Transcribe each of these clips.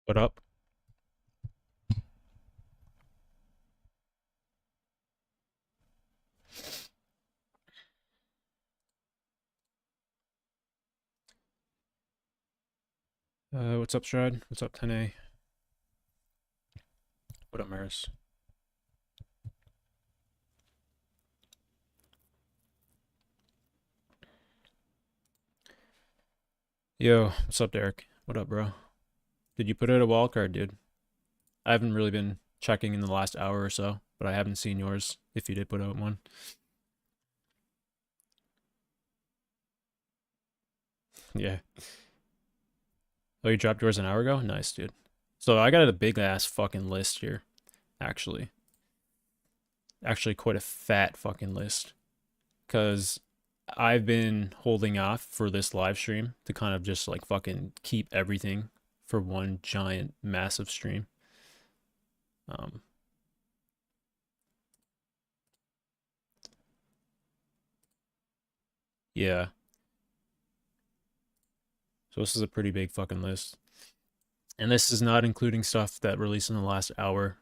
What up? What's up, Strad? What's up, 10A? What up, MARZ? Yo, what's up, Derek? What up, bro? Did you put out a wildcard, dude? I haven't really been checking in the last hour or so, but I haven't seen yours, if you did put out one. Yeah. Oh, you dropped yours an hour ago? Nice, dude. So I got a big-ass fucking list here, actually. Actually, quite a fat fucking list. Because I've been holding off for this live stream to kind of just, like, fucking keep everything for one giant, massive stream. Um, yeah. So this is a pretty big fucking list. And this is not including stuff that released in the last hour.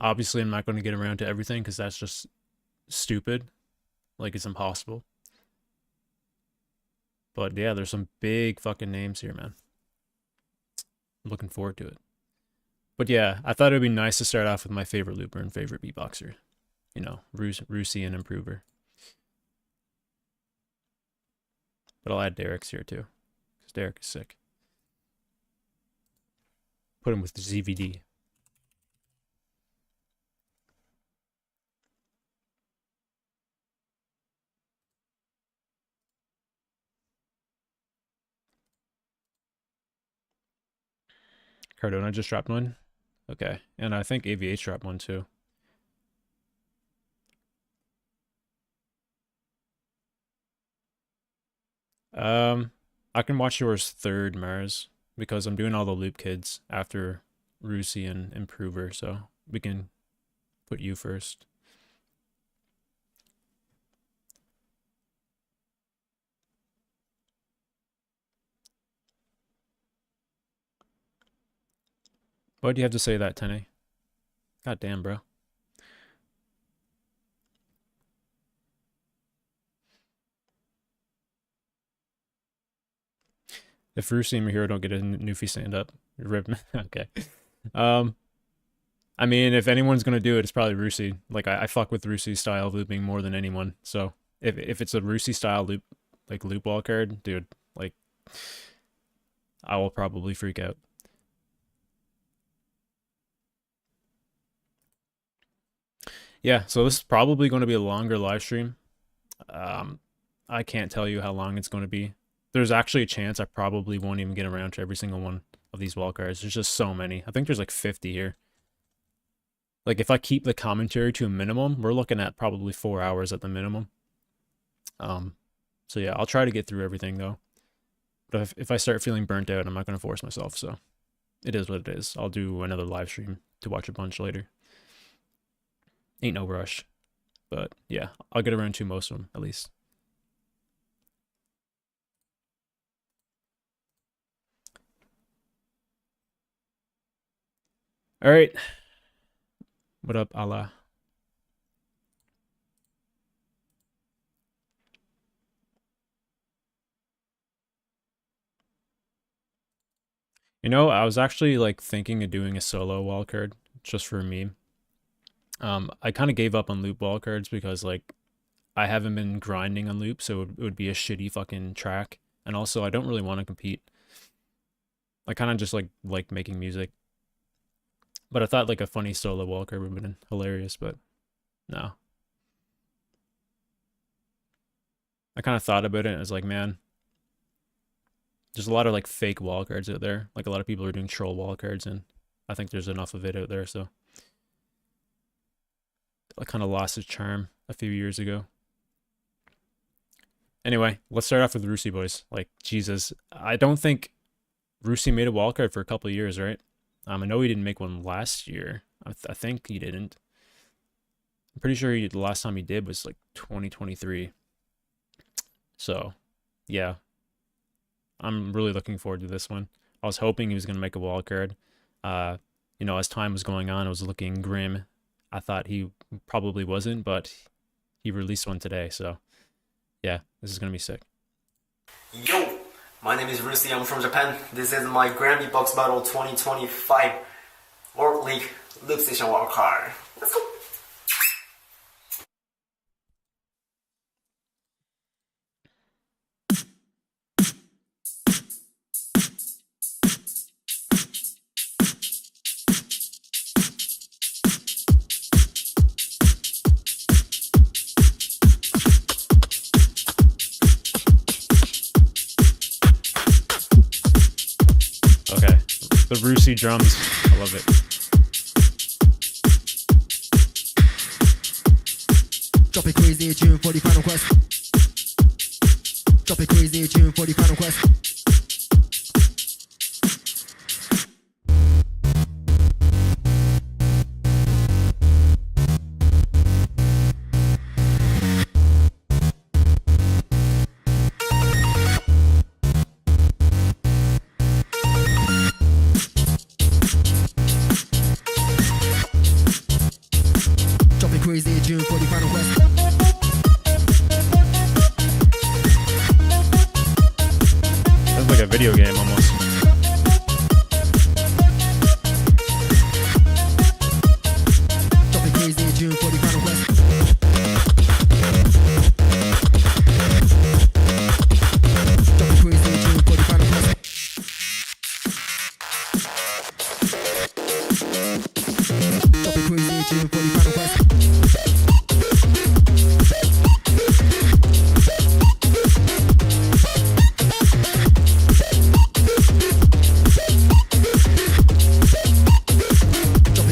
Obviously, I'm not going to get around to everything because that's just stupid. Like, it's impossible. But yeah, there's some big fucking names here, man. I'm looking forward to it. But yeah, I thought it would be nice to start off with my favorite looper and favorite beatboxer. You know, RUSY and Improver. But I'll add DERRICK's here too. Because DERRICK is sick. Put him with the ZVD. Cardona just dropped one. Okay. And I think AVH dropped one too. I can watch yours third, MARZ, because I'm doing all the loop kids after RUSY and Improver, so we can put you first. What do you have to say to that, Tene? God damn, bro. If RUSY and MAHIRO don't get a Newfie stand up, rip. Okay. I mean, if anyone's gonna do it, it's probably RUSY. Like I fuck with RUSY style looping more than anyone. So if it's a RUSY style loop, like loop wall card, dude, like I will probably freak out. Yeah, so this is probably going to be a longer live stream. I can't tell you how long it's going to be. There's actually a chance I probably won't even get around to every single one of these wildcards. There's just so many. I think there's like 50 here. Like if I keep the commentary to a minimum, we're looking at probably 4 hours at the minimum. So yeah, I'll try to get through everything though. But if I start feeling burnt out, I'm not going to force myself. So it is what it is. I'll do another live stream to watch a bunch later. Ain't no rush. But yeah, I'll get around to most of them at least. All right. What up, Allah? You know, I was actually like thinking of doing a solo wildcard just for a meme. I kind of gave up on loop wildcards because like I haven't been grinding on loop, so it would be a shitty fucking track. And also, I don't really want to compete. I kind of just like making music. But I thought like a funny solo wildcard would have been hilarious, but no. I kind of thought about it and I was like, man, there's a lot of like fake wildcards out there. Like a lot of people are doing troll wildcards, and I think there's enough of it out there, so I kind of lost its charm a few years ago. Anyway, let's start off with RUSY, boys. Like, Jesus, I don't think RUSY made a wildcard for a couple of years, right? I know he didn't make one last year. I think he didn't. I'm pretty sure the last time he did was like 2023. So, yeah. I'm really looking forward to this one. I was hoping he was gonna make a wild card. You know, as time was going on, it was looking grim. I thought he probably wasn't, but he released one today, so yeah, this is gonna be sick. Yo, my name is RUSY, I'm from Japan. This is my Grammy Box Battle 2025 World League Loop Station wildcard. Let's go! Okay, the RUSY drums, I love it. Drop a crazy tune for the final quest. Drop a crazy tune for the final quest. Drop a crazy tune for the final quest. Sounds like a video game almost. Drop a crazy tune for the final quest. Drop a crazy tune for the final quest. Drop a crazy tune for the final quest. Drop a crazy tune for the final quest.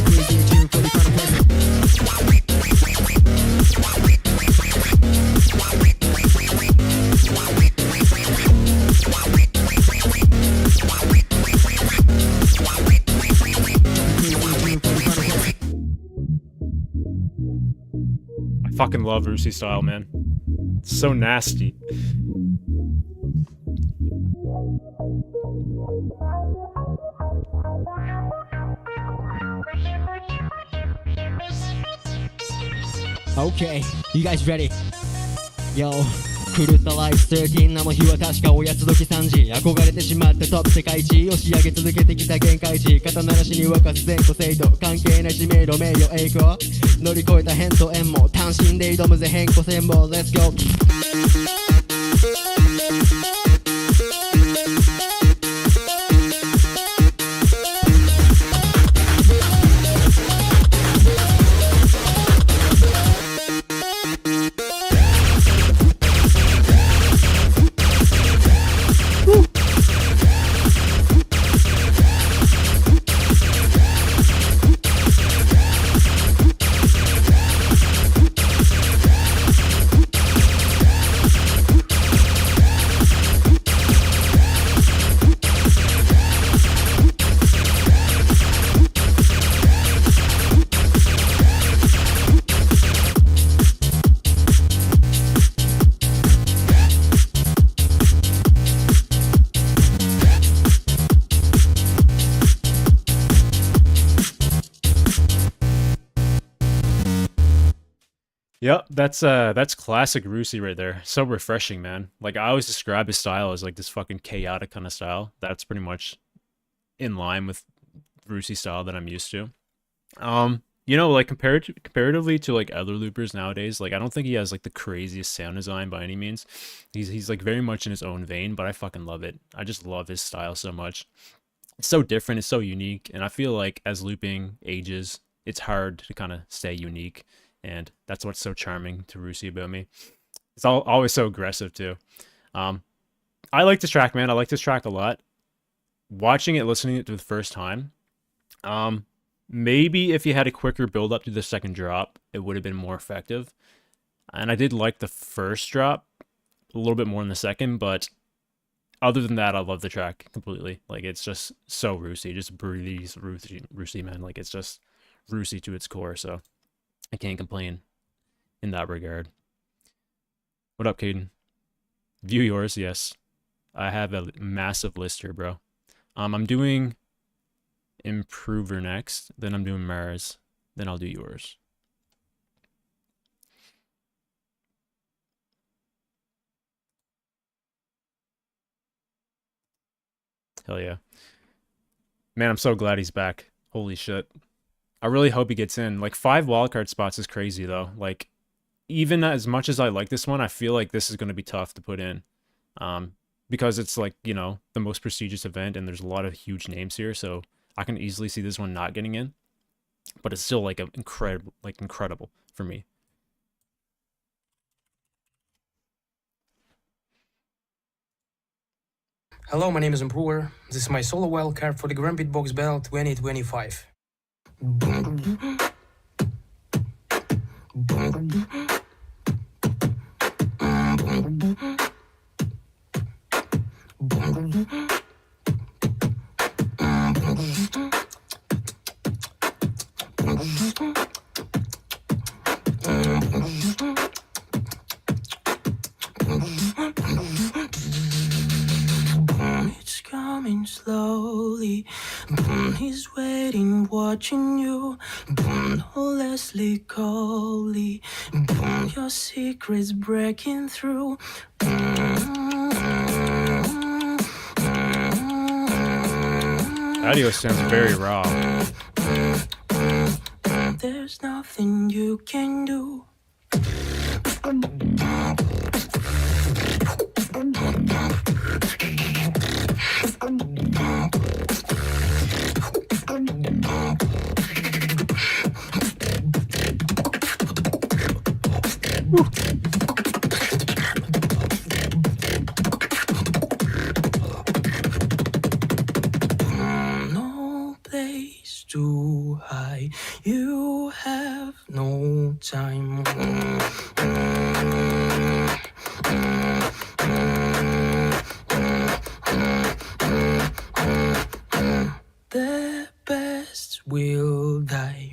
Crazy tune for the final quest. I fucking love RUSY style, man. It's so nasty. Okay, you guys ready? Yo 狂ったライフ13の日は確かおやつ時3時憧れてしまってトップ世界一押し上げ続けてきた限界値肩慣らしに沸かす全個制度関係ない知名度名誉栄光乗り越えた変と縁も単身で挑むぜ変更線も Let's go Yep, that's classic RUSY right there. So refreshing, man. Like I always describe his style as like this fucking chaotic kind of style. That's pretty much in line with RUSY style that I'm used to. You know, like comparatively to like other loopers nowadays, like I don't think he has like the craziest sound design by any means. He's like very much in his own vein, but I fucking love it. I just love his style so much. It's so different, it's so unique, and I feel like as looping ages, it's hard to kind of stay unique. And that's what's so charming to RUSY about me. It's always so aggressive too. I like this track, man. I like this track a lot. Watching it, listening to it for the first time, maybe if you had a quicker build up to the second drop, it would have been more effective. And I did like the first drop a little bit more than the second, but other than that, I love the track completely. Like it's just so RUSY, just breathes RUSY, man. Like it's just RUSY to its core. So I can't complain in that regard. What up, Caden? View yours, yes. I have a massive list here, bro. I'm doing Improver next, then I'm doing MARZ, then I'll do yours. Hell yeah. Man, I'm so glad he's back. Holy shit. I really hope he gets in. Like, 5 wildcard spots is crazy, though. Like, even as much as I like this one, I feel like this is going to be tough to put in. Because it's, like, you know, the most prestigious event, and there's a lot of huge names here, so I can easily see this one not getting in. But it's still, like, incredible for me. Hello, my name is Improver. This is my solo wildcard for the Grand Beatbox Battle 2025. It's coming slowly. He's waiting, watching you. Oh, Leslie Coley. Your secret's breaking through. Audio sounds very raw. There's nothing you can do. No place to hide. You have no time. The best will die.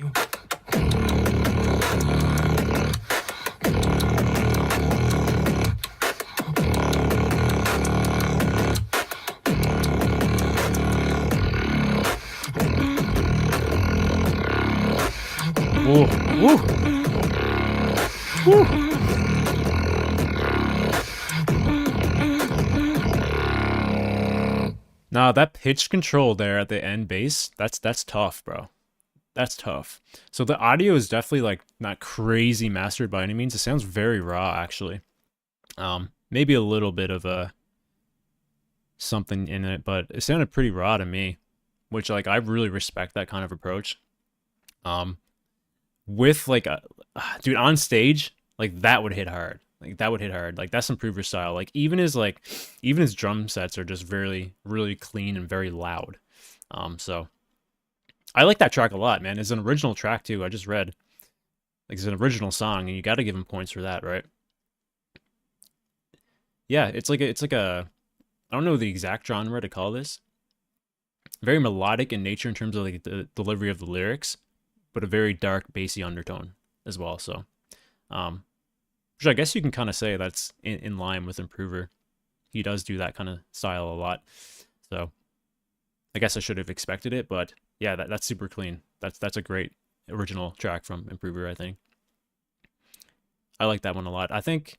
Ooh, ooh. Woo. Nah, that pitch control there at the end bass, that's tough, bro. That's tough. So the audio is definitely like not crazy mastered by any means. It sounds very raw, actually. Maybe a little bit of a something in it, but it sounded pretty raw to me, which like I really respect that kind of approach. With like a dude on stage, like that would hit hard. Like that would hit hard. Like that's Improver style. Like even his drum sets are just really clean and very loud. So I like that track a lot, man. It's an original track too. I just read. Like it's an original song, and you got to give him points for that, right? Yeah, it's like a I don't know the exact genre to call this. Very melodic in nature in terms of like the delivery of the lyrics, but a very dark bassy undertone as well. So, which I guess you can kind of say that's in line with Improver. He does do that kind of style a lot. So, I guess I should have expected it, but yeah, that's super clean. That's a great original track from Improver, I think. I like that one a lot. I think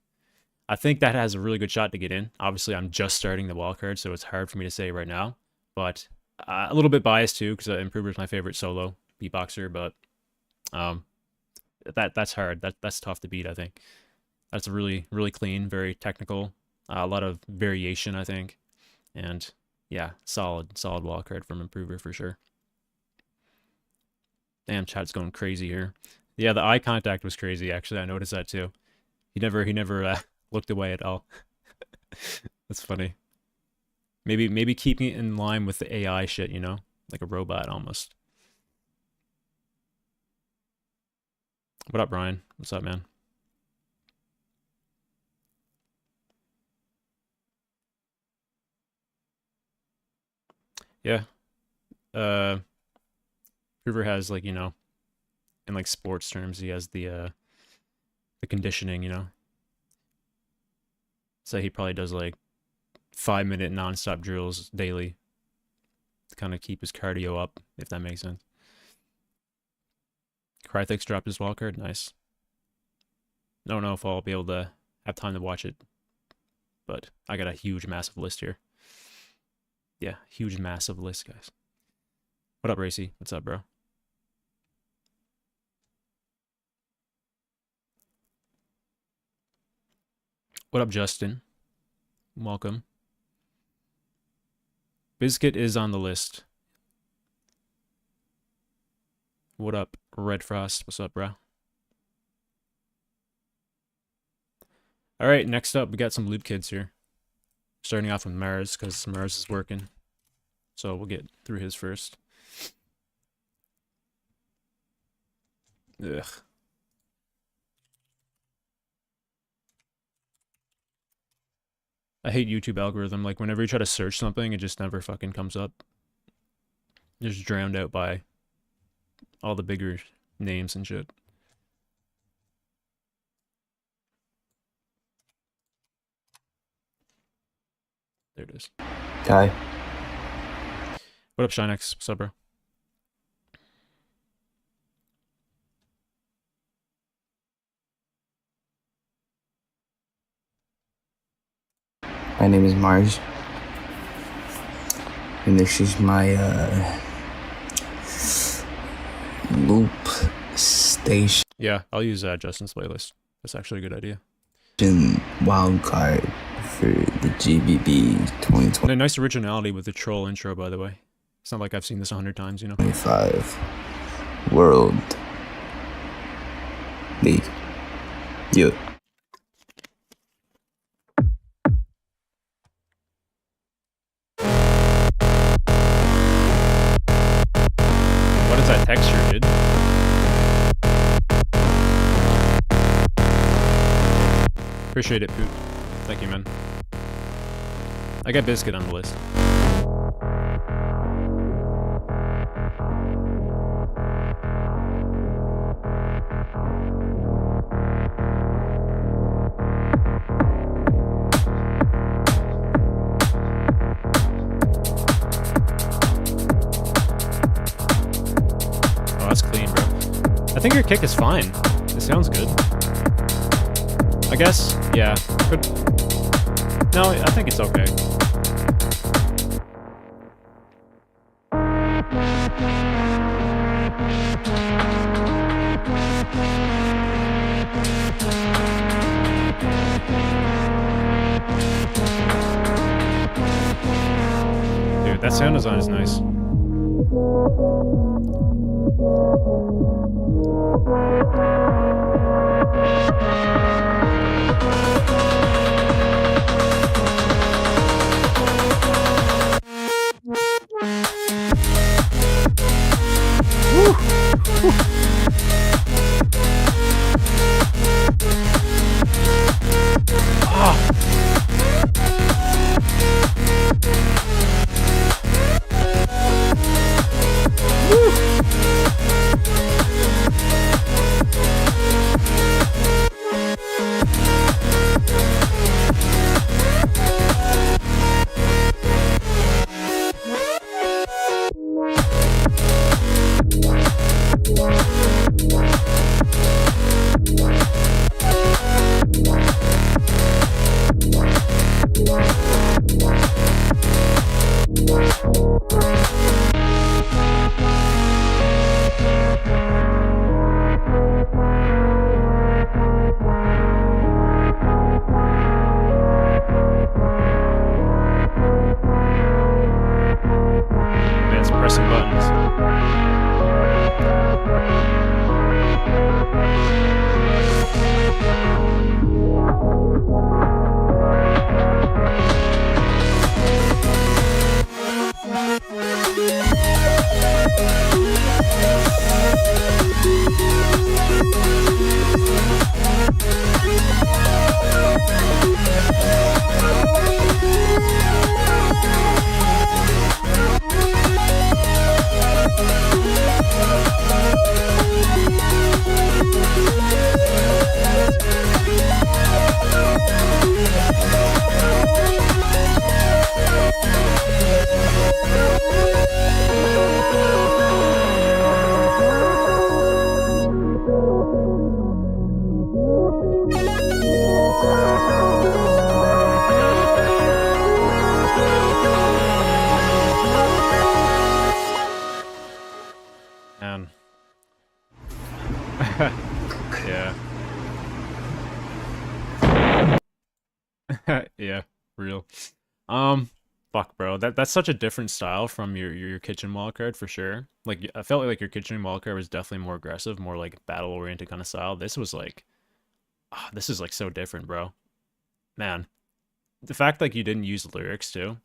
that has a really good shot to get in. Obviously, I'm just starting the wildcard, so it's hard for me to say right now. But a little bit biased too, because Improver is my favorite solo beatboxer. But that's hard. That's tough to beat. I think that's really clean, very technical, a lot of variation. I think, and yeah, solid wildcard from Improver for sure. Damn, chat's going crazy here. Yeah, the eye contact was crazy. Actually, I noticed that too. He never looked away at all. That's funny. Maybe keeping it in line with the AI shit, you know, like a robot almost. What up, Brian? What's up, man? Yeah. Hoover has like, you know, in like sports terms, he has the conditioning, you know. So he probably does like 5-minute nonstop drills daily. to kind of keep his cardio up, if that makes sense. Crythix dropped his wildcard. Nice. I don't know if I'll be able to have time to watch it, but I got a huge, massive list here. Yeah, huge, massive list, guys. What up, RAESSYH? What's up, bro? What up, Justin? Welcome. BIZKIT is on the list. What up, REDFROST? What's up, bro? All right, next up, we got some loop kids here. Starting off with MARZ, because MARZ is working. So we'll get through his first. Ugh. I hate YouTube algorithm. Like, whenever you try to search something, it just never fucking comes up. Just drowned out by all the bigger names and shit. There it is. Kai. What up, Shinex? What's up, bro? My name is MARZ. And this is my loop station Yeah, I'll use Justin's playlist. That's actually a good idea. wildcard for the GBB 2025 And a nice originality with the troll intro, by the way. It's not like I've seen this 100 times, you know? World League. Yeah. What is that texture, dude? Appreciate it, Poot. Thank you, man. I got BIZKIT on the list. Oh, that's clean, bro. I think your kick is fine. It sounds good. I guess, yeah. But no, I think it's okay. Dude, that sound design is nice. Yeah, real. Fuck, bro. That's such a different style from your kitchen wall card for sure. Like I felt like your kitchen wall card was definitely more aggressive, more like battle oriented kind of style. This was like, this is like so different, bro. Man, the fact like you didn't use lyrics too.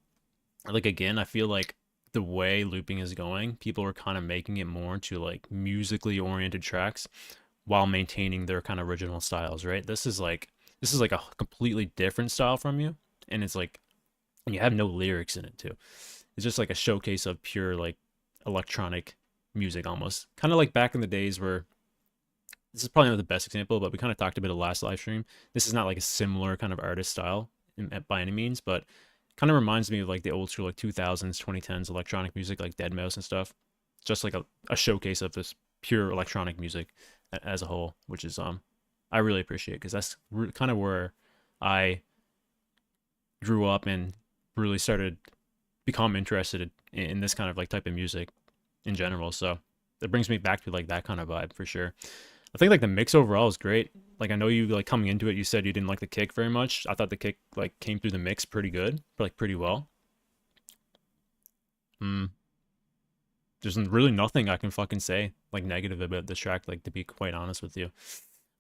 Like again, I feel like the way looping is going, people are kind of making it more into like musically oriented tracks while maintaining their kind of original styles, right? This is like a completely different style from you, and it's like, and you have no lyrics in it too. It's just like a showcase of pure like electronic music almost. Kind of like back in the days where, this is probably not the best example, but we kind of talked about it last live stream. This is not like a similar kind of artist style by any means, but kind of reminds me of like the old school like 2000s, 2010s electronic music like deadmau5 and stuff. Just like a showcase of this pure electronic music as a whole, which is I really appreciate, because that's kind of where I grew up and really started become interested in this kind of like type of music in general. So it brings me back to like that kind of vibe for sure. I think like the mix overall is great. Like I know you like coming into it, you said you didn't like the kick very much. I thought the kick like came through the mix pretty good, like pretty well. There's really nothing I can fucking say like negative about this track, like to be quite honest with you.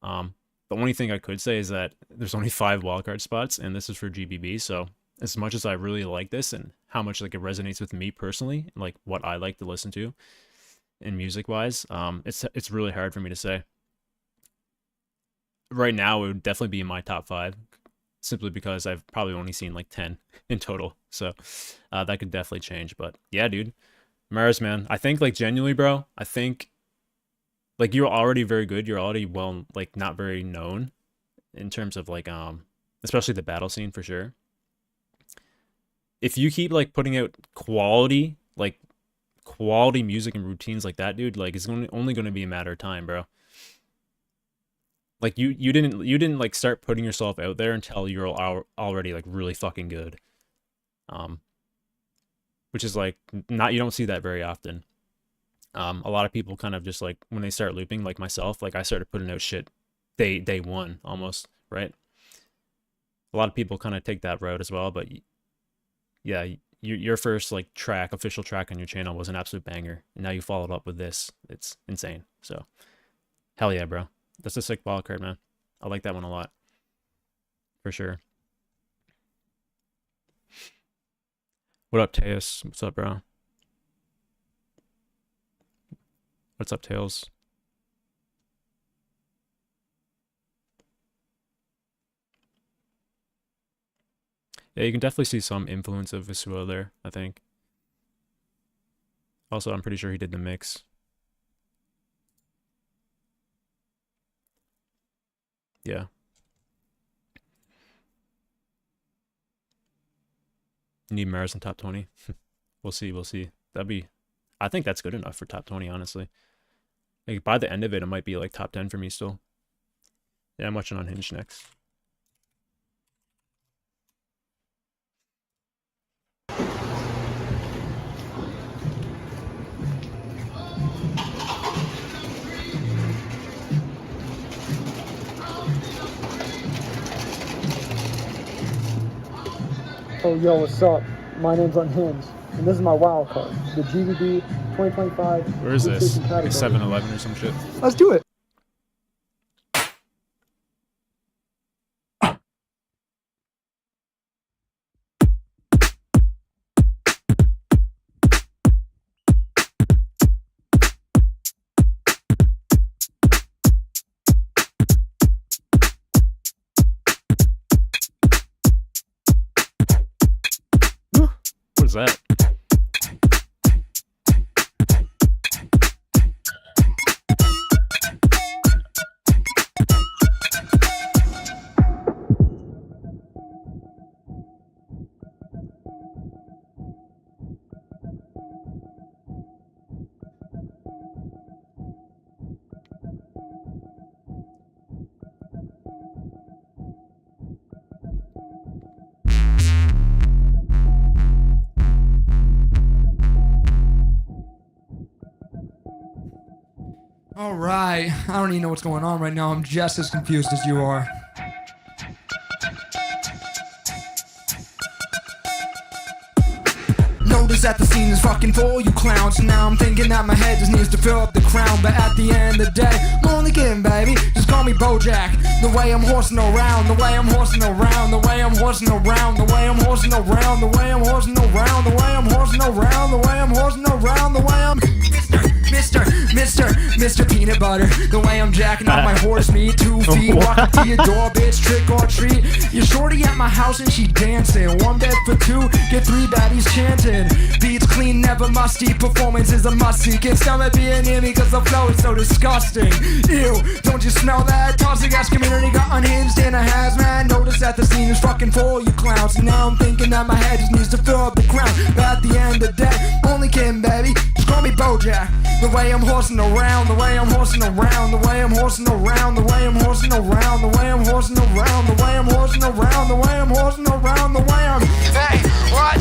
The only thing I could say is that there's only 5 wildcard spots, and this is for GBB. So as much as I really like this and how much like it resonates with me personally, and like what I like to listen to in music wise, it's really hard for me to say. Right now, it would definitely be in my top 5, simply because I've probably only seen like 10 in total. So that could definitely change. But yeah, dude, MARZ, man, I think like genuinely, bro, I think like you're already very good. You're already well, like not very known in terms of like especially the battle scene for sure. If you keep like putting out quality music and routines like that, dude, like it's only going to be a matter of time, bro. Like you didn't like start putting yourself out there until you're already like really fucking good. Which is like you don't see that very often. A lot of people kind of just like when they start looping, like myself, like I started putting out shit day one almost, right? A lot of people kind of take that route as well, but yeah, your first like official track on your channel was an absolute banger, and now you followed up with this. It's insane. So hell yeah, bro. That's a sick ball card, man. I like that one a lot. For sure. What up, Teus? What's up, bro? What's up, Tails? Yeah, you can definitely see some influence of ESUOH there, I think. Also, I'm pretty sure he did the mix. Yeah. Need MARZ in top 20. We'll see. I think that's good enough for top 20, honestly. Like by the end of it, it might be like top 10 for me still. Yeah, I'm watching Unhinged next. Oh, yo, what's up? My name's Unhinged, and this is my wild card, the GBB 2025. Where is this? Like 7-Eleven or some shit? Let's do it. What is that? All right, I don't even know what's going on right now. I'm just as confused as you are. Notice that the scene is fucking full, you clowns. So now I'm thinking that my head just needs to fill up the crown. But at the end of the day, I'm only kidding, baby. Just call me Bojack. The way I'm horsing around, the way I'm horsing around, the way I'm horsing around, the way I'm horsing around, the way I'm horsing around, the way I'm horsing around, the way I'm horsing around, the way I'm Mr. Peanut Butter. The way I'm jacking on my horse meat, 2 feet, walking to your door, bitch, trick or treat. You're shorty at my house and she dancing. 1 bed for 2, get 3 baddies chanting. Beats clean, never musty, performance is a must-see. Can't stand it being near me cause the flow is so disgusting. Ew, don't you smell that? Toxic ass community got unhinged in a hazmat. Notice that the scene is fucking full, you clowns. And now I'm thinking that my head just needs to fill up the crown. But at the end of the day, only kidding, baby. Just call me Bojack. The way I'm horsing around, the way I'm horsing around, the way I'm horsing around, the way I'm horsing around, the way I'm horsing around, the way I'm horsing around, the way I'm horsing around, the way I'm. Hey, what?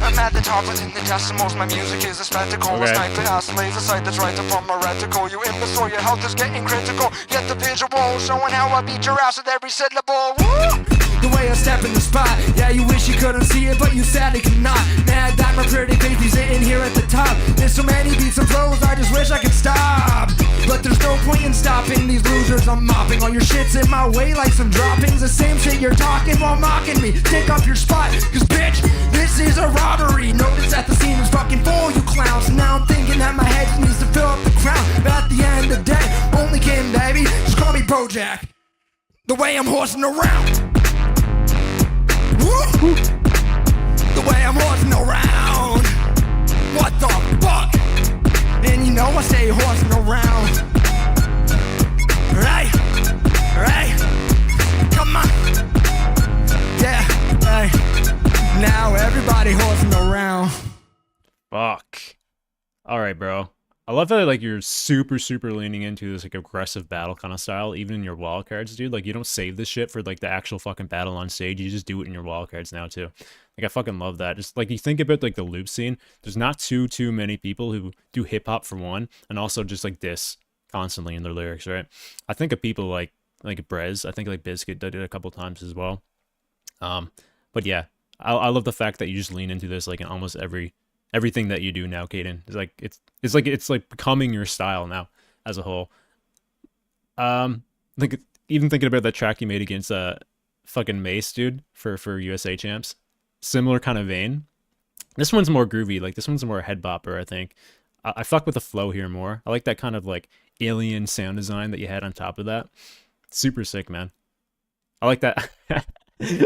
I'm at the top within the decimals. My music is a spectacle. A sniper ass laser sight that's right upon my reticle. You imbecile, your health is getting critical. Get the visual, showing how I beat your ass with every syllable. Woo! The way I step in the spot, yeah, you wish you couldn't see it, but you sadly cannot. Mad Dime, my pretty baby's sitting here at the top. There's so many beats and flows, I just wish I could stop. But there's no point in stopping these losers. I'm mopping all your shits in my way like some droppings. The same shit you're talking while mocking me. Take up your spot, cause bitch, this is a robbery. Notice that the scene is fucking full, you clowns. And now I'm thinking that my head just needs to fill up the crown. But at the end of the day, only kidding, baby. Just call me Bojack. The way I'm horsing around. Woo! The way I'm horsing around. What the fuck? And you know I stay horsing around. Right? Right? Come on. Yeah, hey. Now everybody horsing around. Fuck. Alright, bro. I love that like you're super leaning into this like aggressive battle kind of style, even in your wildcards, dude. Like you don't save this shit for like the actual fucking battle on stage. You just do it in your wildcards now too. Like I fucking love that. Just like you think about like the loop scene, there's not too many people who do hip hop for one, and also just like this constantly in their lyrics, right? I think of people like Brez. I think like BIZKIT did it a couple times as well. But yeah, I love the fact that you just lean into this like in almost everything that you do now, Caden. It's like becoming your style now as a whole. Like even thinking about that track you made against fucking Mace, dude, for USA champs. Similar kind of vein. This one's more groovy. Like this one's more head bopper, I think. I fuck with the flow here more. I like that kind of like alien sound design that you had on top of that. Super sick, man. I like that.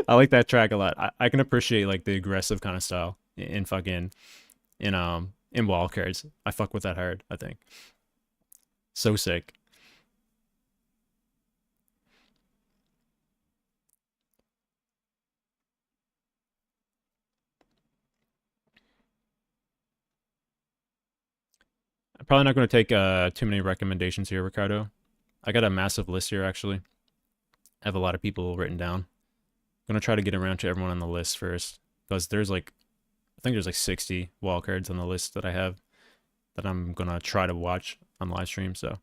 I like that track a lot. I can appreciate like the aggressive kind of style in fucking in wildcards. I fuck with that hard, I think. So sick. I'm probably not going to take too many recommendations here, Ricardo. I got a massive list here, actually. I have a lot of people written down. I'm going to try to get around to everyone on the list first, because there's like, I think there's like 60 wildcards on the list that I have that I'm going to try to watch on live stream, so.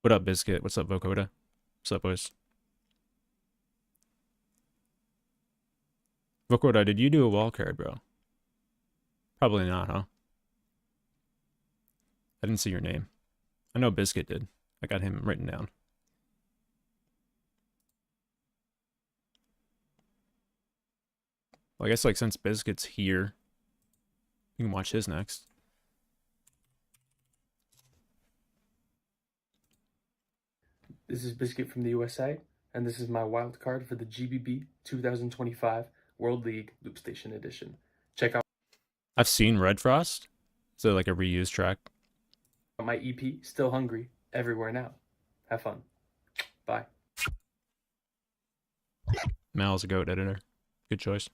What up, BIZKIT? What's up, Vokoda? What's up, boys? Vokoda, did you do a wildcard, bro? Probably not, huh? I didn't see your name. I know BIZKIT did. I got him written down. Well, I guess like since BIZKIT's here, you can watch his next. This is BIZKIT from the USA, and this is my wild card for the GBB 2025 World League Loop Station Edition. Check out I've seen REDFROST. So like a reused track. my EP, Still Hungry, everywhere now. Have fun. Bye. Mal's a GOAT editor. Good choice.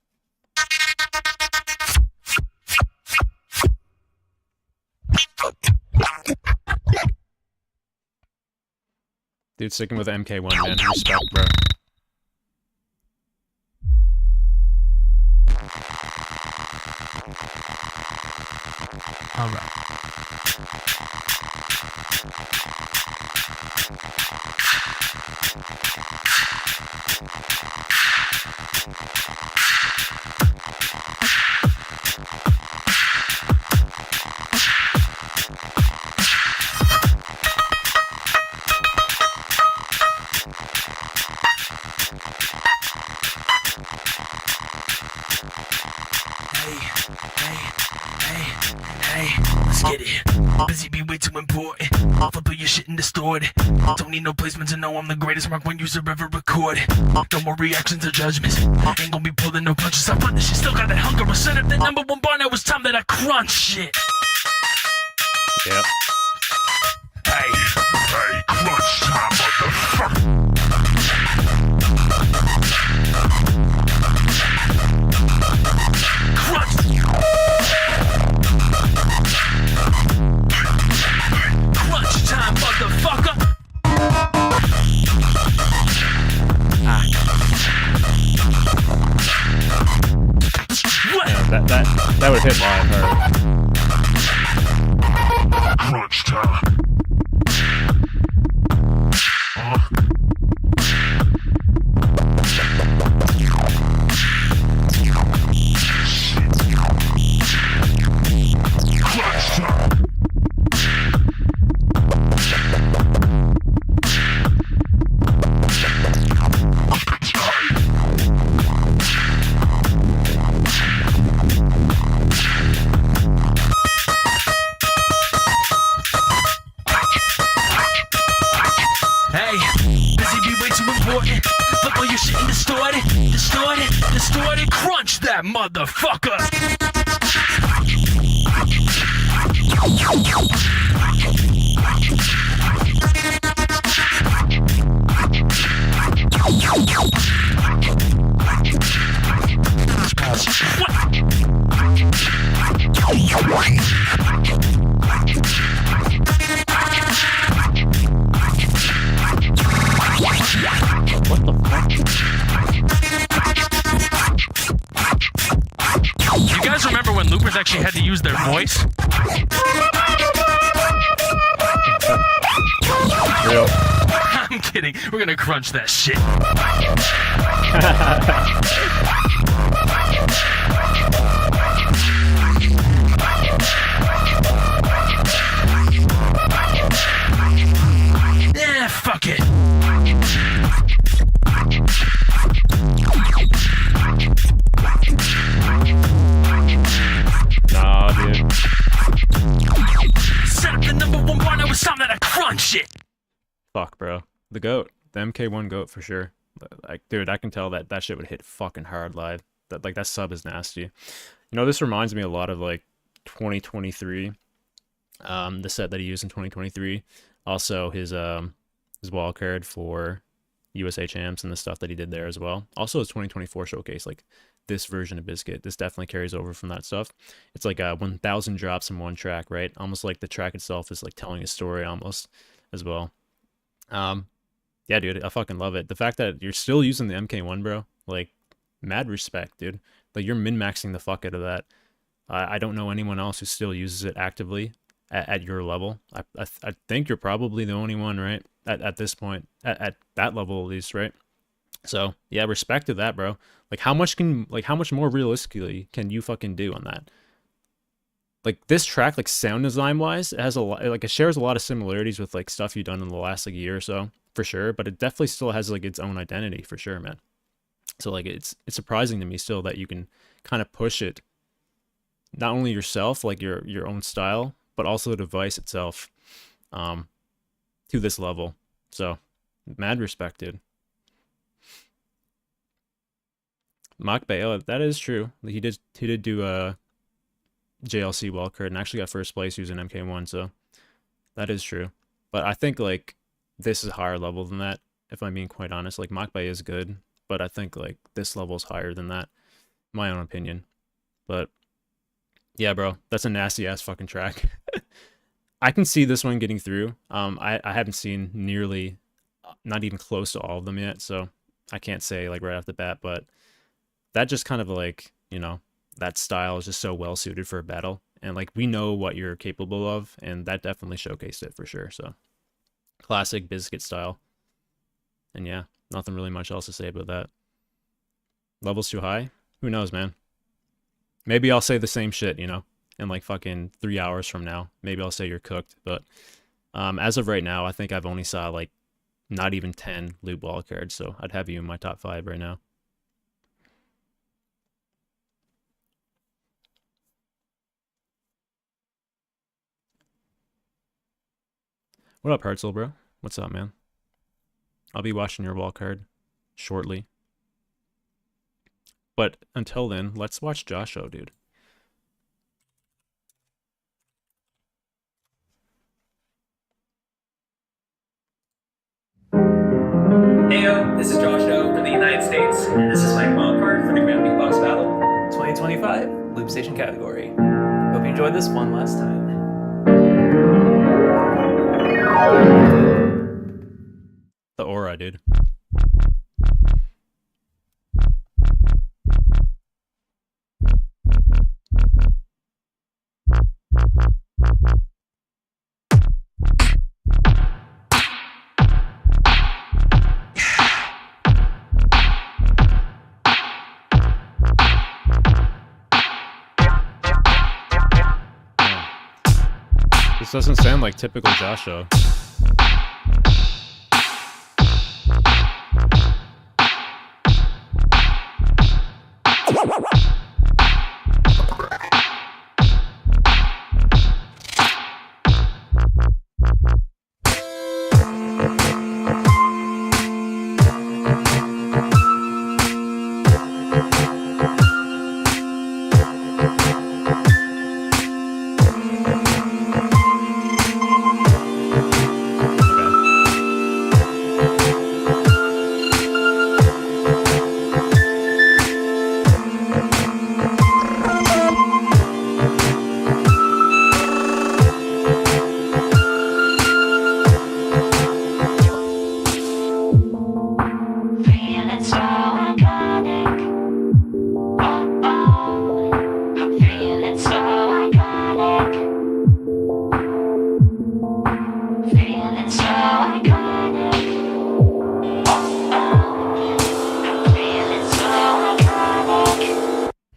Dude, sticking with MK1, man. Respect, bro. Alright. get it. Busy be way too important. Flip through your shit and distort it. Don't need no placement to know I'm the greatest Mark 1 user ever recorded. No more reactions or judgments. Ain't gonna be pulling no punches. I run this shit, still got that hunger. I set up the #1 bar, now it's time that I crunch shit. Yep. Hey, crunch time, motherfucker. Crunch. Crunch time, motherfucker. What? Yeah, that would hit live hard. Crunch time. Crunch time. Hey, busy be way too important. Flip all your shit and distort it. Distort it, distort it. Crunch that motherfucker. What the fuck? You guys remember when loopers actually had to use their voice? Real. I'm kidding. We're gonna crunch that shit. Yeah, fuck it. Nah, dude. Set up the #1 bar, now it's time that I crunch it. Fuck, bro. The GOAT. The MK1 GOAT for sure. Like, dude, I can tell that that shit would hit fucking hard live. That sub is nasty. You know, this reminds me a lot of like 2023. The set that he used in 2023. Also his wild card for USA Champs and the stuff that he did there as well. Also his 2024 showcase, like this version of BIZKIT. This definitely carries over from that stuff. It's like 1,000 drops in one track, right? Almost like the track itself is like telling a story almost as well. Yeah, dude, I fucking love it. The fact that you're still using the MK1, bro, like, mad respect, dude. Like, you're min-maxing the fuck out of that. I don't know anyone else who still uses it actively at your level. I think you're probably the only one, right? At this point, at that level at least, right? So yeah, respect to that, bro. Like, how much more realistically can you fucking do on that? Like, this track, like, sound design wise, it has a lot, like, it shares a lot of similarities with like stuff you've done in the last like year or so, for sure. But it definitely still has like its own identity, for sure, man. So like, it's surprising to me still that you can kind of push it, not only yourself, like your own style, but also the device itself, to this level. So mad respect, dude. Machbay, oh, that is true. He did do a JLC wildcard and actually got first place using MK1, so that is true. But I think like this is higher level than that, if I'm being quite honest. Like, Machbay is good, but I think like this level is higher than that, my own opinion. But yeah, bro, that's a nasty ass fucking track. I can see this one getting through. I haven't seen nearly, not even close to all of them yet, so I can't say like right off the bat, but that just kind of like, you know, that style is just so well suited for a battle, and like we know what you're capable of, and that definitely showcased it for sure. So classic BIZKIT style. And yeah, nothing really much else to say about that. Levels too high? Who knows, man? Maybe I'll say the same shit, you know, in like fucking 3 hours from now. Maybe I'll say you're cooked, but as of right now, I think I've only saw like not even 10 loot ball cards, so I'd have you in my top 5 right now. What up, HEARTZEL, bro? What's up, man? I'll be watching your wall card shortly. But until then, let's watch Joshua, dude. Heyo, this is Josh O from the United States, and this is my wild card for the Grand Beatbox Battle 2025 Loop Station category. Hope you enjoyed this one last time. The aura, dude. This doesn't sound like typical Joshua.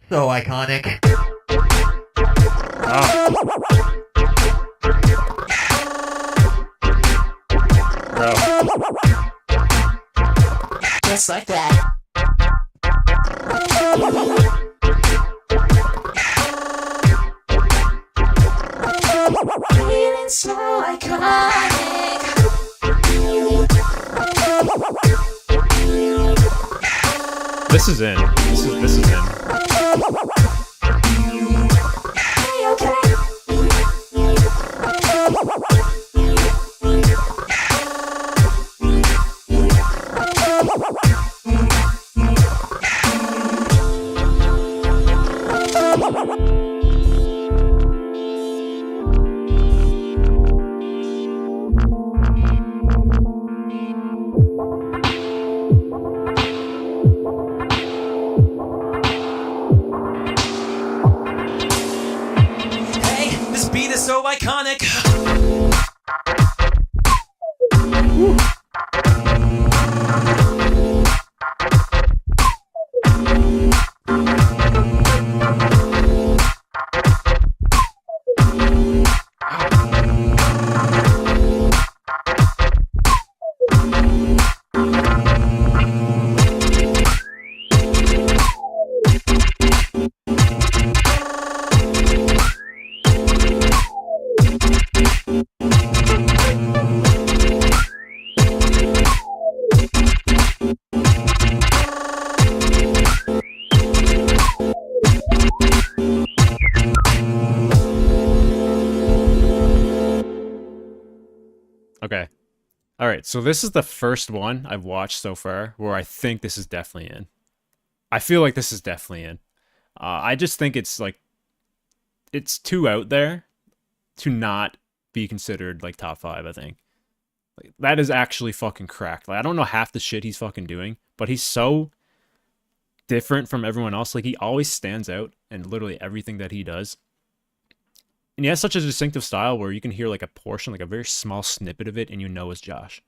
So iconic. Bro. Just like that. Feeling so iconic. This is in. This is in. Hey, this beat is so iconic. Okay. All right. So this is the first one I've watched so far where I think this is definitely in. I feel like this is definitely in. I just think it's like, it's too out there to not be considered like top 5, I think. Like, that is actually fucking cracked. Like, I don't know half the shit he's fucking doing, but he's so different from everyone else. Like, he always stands out in literally everything that he does. And he has such a distinctive style where you can hear like a portion, like a very small snippet of it, and you know it's Josh.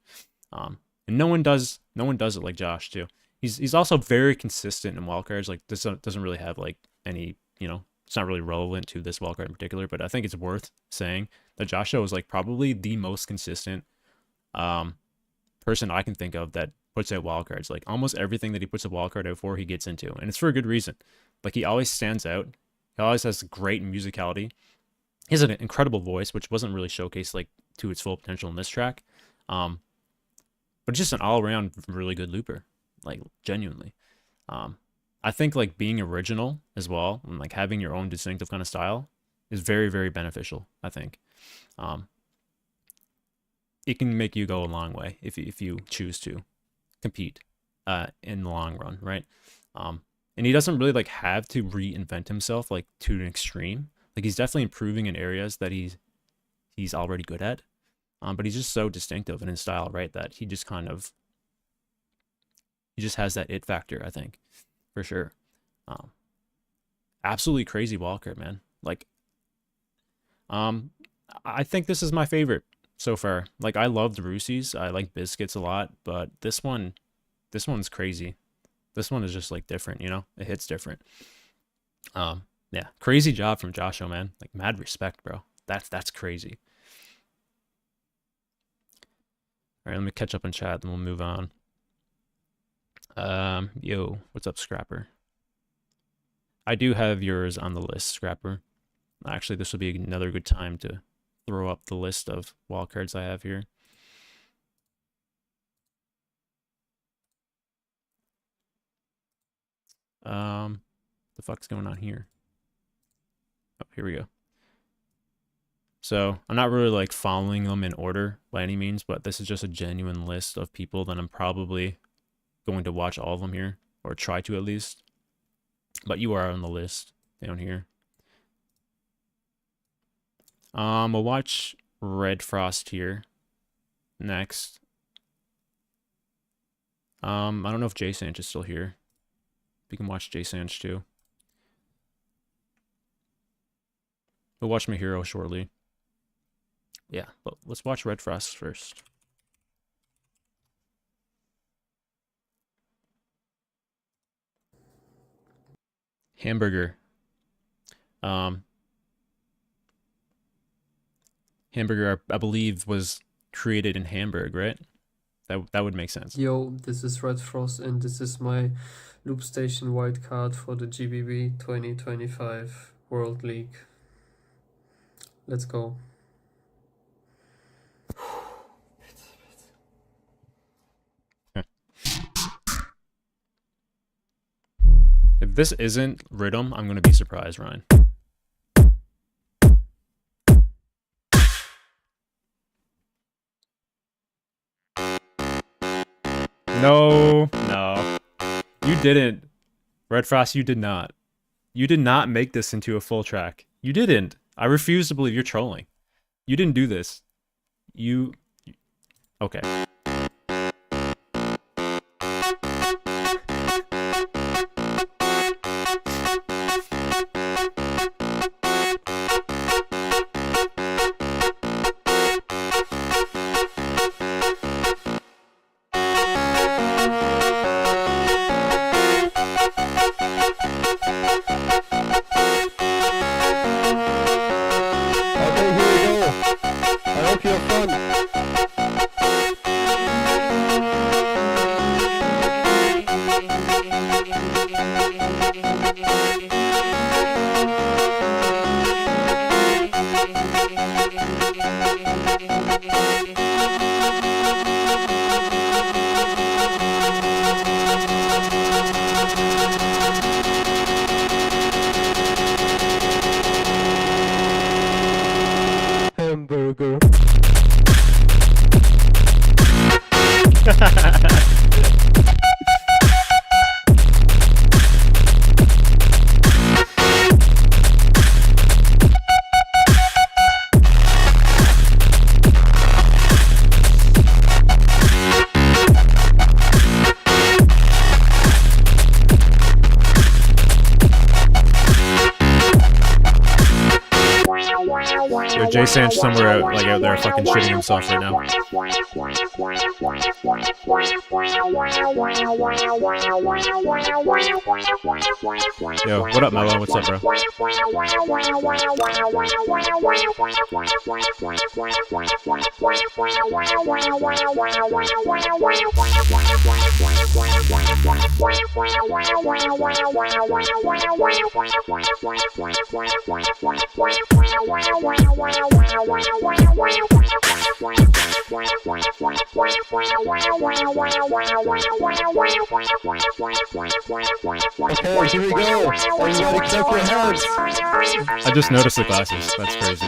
And no one does it like Josh too. He's also very consistent in wildcards. Like, this doesn't really have like any, you know, it's not really relevant to this wildcard in particular, but I think it's worth saying that Joshua is like probably the most consistent person I can think of that puts out wildcards. Like, almost everything that he puts a wildcard out for, he gets into, and it's for a good reason. Like, he always stands out. He always has great musicality. He has an incredible voice, which wasn't really showcased like to its full potential in this track. But just an all-around really good looper, like genuinely. I think like being original as well and like having your own distinctive kind of style is very, very beneficial. I think it can make you go a long way if you choose to compete in the long run, right? And he doesn't really like have to reinvent himself like to an extreme. Like he's definitely improving in areas that he's already good at. But he's just so distinctive in his style, right? That he just has that it factor, I think, for sure. Absolutely crazy wildcard, man. Like, I think this is my favorite so far. Like, I loved RUSY's. I like BIZKITs a lot, but this one's crazy. This one is just like different, you know? It hits different. Yeah, crazy job from Joshua, man. Like, mad respect, bro. That's crazy. All right, let me catch up in chat, then we'll move on. Yo, what's up, Scrapper? I do have yours on the list, Scrapper. Actually, this will be another good time to throw up the list of wildcards I have here. The fuck's going on here? Oh, here we go. So I'm not really like following them in order by any means, but this is just a genuine list of people that I'm probably going to watch all of them here, or try to at least. But you are on the list down here. We'll watch REDFROST here next. I don't know if JSANCH is still here. We can watch JSANCH too. We'll watch MAHIRO shortly. Yeah, but let's watch REDFROST first. Hamburger. Hamburger, I believe, was created in Hamburg, right? That would make sense. Yo, this is REDFROST, and this is my Loop Station wildcard for the GBB 2025 World League. Let's go. If this isn't Rhythm, I'm gonna be surprised, Ryan. No. You didn't. REDFROST, you did not. You did not make this into a full track. You didn't. I refuse to believe you're trolling. You didn't do this. Okay. Hamburger. JSANCH somewhere out there fucking shitting himself right now. Yo, what up, Mello? What's up, bro? here we go. Everybody clap your hands. I just noticed the glasses. That's crazy.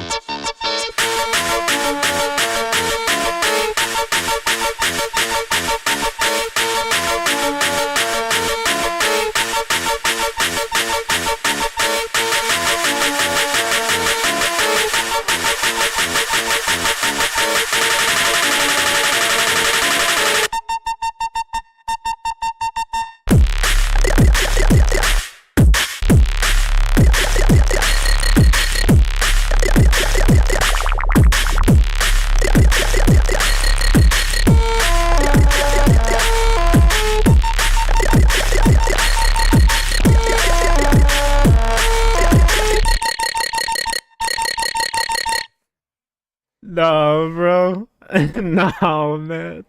No, bro. No, man.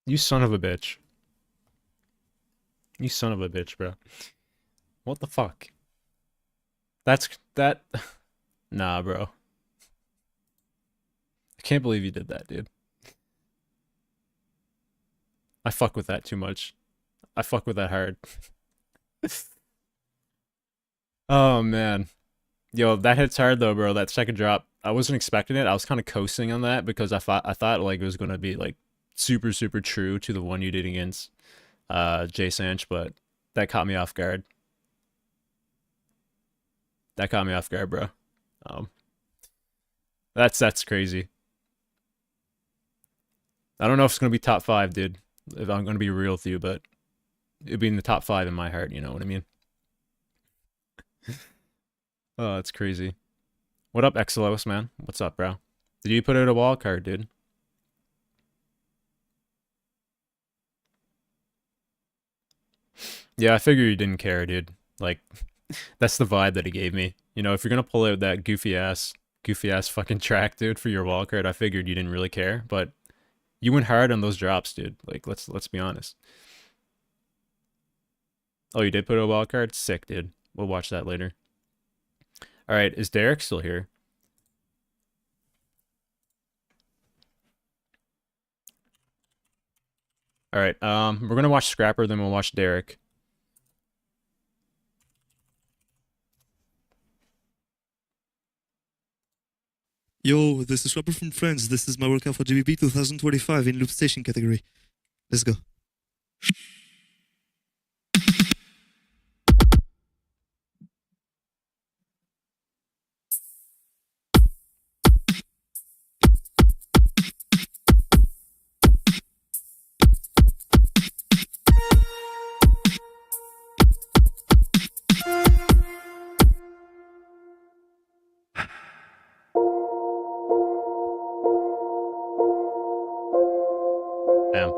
You son of a bitch. You son of a bitch, bro. What the fuck? That... Nah, bro. I can't believe you did that, dude. I fuck with that too much. I fuck with that hard. Oh, man. Yo, that hits hard though, bro. That second drop. I wasn't expecting it. I was kind of coasting on that because I thought like it was gonna be like super true to the one you did against JSANCH, but that caught me off guard. That caught me off guard, bro. That's crazy. I don't know if it's gonna be top 5, dude. If I'm gonna be real with you, but it'd be in the top 5 in my heart. You know what I mean? Oh, that's crazy. What up, EXALLOS, man? What's up, bro? Did you put out a wild card, dude? Yeah, I figured you didn't care, dude. Like, that's the vibe that he gave me. You know, if you're gonna pull out that goofy ass fucking track, dude, for your wild card, I figured you didn't really care. But you went hard on those drops, dude. Like, let's be honest. Oh, you did put out a wild card? Sick, dude. We'll watch that later. All right, is Derek still here? All right, we're gonna watch Scrapper, then we'll watch Derek. Yo, this is Scrapper from France. This is my workout for GBB 2025 in loop station category. Let's go. Damn.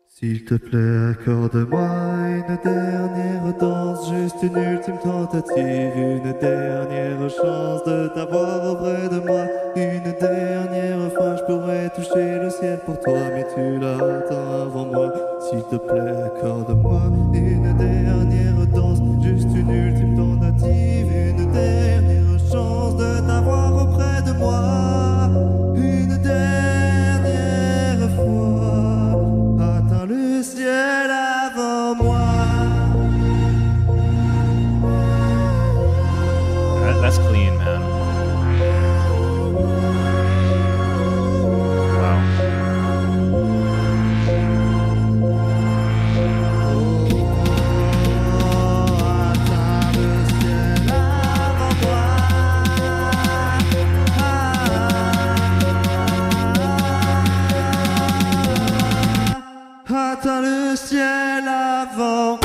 S'il te plaît, accorde-moi une dernière danse, juste une ultime tentative, une dernière chance de t'avoir auprès de moi. Une dernière fois, je pourrais toucher le ciel pour toi, mais tu l'attends avant moi. S'il te plaît, accorde-moi une dernière danse, juste une ultime tentative, une dernière chance de t'avoir auprès de moi. Une dernière fois, atteins le ciel avant moi. That's clean, man. Atteins le ciel avant.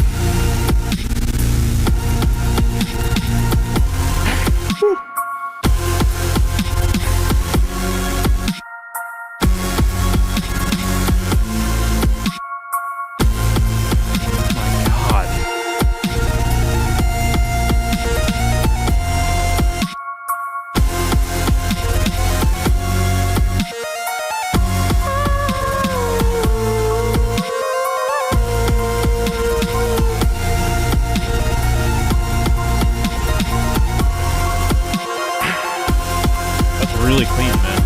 Really clean, man.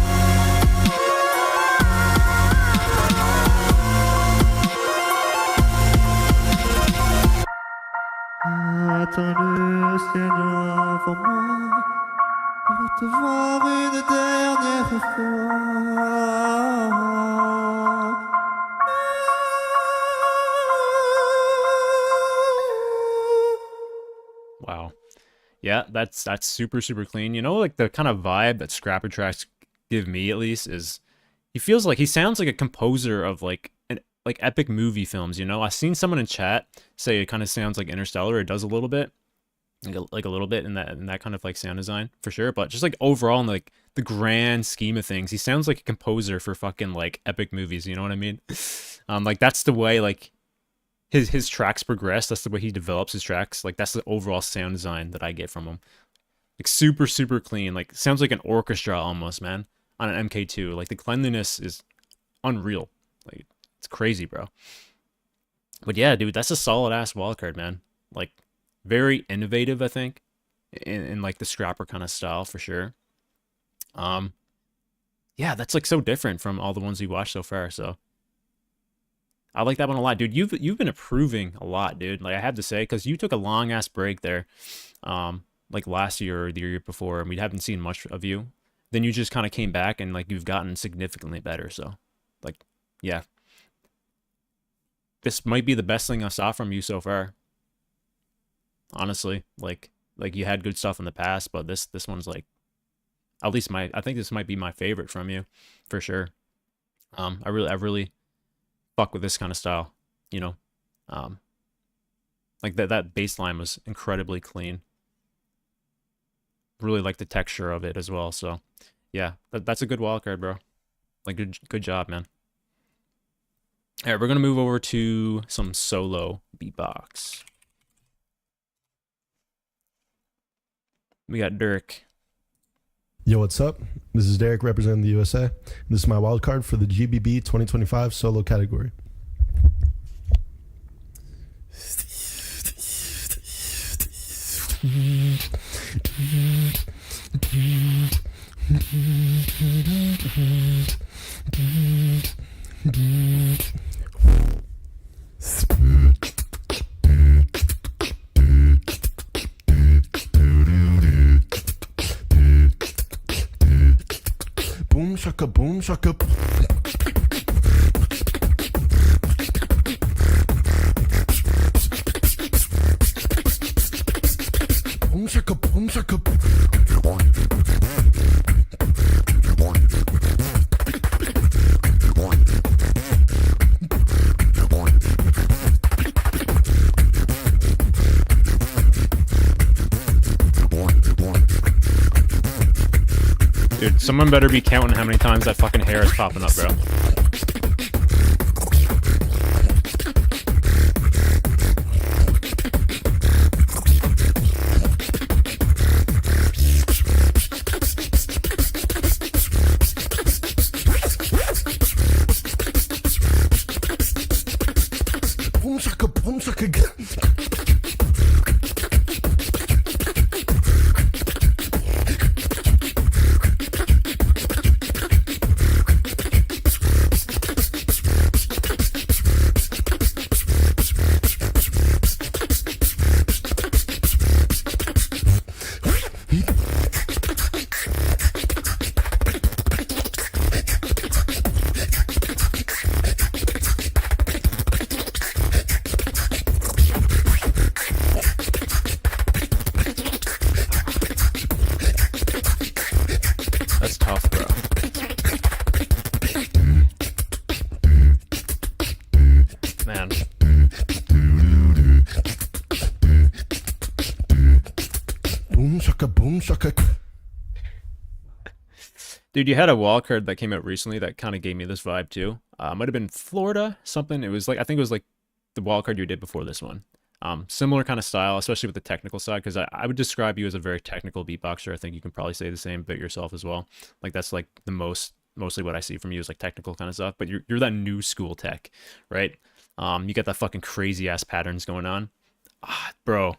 Atteins le ciel avant moi pour te voir une dernière fois. Wow. Yeah, that's super clean. You know, like the kind of vibe that Scrapper tracks give me, at least, is he sounds like a composer of like epic movie films. You know, I've seen someone in chat say it kind of sounds like Interstellar. It does a little bit, like a little bit in that kind of like sound design for sure. But just like overall, in like the grand scheme of things, he sounds like a composer for fucking like epic movies. You know what I mean? Like that's the way like his tracks progress. That's the way he develops his tracks. Like that's the overall sound design that I get from him. Like super clean. Like sounds like an orchestra almost, man. On an MK2, like the cleanliness is unreal. Like it's crazy, bro. But yeah, dude, that's a solid ass wildcard, man. Like very innovative, I think, in like the Scrapper kind of style for sure. Yeah, that's like so different from all the ones we watched so far. So I like that one a lot, dude. You've been improving a lot, dude. Like I have to say, because you took a long ass break there, like last year or the year before, and we haven't seen much of you. Then you just kind of came back and like you've gotten significantly better. So, like, yeah, this might be the best thing I saw from you so far. Honestly, like you had good stuff in the past, but this one's like, at least I think this might be my favorite from you, for sure. I really fuck with this kind of style, you know. Like that bass line was incredibly clean. Really like the texture of it as well. So yeah, that's a good wildcard, bro. Like good job, man. All right, we're gonna move over to some solo beatbox. We got DERRICK. Yo, what's up? This is Derek representing the USA. This is my wild card for the GBB 2025 solo category. Boom shaka boom shaka. Boom shaka boom shaka. Dude, someone better be counting how many times that fucking hair is popping up, bro. boom shaka boom shaka. That's tough, bro. Man. Boom shaka boom shaka. Dude, you had a wall card that came out recently that kind of gave me this vibe too. Might have been Florida, something. It was like, I think it was like the wall card you did before this one. Similar kind of style, especially with the technical side, because I would describe you as a very technical beatboxer. I think you can probably say the same about yourself as well. Like that's like the mostly what I see from you is like technical kind of stuff. But you're that new school tech, right? You got that fucking crazy ass patterns going on, bro.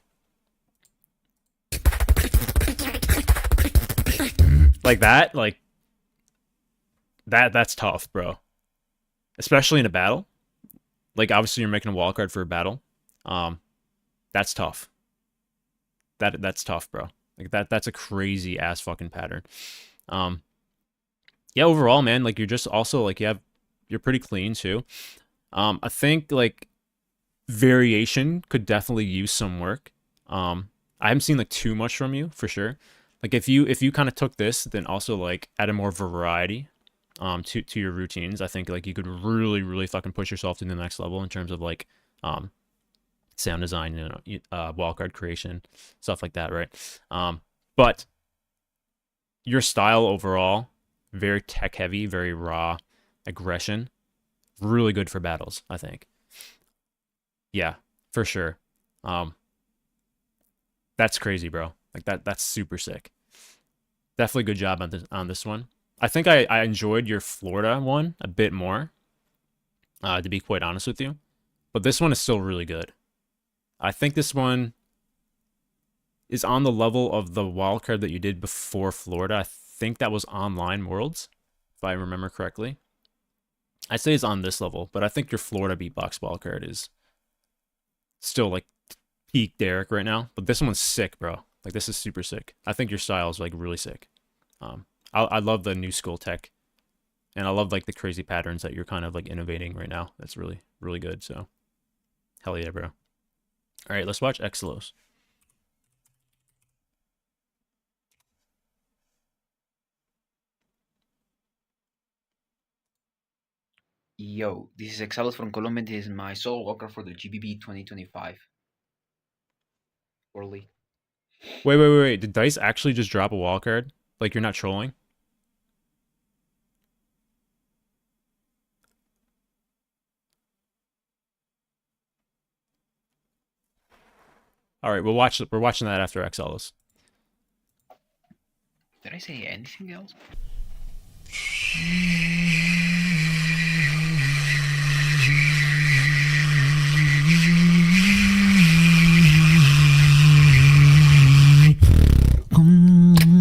Like that, like that's tough, bro. Especially in a battle. Like obviously you're making a wall card for a battle. That's tough. That's tough, bro. Like that's a crazy ass fucking pattern. Yeah, overall, man, like you're just also like you're pretty clean too. I think like variation could definitely use some work. I haven't seen like too much from you for sure. Like if you kind of took this, then also like added more variety to your routines, I think like you could really fucking push yourself to the next level in terms of like sound design, you know, wall card creation, stuff like that, right? But your style overall, very tech heavy, very raw aggression, really good for battles, I think. Yeah, for sure. That's crazy, bro. Like that's super sick. Definitely good job on this one. I think I enjoyed your Florida one a bit more, to be quite honest with you. But this one is still really good. I think this one is on the level of the wildcard that you did before Florida. I think that was Online Worlds, if I remember correctly. I'd say it's on this level, but I think your Florida beatbox wildcard is still like peak Derrick right now. But this one's sick, bro. Like this is super sick. I think your style is like really sick. I love the new school tech, and I love like the crazy patterns that you're kind of like innovating right now. That's really good. So hell yeah, bro. All right, let's watch EXALLOS. Yo, this is EXALLOS from Colombia. This is my solo walker for the GBB 2025 World League. Wait. Did Dice actually just drop a wall card? Like you're not trolling? All right, we're watching that after EXALLOS. Did I say anything else?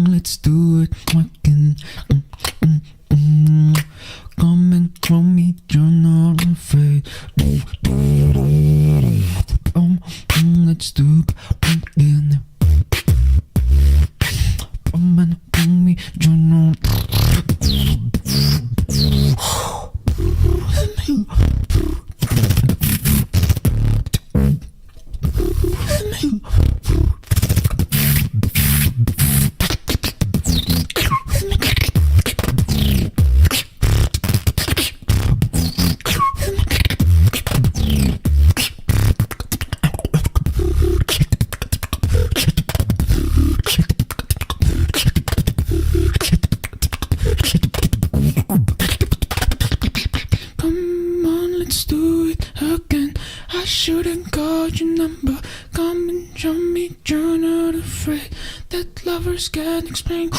Let's do it fucking. Come and call me, you're not afraid. Let's do it again. Come and call me, you're not. Shouldn't call your number. Come and show me you're not afraid that lovers can't explain.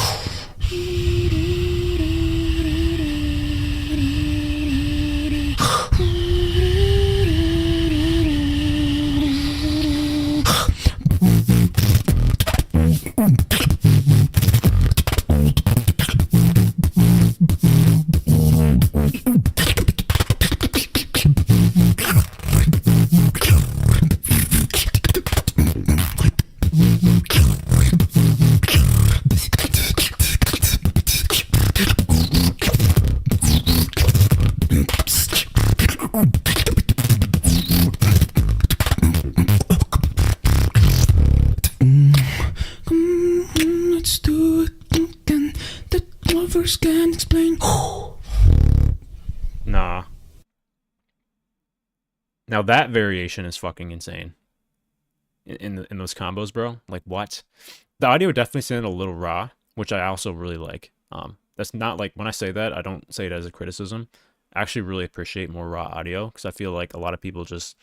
Now that variation is fucking insane. In those combos, bro. Like what? The audio definitely sounded a little raw, which I also really like. That's not like, when I say that, I don't say it as a criticism. I actually really appreciate more raw audio because I feel like a lot of people just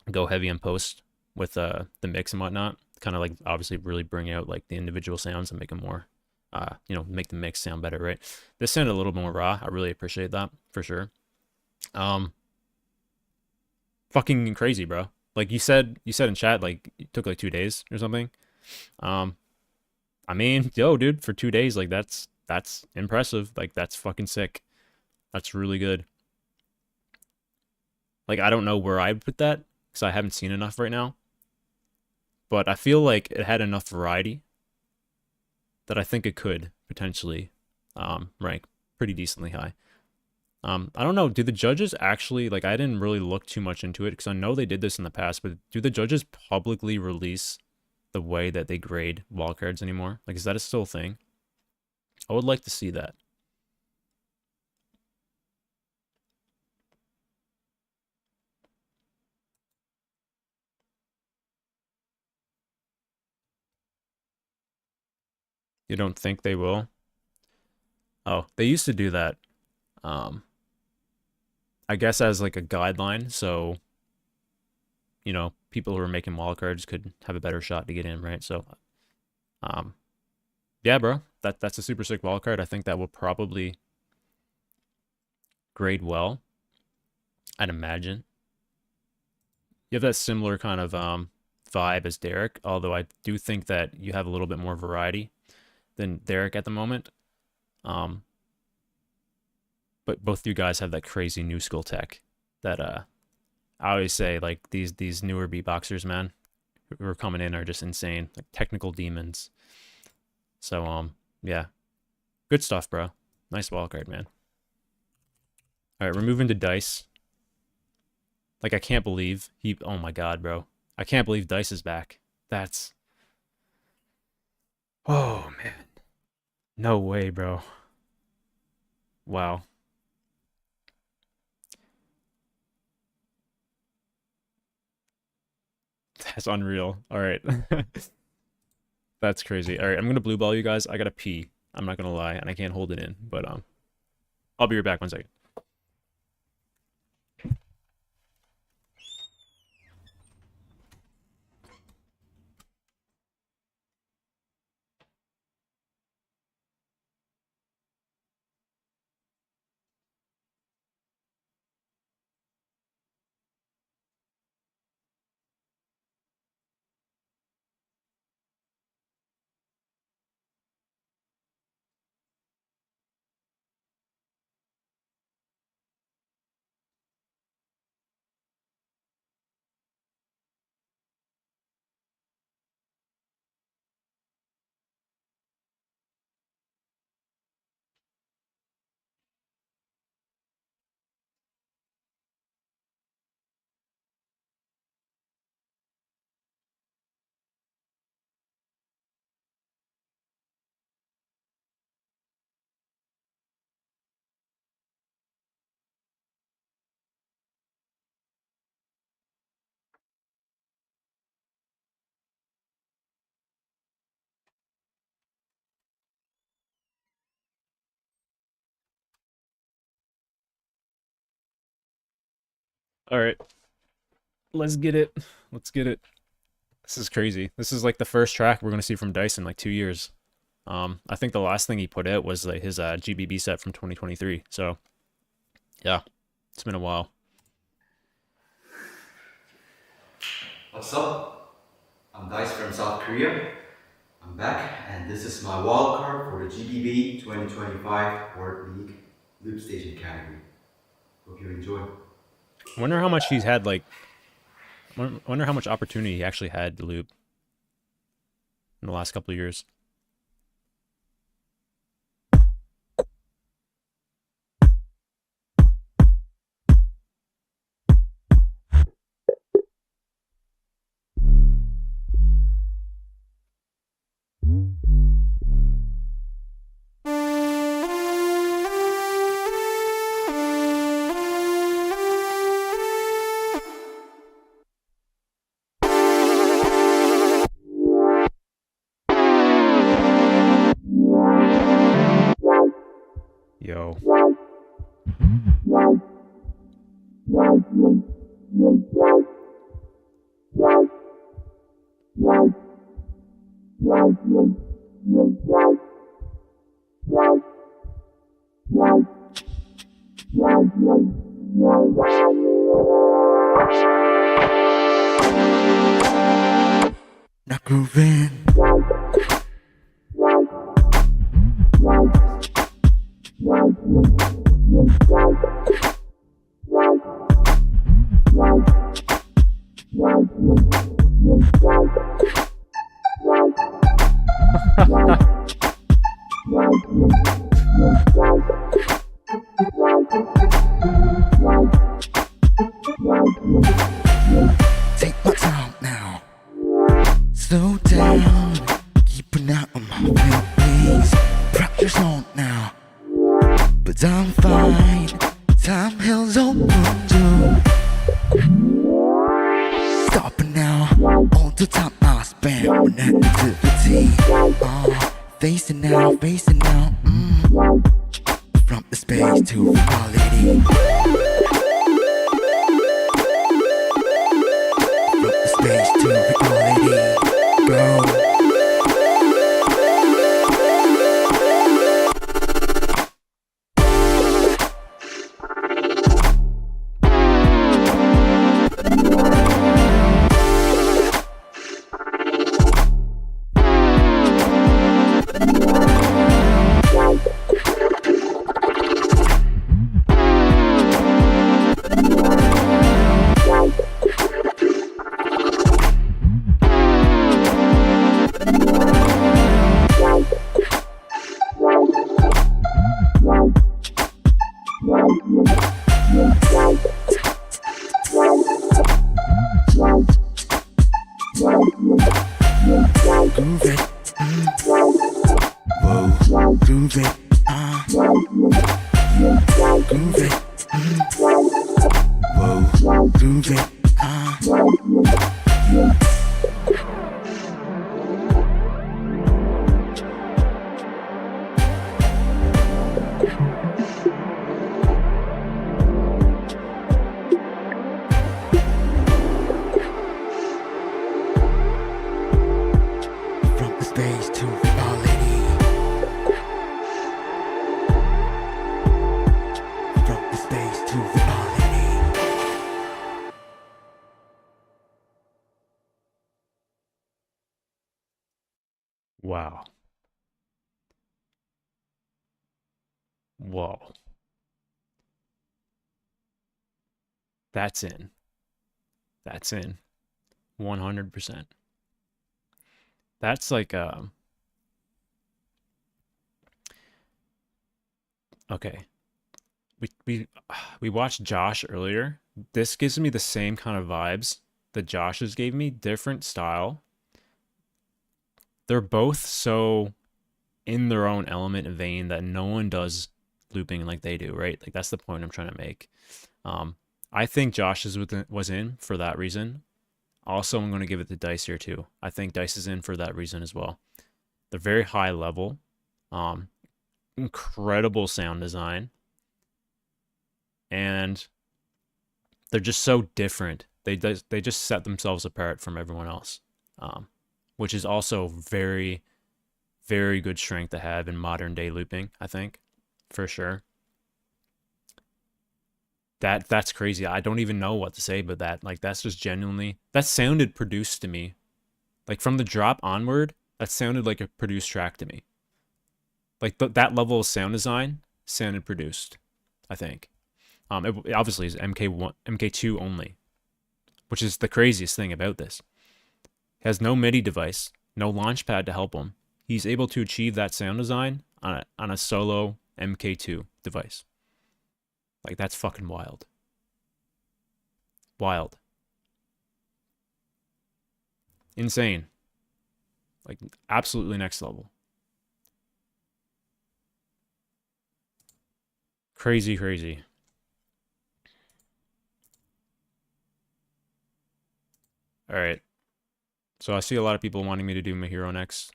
go heavy in post with the mix and whatnot. Kind of like obviously really bring out like the individual sounds and make them more, you know, make the mix sound better, right? This sounded a little more raw. I really appreciate that for sure. Fucking crazy, bro. Like you said in chat, like it took like 2 days or something. I mean, yo, dude, for 2 days, like that's impressive. Like that's fucking sick. That's really good. Like I don't know where I would put that because I haven't seen enough right now. But I feel like it had enough variety that I think it could potentially rank pretty decently high. I don't know. Do the judges actually, like, I didn't really look too much into it because I know they did this in the past, but do the judges publicly release the way that they grade wildcards anymore? Like, is that still a thing? I would like to see that. You don't think they will? Oh, they used to do that. I guess as like a guideline, so you know, people who are making wildcards could have a better shot to get in, right? So yeah, bro, that's a super sick wildcard. I think that will probably grade well, I'd imagine. You have that similar kind of vibe as Derrick, although I do think that you have a little bit more variety than Derrick at the moment. But both you guys have that crazy new school tech that I always say, like, these newer beatboxers, man, who are coming in are just insane, like technical demons. So yeah, good stuff, bro. Nice wildcard, man. All right, we're moving to dice. Like, I can't believe oh my god, bro, I can't believe Dice is back. That's, oh man, no way, bro. Wow. That's unreal. All right. That's crazy. All right, I'm gonna blue ball you guys. I gotta pee. I'm not gonna lie, and I can't hold it in. But I'll be right back. 1 second. All right, let's get it. Let's get it. This is crazy. This is like the first track we're gonna see from Dice in like 2 years. I think the last thing he put out was like his GBB set from 2023. So yeah, it's been a while. What's up? I'm Dice from South Korea. I'm back, and this is my wildcard for the GBB 2025 World League Loop Station category. Hope you enjoy. I wonder how much he's had, like, I wonder how much opportunity he actually had to loop in the last couple of years. grooving. Take my time now. Slow down. Keep an eye on my feelings. Pressure's on now. But I'm fine. Time heals open too. Stop it now. All the time I spend on negativity. Facing now, facing now. From the space to reality. From the space to reality. Go. Groove it, whoa, groove it, groove it, whoa, groove it, From the space to reality. From the space to reality. Wow. Whoa. That's in. That's in. 100%. That's like okay. We watched Josh earlier. This gives me the same kind of vibes that Josh's gave me, different style. They're both so in their own element and vein that no one does looping like they do, right? Like that's the point I'm trying to make. I think Josh's was in for that reason. Also, I'm going to give it to Dice here too. I think Dice is in for that reason as well. They're very high level. Incredible sound design. And they're just so different. They just set themselves apart from everyone else. Which is also very, very good strength to have in modern day looping, I think. For sure. That's crazy. I don't even know what to say about that. Like that's just genuinely, that sounded produced to me. Like from the drop onward, that sounded like a produced track to me. Like that level of sound design sounded produced, I think. It obviously is MK2 only, which is the craziest thing about this. He has no MIDI device, no launchpad to help him. He's able to achieve that sound design on a solo MK2 device. Like, that's fucking wild. Wild. Insane. Like, absolutely next level. Crazy, crazy. Alright. So I see a lot of people wanting me to do MAHIRO next.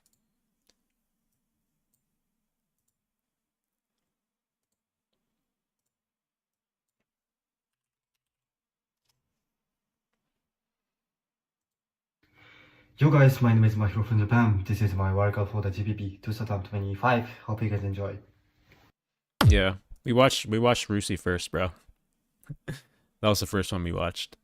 Yo guys, my name is MAHIRO from Japan. This is my workout for the GBB 2025. Hope you guys enjoy. Yeah, we watched RUSY first, bro. That was the first one we watched.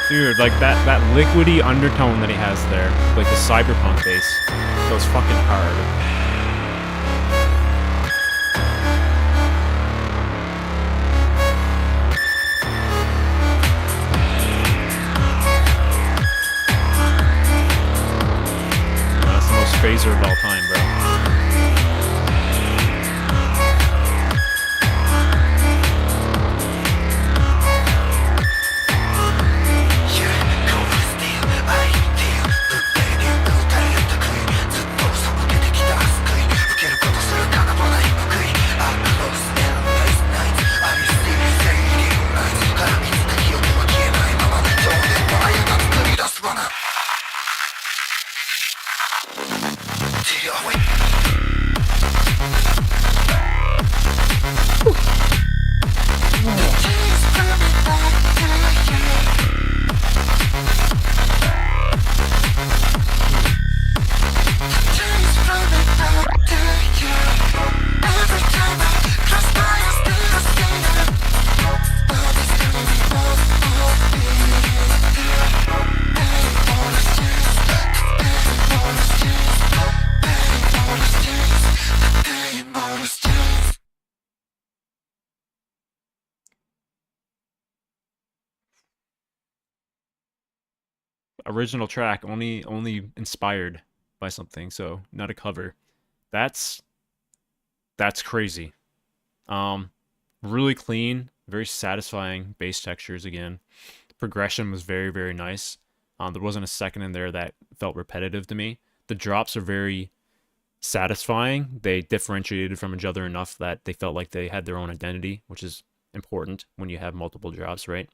Dude, like that liquidy undertone that he has there, like the cyberpunk bass, goes fucking hard. That's the most phaser of all time, bro. Original track, only inspired by something, so not a cover. That's crazy. Really clean, very satisfying bass textures again. The progression was very, very nice. There wasn't a second in there that felt repetitive to me. The drops are very satisfying. They differentiated from each other enough that they felt like they had their own identity, which is important when you have multiple drops, right?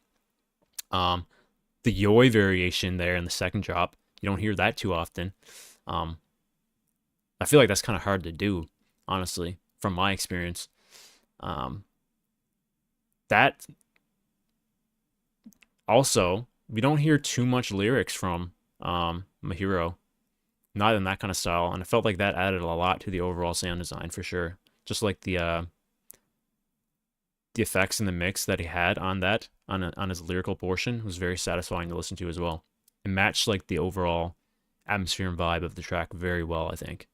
The yoi variation there in the second drop, you don't hear that too often. I feel like that's kind of hard to do, honestly, from my experience. That also, we don't hear too much lyrics from MAHIRO, not in that kind of style, and I felt like that added a lot to the overall sound design for sure. Just like the effects in the mix that he had on that, on his lyrical portion, was very satisfying to listen to as well. It matched like the overall atmosphere and vibe of the track very well, I think.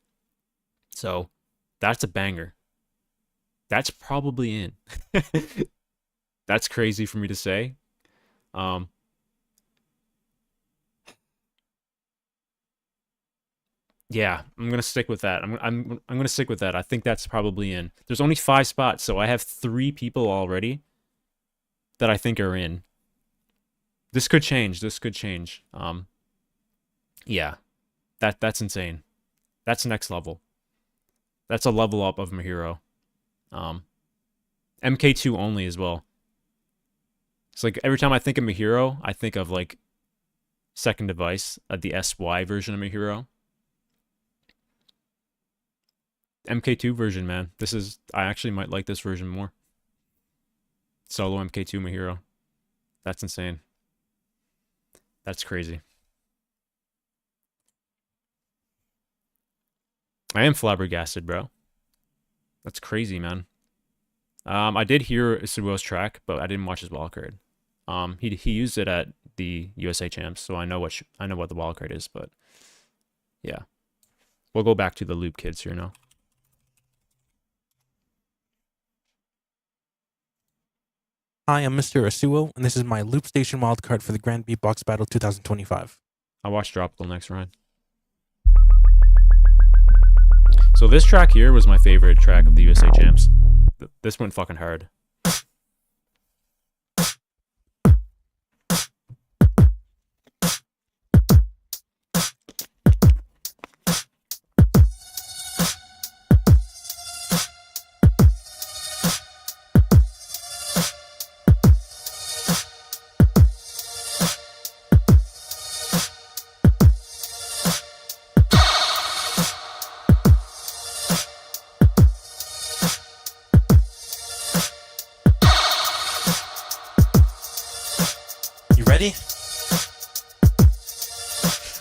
So that's a banger. That's probably in. That's crazy for me to say. Yeah, I'm gonna stick with that. I'm gonna stick with that. I think that's probably in. There's only 5 spots, so I have 3 people already that I think are in. This could change. This could change. Yeah, that's insane. That's next level. That's a level up of MAHIRO. MK2 only as well. It's like every time I think of MAHIRO, I think of like Second Device, the SY version of MAHIRO. MK2 version, man. This is, I actually might like this version more. Solo MK2 MAHIRO. That's insane. That's crazy. I am flabbergasted, bro. That's crazy, man. I did hear ESUOH's track, but I didn't watch his wildcard. He used it at the USA Champs, so I know what the wildcard is, but yeah. We'll go back to the loop kids here now. Hi, I'm Mr. ESUOH, and this is my Loop Station wildcard for the Grand Beatbox Battle 2025. I watched Dropical next round. So this track here was my favorite track of the USA Champs. This went fucking hard. ready?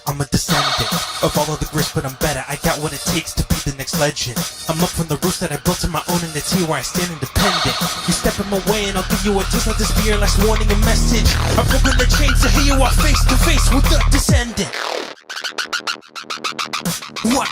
I'm a descendant of all of the grit, but I'm better. I got what it takes to be the next legend. I'm up from the roots that I built on my own, and it's here where I stand independent. You step in my way and I'll give you a taste. Let this be your last warning and message. I'm broken the chains to hear you are face to face with the descendant. What?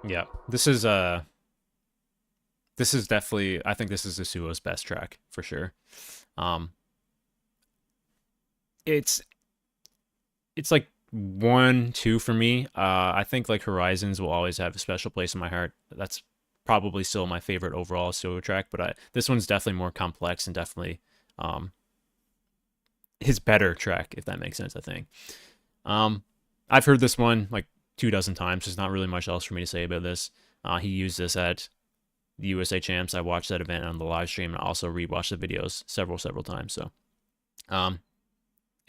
Yeah, this is definitely, I think this is ESUOH's best track for sure. It's like 1-2 for me. I think like Horizons will always have a special place in my heart. That's probably still my favorite overall ESUOH track, but this one's definitely more complex and definitely his better track, if that makes sense, I think. I've heard this one like 24 times. There's not really much else for me to say about this. He used this at the USA Champs. I watched that event on the live stream and also rewatched the videos several times. So,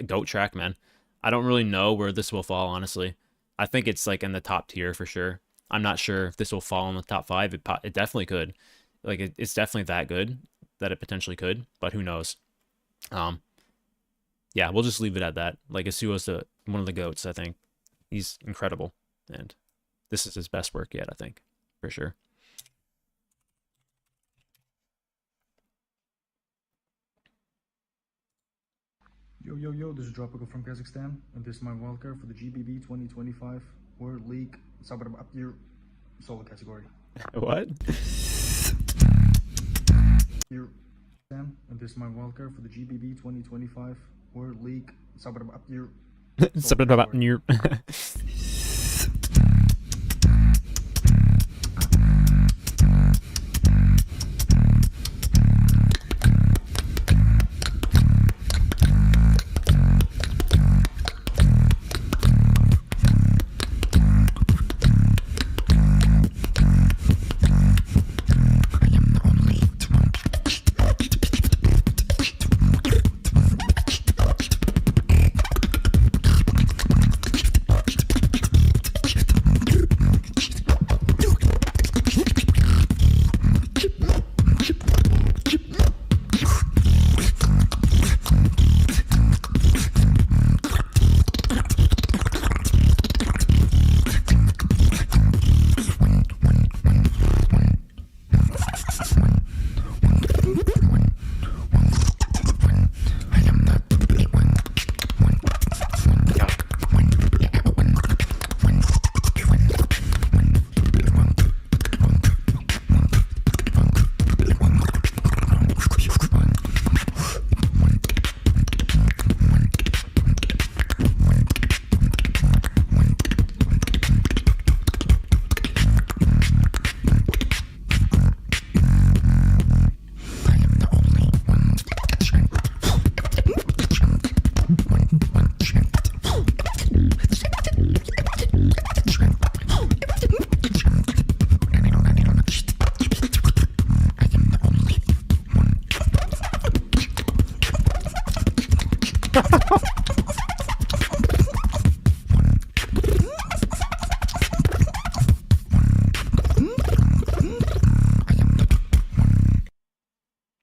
GOAT track, man. I don't really know where this will fall, honestly. I think it's like in the top tier for sure. I'm not sure if this will fall in the top 5. It definitely could. Like it's definitely that good that it potentially could, but who knows? Yeah, we'll just leave it at that. Like ESUOH's one of the GOATs, I think. He's incredible, and this is his best work yet, I think, for sure. Yo, this is Dropical from Kazakhstan, and this is my wildcard for the GBB 2025 World League ZAPPYDRAGO solo category. What? Here, Sam, and this is my wildcard for the GBB 2025 World League ZAPPYDRAGO.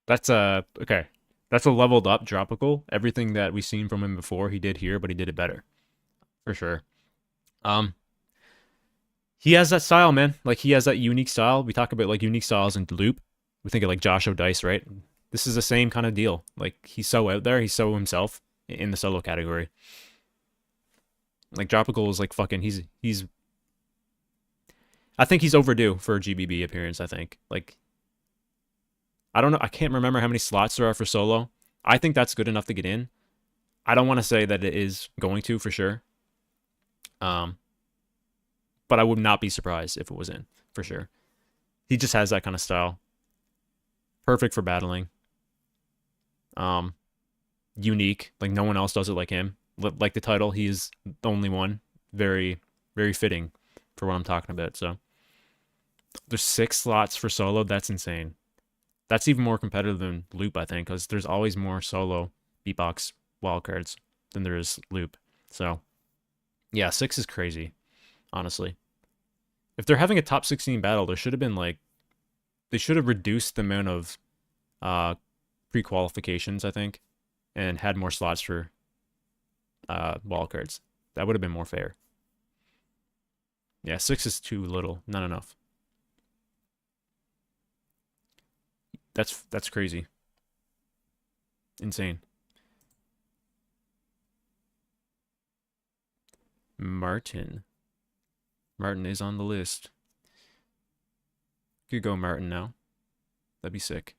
That's okay. That's a leveled up Dropical. Everything that we've seen from him before, he did here, but he did it better. For sure. He has that style, man. Like, he has that unique style. We talk about, like, unique styles in loop. We think of, like, Josh O'Dice, right? This is the same kind of deal. Like, he's so out there. He's so himself in the solo category. Like, Dropical is, like, fucking... He's... I think he's overdue for a GBB appearance, I think. Like... I don't know. I can't remember how many slots there are for solo. I think that's good enough to get in. I don't want to say that it is going to for sure. But I would not be surprised if it was in for sure. He just has that kind of style. Perfect for battling. Unique. Like no one else does it like him. Like the title, he is the only one. Very, very fitting for what I'm talking about. So there's 6 slots for solo. That's insane. That's even more competitive than loop, I think, because there's always more solo beatbox wildcards than there is loop. So, yeah, 6 is crazy, honestly. If they're having a top 16 battle, there should have been, like, they should have reduced the amount of pre-qualifications, I think, and had more slots for wildcards. That would have been more fair. Yeah, 6 is too little, not enough. That's crazy. Insane. Martin. Martin is on the list. Could go Martin now. That'd be sick.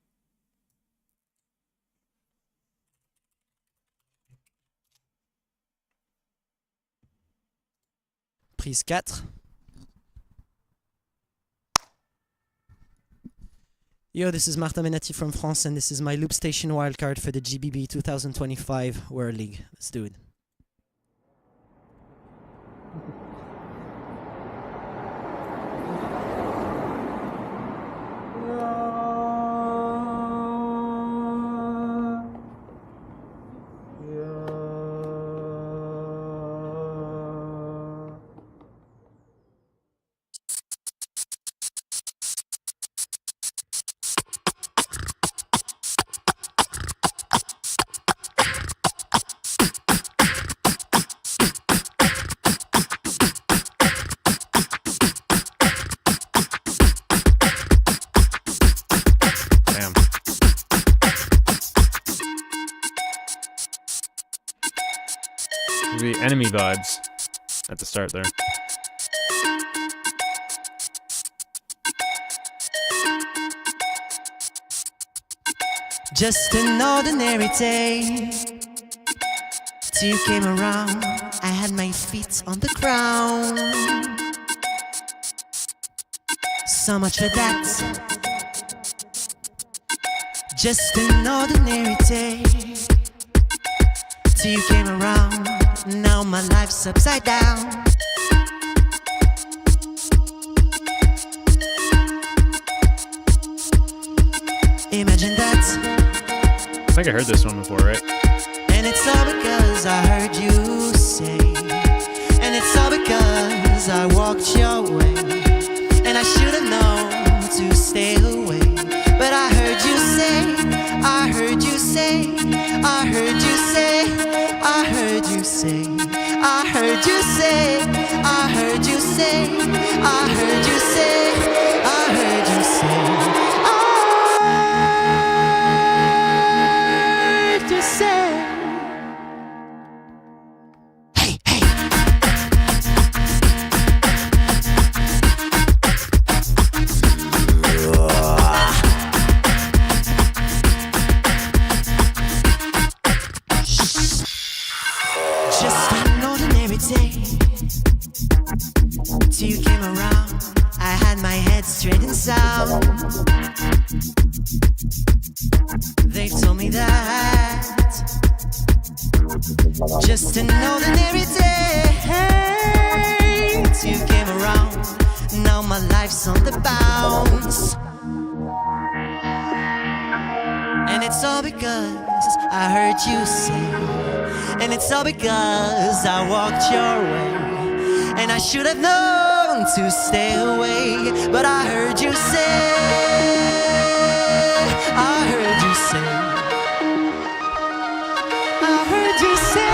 Prise 4. Yo, this is Martin BENATI from France, and this is my Loop Station wildcard for the GBB 2025 World League. Let's do it. The enemy vibes at the start there. Just an ordinary day. Till you came around, I had my feet on the ground. So much for that. Just an ordinary day. Till you came around, now my life's upside down. Imagine that. I think I heard this one before, right? And it's all because I heard you say. And it's all because I walked your way. And I should have known to stay away. But I heard you say, I heard you say, I heard you say, I heard you say, I heard you say, I heard you say, I heard you say, I heard you say, I heard you say. Hey, hey. Just an ordinary day. Till you came around, I had my head straight and sound. They told me that. Just an ordinary day. Till you came around, now my life's on the bounce. And it's all because I heard you say, And it's all because I walked your way. And I should have known to stay away. But I heard you say, I heard you say, I heard you say.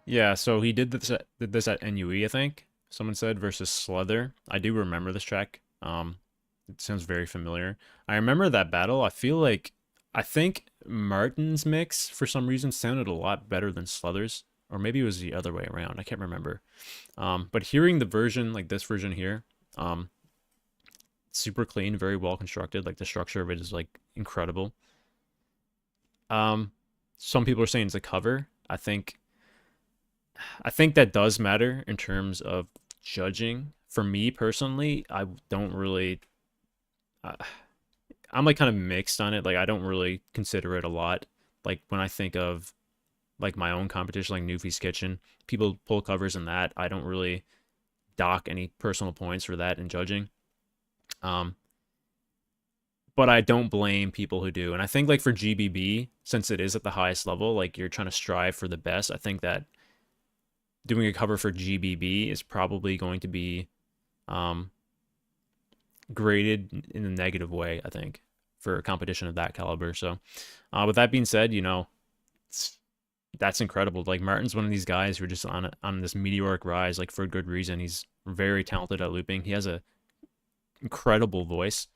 Yeah, so he did this at NUE, I think. Someone said versus Slither. I do remember this track. It sounds very familiar. I remember that battle. I think Martin's mix for some reason sounded a lot better than Slither's, or maybe it was the other way around. I can't remember. But hearing the version like this version here, super clean, very well constructed. Like the structure of it is like incredible. Some people are saying it's a cover. I think that does matter in terms of judging. For me personally, I don't really, I'm like kind of mixed on it. Like I don't really consider it a lot. Like when I think of like my own competition, like Newfie's Kitchen, people pull covers in that. I don't really dock any personal points for that in judging. But I don't blame people who do. And I think like for GBB, since it is at the highest level, like you're trying to strive for the best. I think that doing a cover for GBB is probably going to be graded in a negative way, I think, for a competition of that caliber. So with that being said, you know, that's incredible. Like Martin's one of these guys who are just on this meteoric rise, like for a good reason. He's very talented at looping. He has a incredible voice.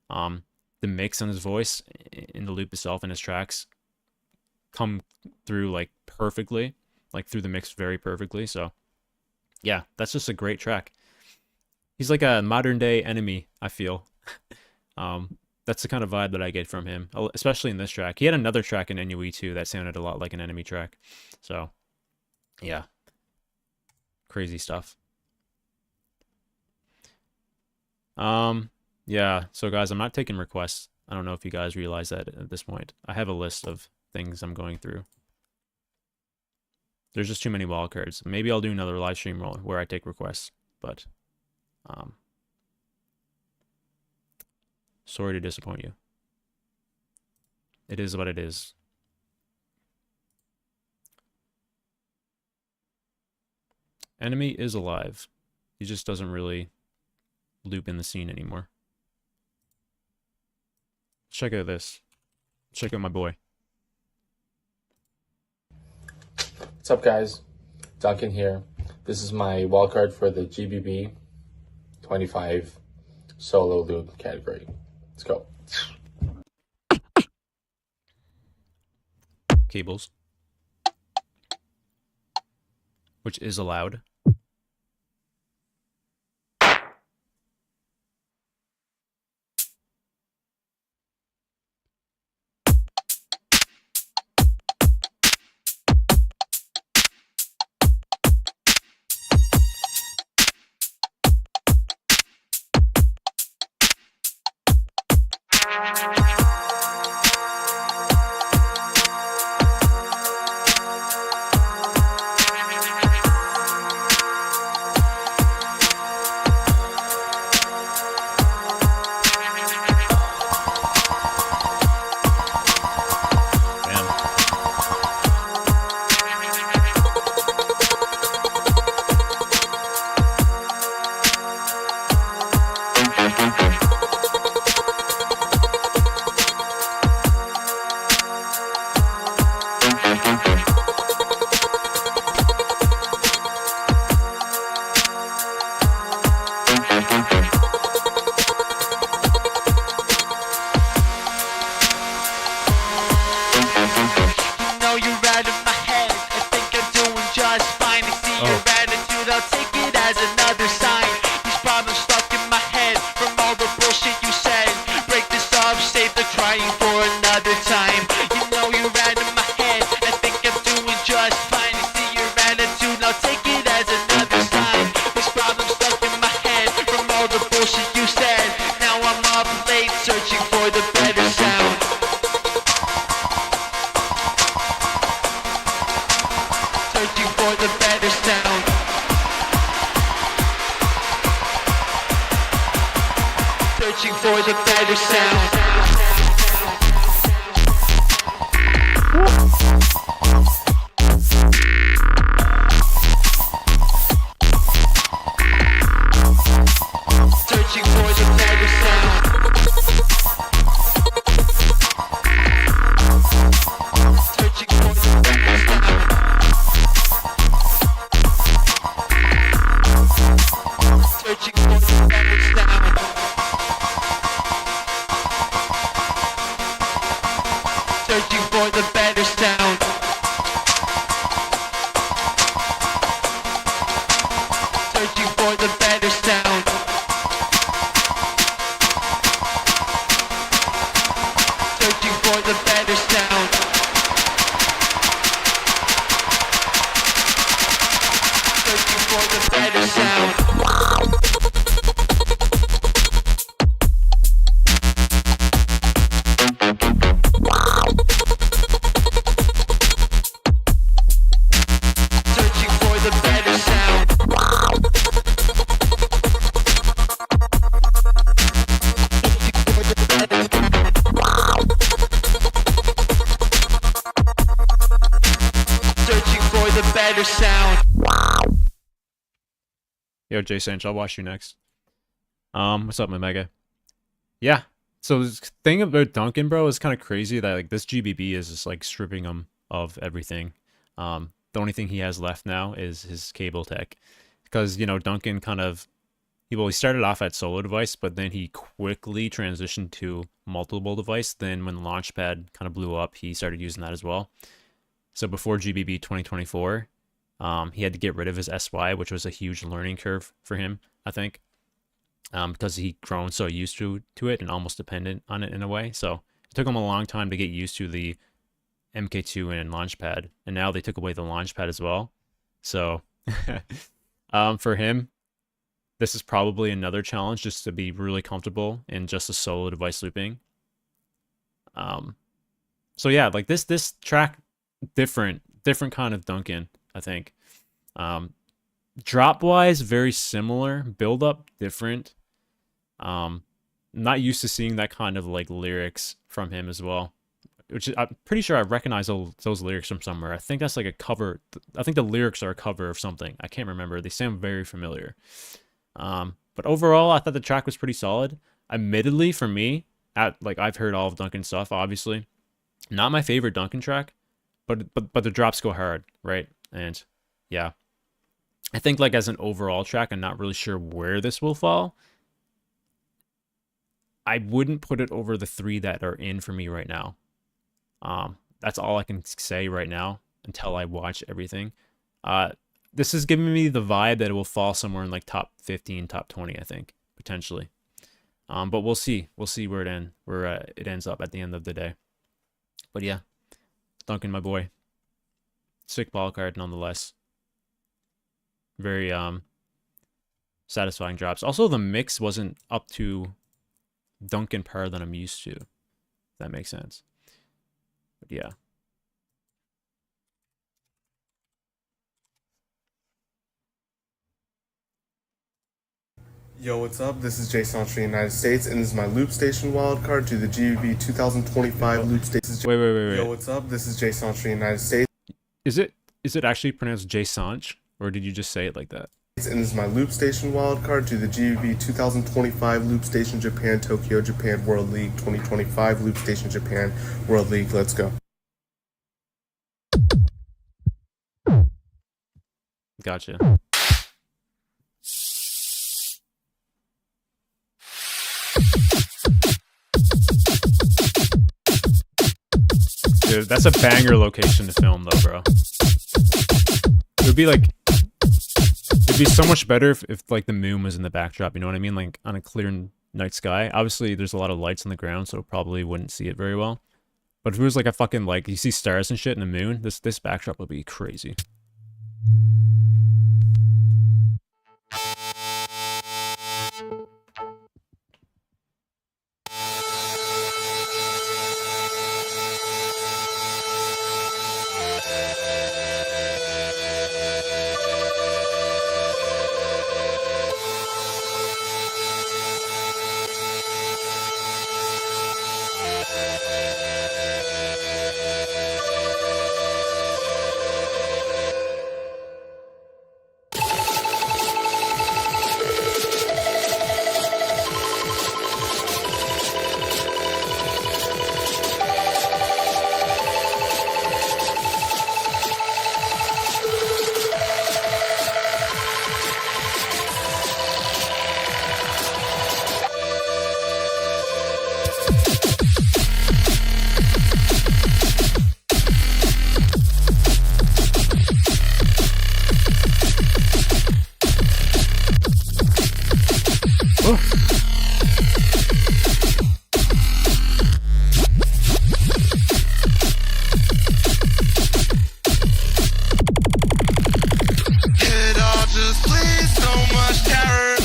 The mix on his voice in the loop itself and his tracks come through like perfectly, like through the mix very perfectly. So yeah, that's just a great track. He's like a modern day Enemy, I feel. That's the kind of vibe that I get from him, especially in this track. He had another track in NUE too that sounded a lot like an Enemy track. So yeah, crazy stuff. Yeah, so guys, I'm not taking requests. I don't know if you guys realize that at this point. I have a list of things I'm going through. There's just too many wildcards. Maybe I'll do another live stream where I take requests, but sorry to disappoint you. It is what it is. Enemy is alive. He just doesn't really loop in the scene anymore. Check out this. Check out my boy. What's up, guys? Duncan here. This is my wildcard for the GBB 25 solo loop category. Let's go. Cables. Which is allowed. Searching for the better sound. Searching for the better sound. Searching for the better sound. Searching for the better sound. Searching for the better sound. Searching for the better sound. Searching for the better sound. Searching for the better sound. Searching for the better sound. Searching for the better sound. Yo, JSANCH, I'll watch you next. What's up, my mega? Yeah. So the thing about Duncan, bro, is kind of crazy that like this GBB is just like stripping him of everything. The only thing he has left now is his cable tech, because you know Duncan kind of he started off at solo device, but then he quickly transitioned to multiple device. Then when the launchpad kind of blew up, he started using that as well. So before GBB 2024, he had to get rid of his SY, which was a huge learning curve for him, I think, because he'd grown so used to it and almost dependent on it in a way. So it took him a long time to get used to the MK2 and launchpad, and now they took away the launchpad as well. So for him, this is probably another challenge, just to be really comfortable in just a solo device looping. So yeah, like this track, different kind of Duncan, I think. Drop wise, very similar. Build up, different. Not used to seeing that kind of like lyrics from him as well, which is, I'm pretty sure I recognize those lyrics from somewhere. I think that's like a cover. I think the lyrics are a cover of something. I can't remember. They sound very familiar. But overall, I thought the track was pretty solid. Admittedly, for me, I've heard all of Duncan's stuff, obviously. Not my favorite Duncan track, but the drops go hard, right? And yeah, I think like as an overall track, I'm not really sure where this will fall. I wouldn't put it over the 3 that are in for me right now. That's all I can say right now until I watch everything. This is giving me the vibe that it will fall somewhere in like top 15, top 20, I think, potentially. But we'll see. We'll see where it ends up at the end of the day. But yeah, Duncan, my boy. Sick ball card nonetheless. Very satisfying drops. Also, the mix wasn't up to Duncan par that I'm used to. If that makes sense. But yeah. Yo, what's up? This is JSANCH from the United States, and this is my Loop Station wildcard to the GBB 2025 Loop Station. Wait. Yo, what's up? This is JSANCH from the United States. Is it actually pronounced JSANCH, or did you just say it like that? And this is my Loop Station wildcard to the GBB 2025 Loop Station Japan, Tokyo, Japan World League 2025 Loop Station Japan World League. Let's go. Gotcha. Dude, that's a banger location to film though, bro. It'd be so much better if like the moon was in the backdrop, you know what I mean? Like on a clear night sky. Obviously there's a lot of lights on the ground, so probably wouldn't see it very well. But if it was like a fucking like you see stars and shit in the moon, this backdrop would be crazy. It all just bleeds so much terror,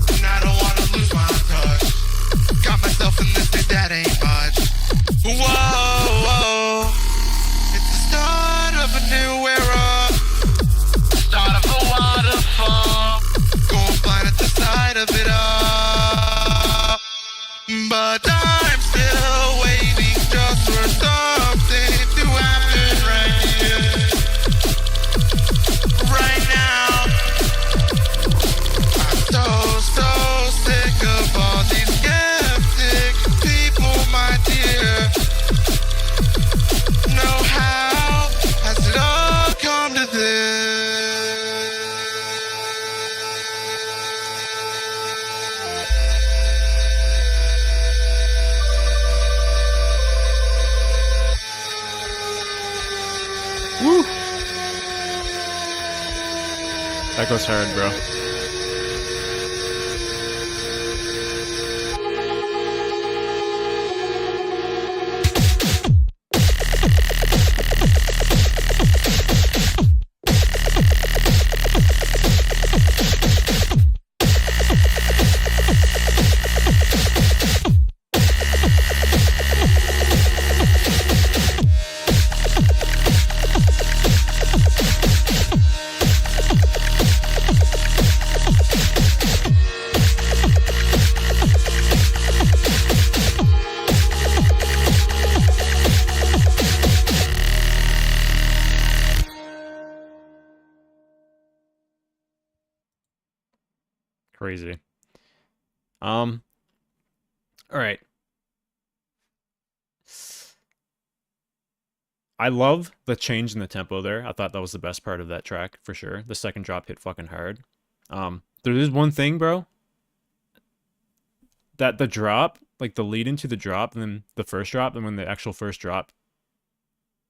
and I don't wanna lose my touch. Got myself in this thing that ain't much. Whoa, whoa. It's the start of a new era, start of a waterfall. Going blind at the sight of it all. But I'm still waiting just for something to happen right here, right now. I'm so sick of all these skeptic people, my dear. No, how has it all come to this? Woo! That goes hard, bro. Crazy. All right. I love the change in the tempo there. I thought that was the best part of that track for sure. The second drop hit fucking hard. There is one thing, bro. That the drop, like the lead into the drop and then the first drop, and when the actual first drop,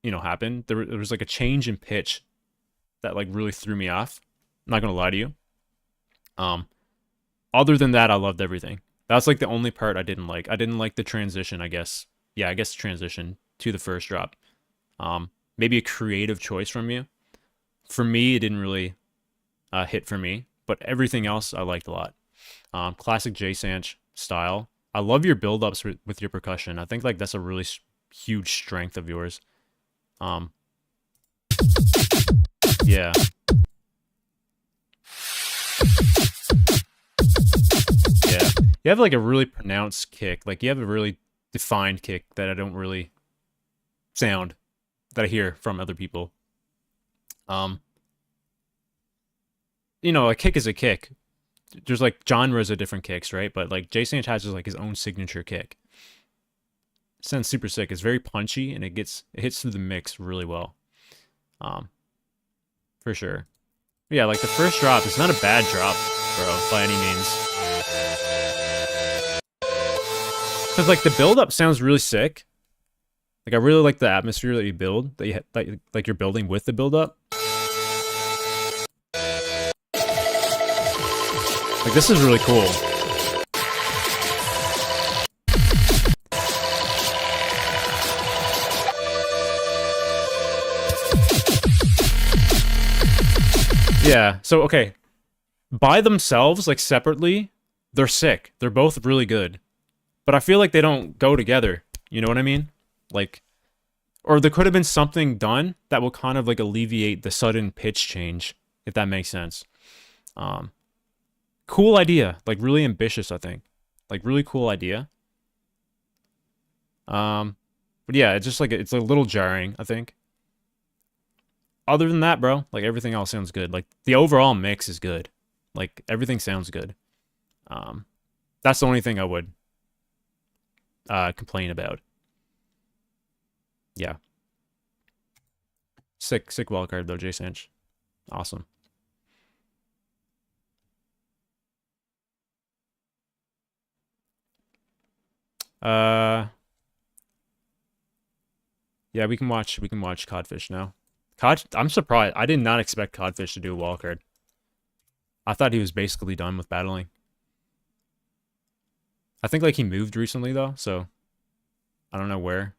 you know, happened, there was like a change in pitch that like really threw me off. I'm not gonna lie to you. Other than that, I loved everything. That's like the only part I didn't like. I didn't like the transition, I guess. Yeah, I guess transition to the first drop. Maybe a creative choice from you. For me, it didn't really hit for me, but everything else I liked a lot. Classic JSANCH style. I love your build-ups with your percussion. I think like that's a really huge strength of yours. Yeah. Yeah. You have like a really pronounced kick. Like you have a really defined kick that I don't really sound that I hear from other people. You know, a kick is a kick. There's like genres of different kicks, right? But like JSANCH has just like his own signature kick. It sounds super sick. It's very punchy and it hits through the mix really well. For sure. But yeah, like the first drop, it's not a bad drop, bro, by any means. Cause like the build up sounds really sick. Like I really like the atmosphere that you build, that like you're building with the build up. Like this is really cool. Yeah, so okay. By themselves, like separately, they're sick. They're both really good. But I feel like they don't go together. You know what I mean? Like, or there could have been something done that will kind of like alleviate the sudden pitch change, if that makes sense. Cool idea. Like really ambitious, I think. Like really cool idea. But yeah, it's just like, it's a little jarring, I think. Other than that, bro, like everything else sounds good. Like the overall mix is good. Like everything sounds good. That's the only thing I would complain about. Yeah. Sick wildcard though, JSANCH. Awesome. Yeah, we can watch CODFISH now. I'm surprised. I did not expect CODFISH to do a wildcard. I thought he was basically done with battling. I think like he moved recently though, so I don't know where.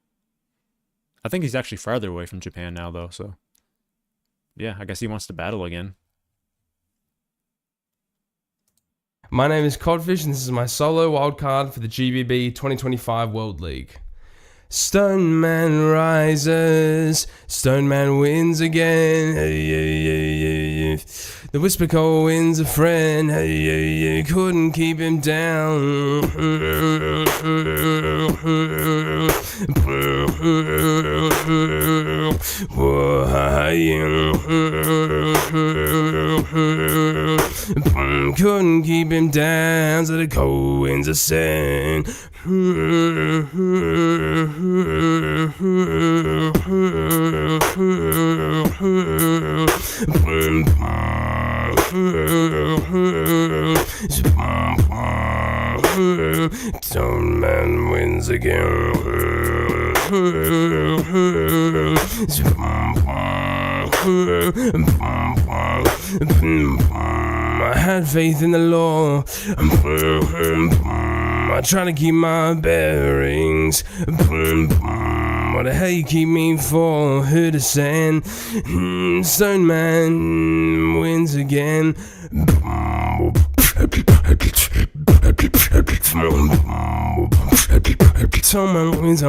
I think he's actually farther away from Japan now though, so yeah, I guess he wants to battle again. My name is CODFISH and this is my solo wildcard for the GBB 2025 World League. Stone Man rises, Stone Man wins again. The Whisper Call wins a friend. Couldn't keep him down. Couldn't keep him down, so the Cole wins a send. Stone Man wins again. I had faith in the law. I try to keep my bearings. What the hell you keep me for? Who to send? Stone Man wins again. Stone Man wins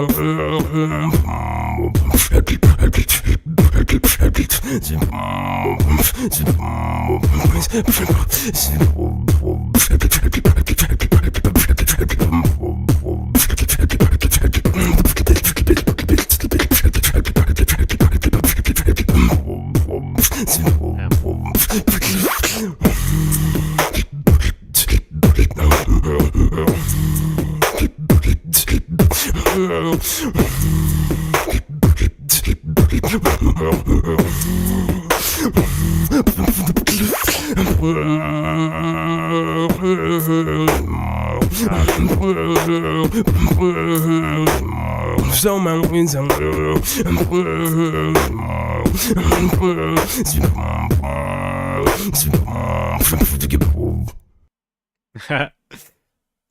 Stone Man wins.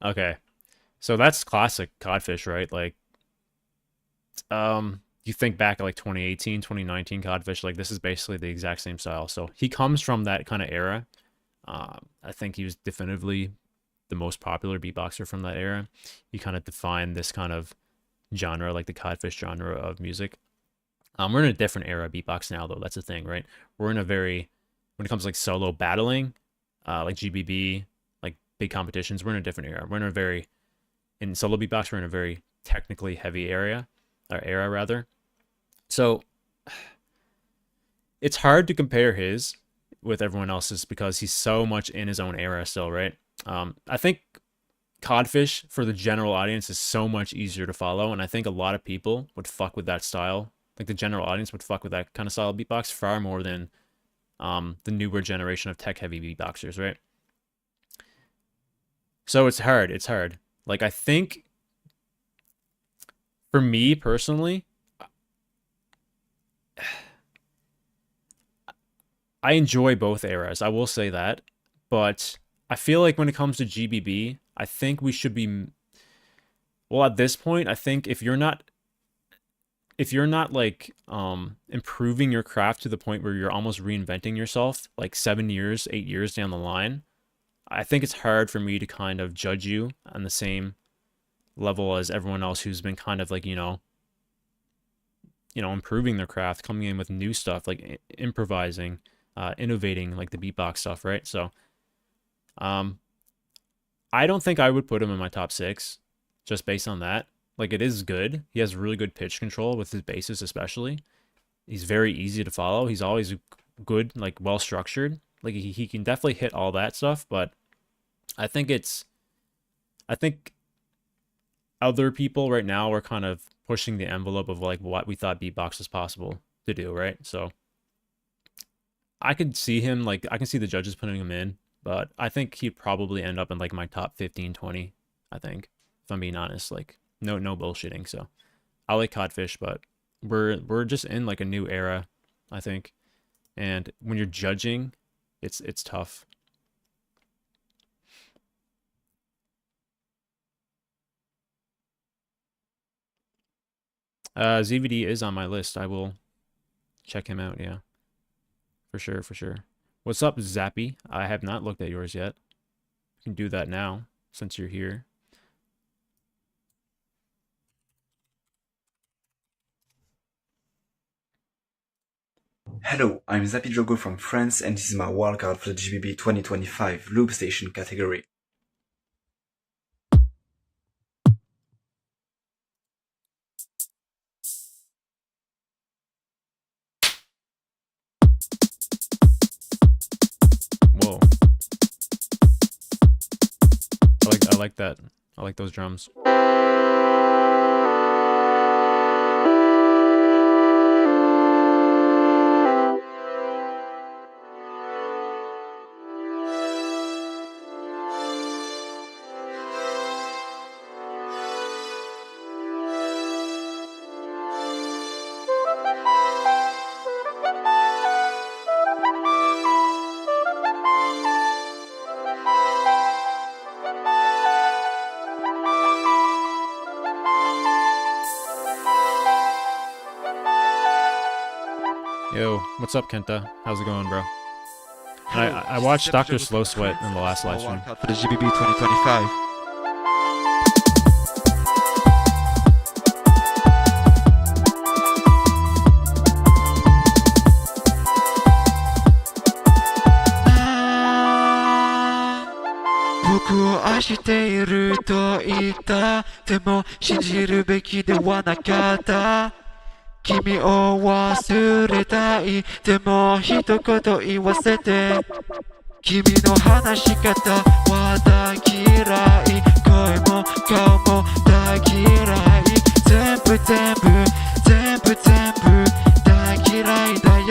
Okay. So that's classic CODFISH, right? Like you think back at like 2018, 2019 CODFISH, like this is basically the exact same style. So he comes from that kind of era. I think he was definitively the most popular beatboxer from that era. He kind of defined this kind of genre, like the CODFISH genre of music. We're in a different era of beatbox now, though. That's the thing, right? We're in a very, when it comes to like solo battling, like GBB, like big competitions, we're in a different era. We're in a very, in solo beatbox, we're in a very technically heavy era rather. So it's hard to compare his with everyone else's because he's so much in his own era still, right? I think CODFISH for the general audience is so much easier to follow, and I think a lot of people would fuck with that style. Like the general audience would fuck with that kind of style of beatbox far more than the newer generation of tech-heavy beatboxers, right? So it's hard. It's hard. Like I think for me personally, I enjoy both eras. I will say that, but I feel like when it comes to GBB, I think we should be, well, at this point, I think if you're not like improving your craft to the point where you're almost reinventing yourself like 7 years, 8 years down the line, I think it's hard for me to kind of judge you on the same level as everyone else who's been kind of like, you know, improving their craft, coming in with new stuff, like improvising, innovating, like the beatbox stuff, right? So I don't think I would put him in my top 6 just based on that. Like, it is good. He has really good pitch control with his basses especially. He's very easy to follow. He's always good, like well structured. Like he can definitely hit all that stuff, but I think other people right now are kind of pushing the envelope of like what we thought beatbox was possible to do, right? So I could see him, like I can see the judges putting him in, but I think he'd probably end up in like my top 15, 20, I think, if I'm being honest. Like no bullshitting. So I like CODFISH, but we're just in like a new era, I think. And when you're judging, it's tough. ZVD is on my list. I will check him out, yeah. For sure, for sure. What's up, Zappy? I have not looked at yours yet. You can do that now, since you're here. Hello, I'm ZAPPYDRAGO from France, and this is my wildcard for the GBB 2025 Loop Station category. Whoa. I like that. I like those drums. Yo, what's up, Kenta? How's it going, bro? I watched Dr. Slow Sweat in the last live stream. For the GBB 2025. 僕を愛していると言ったでも信じるべきではなかった君を忘れたいでも一言言わせて君の話し方は大嫌い声も顔も大嫌い全部大嫌いだよ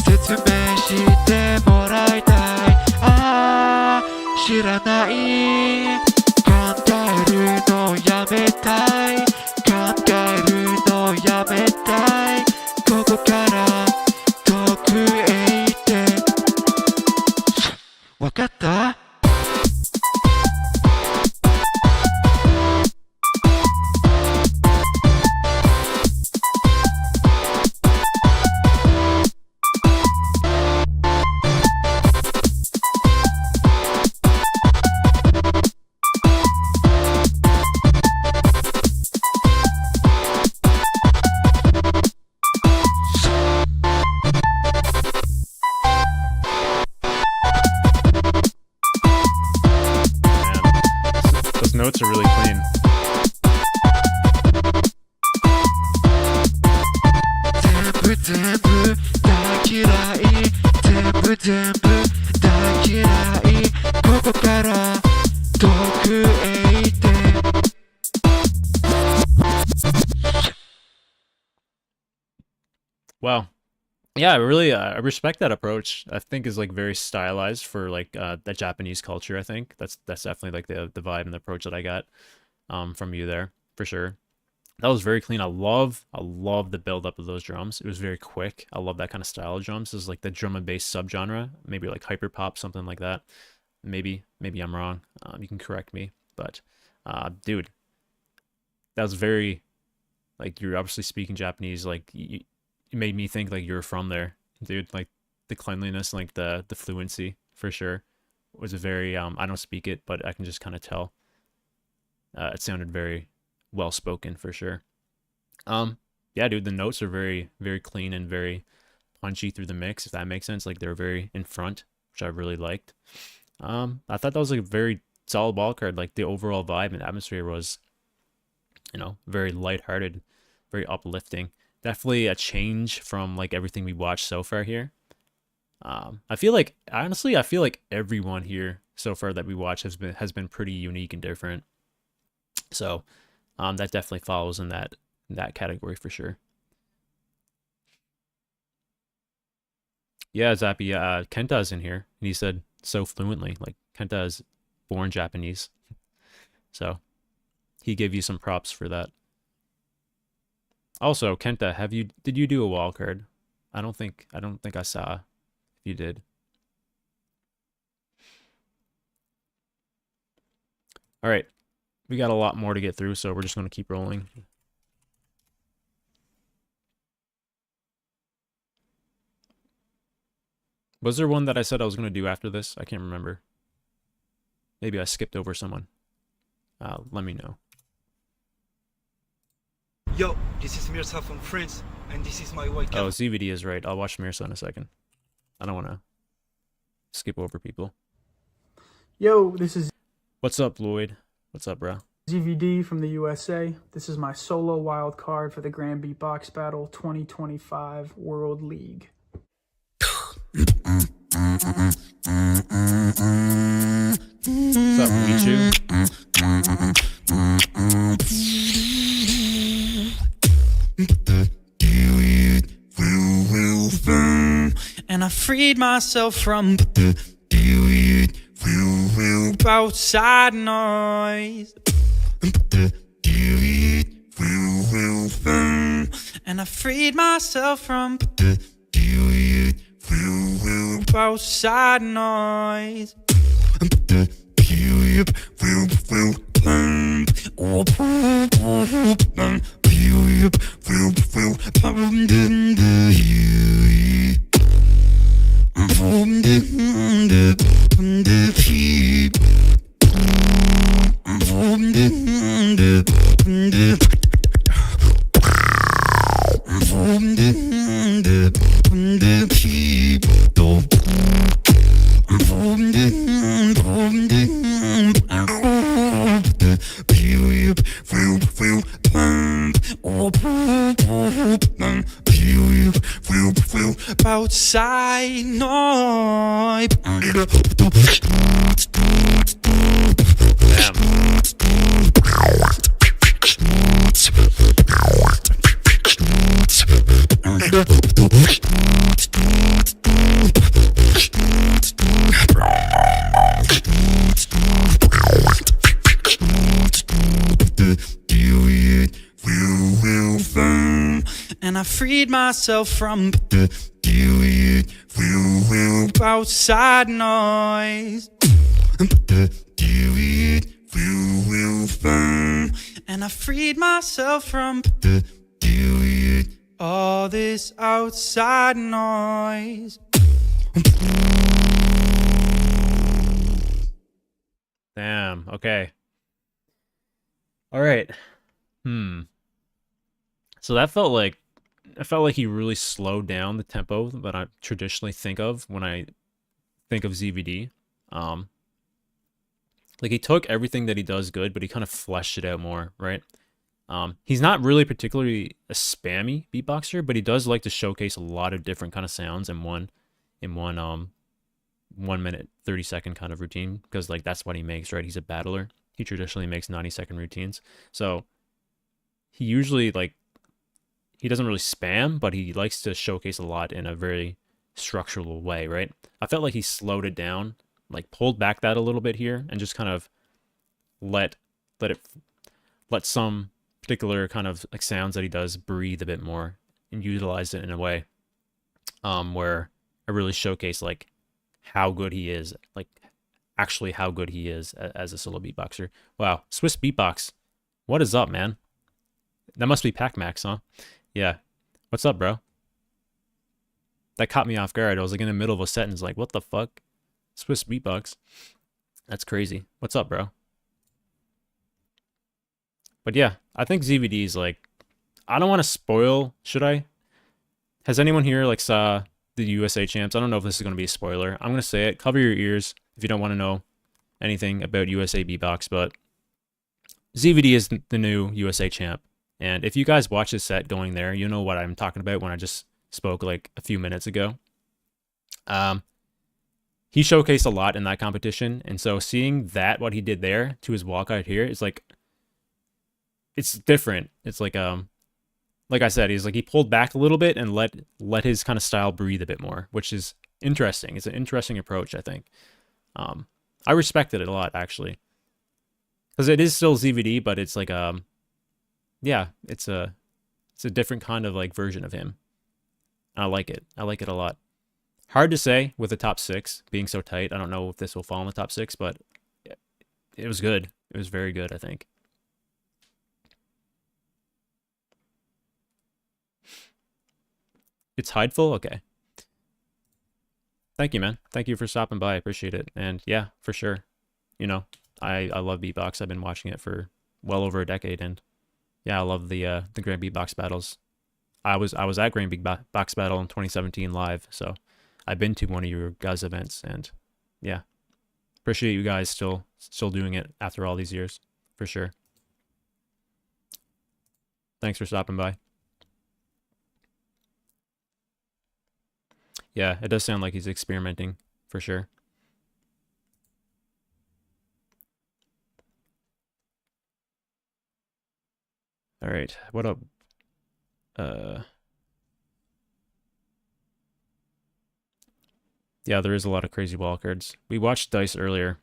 説明してもらいたいああ知らない考えるのやめたい考えるのやめたいここから遠くへ行ってわかった Notes are really clean. Wow. Yeah, I really I respect that approach. I think is like very stylized for like the Japanese culture. I think that's definitely like the vibe and the approach that I got from you there for sure. That was very clean. I love the build up of those drums. It was very quick. I love that kind of style of drums. It's like the drum and bass subgenre, maybe like hyper pop, something like that. Maybe I'm wrong. You can correct me, but dude, that was very like you're obviously speaking Japanese. Like you made me think like you were from there, dude. Like the cleanliness, like the fluency for sure was a very I don't speak it, but I can just kind of tell. It sounded very well spoken for sure. Yeah, dude, the notes are very clean and very punchy through the mix, if that makes sense. Like they're very in front, which I really liked. I thought that was like a very solid ball card. Like the overall vibe and atmosphere was, you know, very lighthearted, very uplifting. Definitely a change from like everything we watched so far here. I feel like honestly, I feel like everyone here so far that we watched has been pretty unique and different. So that definitely follows in that category for sure. Yeah, Zappy, Kenta's in here, and he said so fluently. Like Kenta is born Japanese. So he gave you some props for that. Also, Kenta, did you do a wild card? I don't think I saw if you did. All right. We got a lot more to get through, so we're just going to keep rolling. Was there one that I said I was going to do after this? I can't remember. Maybe I skipped over someone. Let me know. Yo, this is MIRSA from France, and this is my white. Oh, ZVD is right. I'll watch MIRSA in a second. I don't want to skip over people. Yo, this is What's up, Lloyd? What's up, bro? ZVD from the USA. This is my solo wild card for the Grand Beatbox Battle 2025 World League. What's up, Michu? And I freed myself from outside noise. And I freed myself from outside noise. Outside noise. And I freed myself from outside noise. And I freed myself from all this outside noise. Damn. Okay. All right. So that felt like he really slowed down the tempo that I traditionally think of when I think of ZVD. Like he took everything that he does good, but he kind of fleshed it out more, right? He's not really particularly a spammy beatboxer, but he does like to showcase a lot of different kind of sounds in one 1 minute 30-second kind of routine, because like that's what he makes, right? He's a battler. He traditionally makes 90-second routines. So he usually he doesn't really spam, but he likes to showcase a lot in a very structural way, right? I felt like he slowed it down, like pulled back that a little bit here, and just kind of let some particular kind of like sounds that he does breathe a bit more and utilize it in a way where I really showcase like how good he is, like actually how good he is as a solo beatboxer. Wow, Swiss Beatbox, what is up, man? That must be Pac-Max, huh? Yeah. What's up, bro? That caught me off guard. I was like in the middle of a sentence, like, what the fuck? Swiss Beatbox. That's crazy. What's up, bro? But yeah, I think ZVD is like, I don't want to spoil, should I? Has anyone here like saw the USA champs? I don't know if this is going to be a spoiler. I'm going to say it. Cover your ears if you don't want to know anything about USA Beatbox, but ZVD is the new USA champ. And if you guys watch this set going there, you know what I'm talking about when I just spoke like a few minutes ago. He showcased a lot in that competition, and so seeing that, what he did there to his walkout here is like, it's different. It's like I said, he's like, he pulled back a little bit and let his kind of style breathe a bit more, which is interesting. It's an interesting approach, I think. I I respected it a lot, actually. Because it is still ZVD, but it's like, yeah, it's a different kind of, like, version of him. I like it. I like it a lot. Hard to say with the top 6 being so tight. I don't know if this will fall in the top 6, but it was good. It was very good, I think. It's Hideful? Okay. Thank you, man. Thank you for stopping by. I appreciate it. And yeah, for sure. You know, I love beatbox. I've been watching it for well over a decade, and yeah, I love the Grand Beatbox battles. I was at Grand Beatbox Battle in 2017 live, so I've been to one of your guys' events, and yeah, appreciate you guys still doing it after all these years, for sure. Thanks for stopping by. Yeah, it does sound like he's experimenting, for sure. All right, what up? Yeah, there is a lot of crazy wildcards. We watched Dice earlier.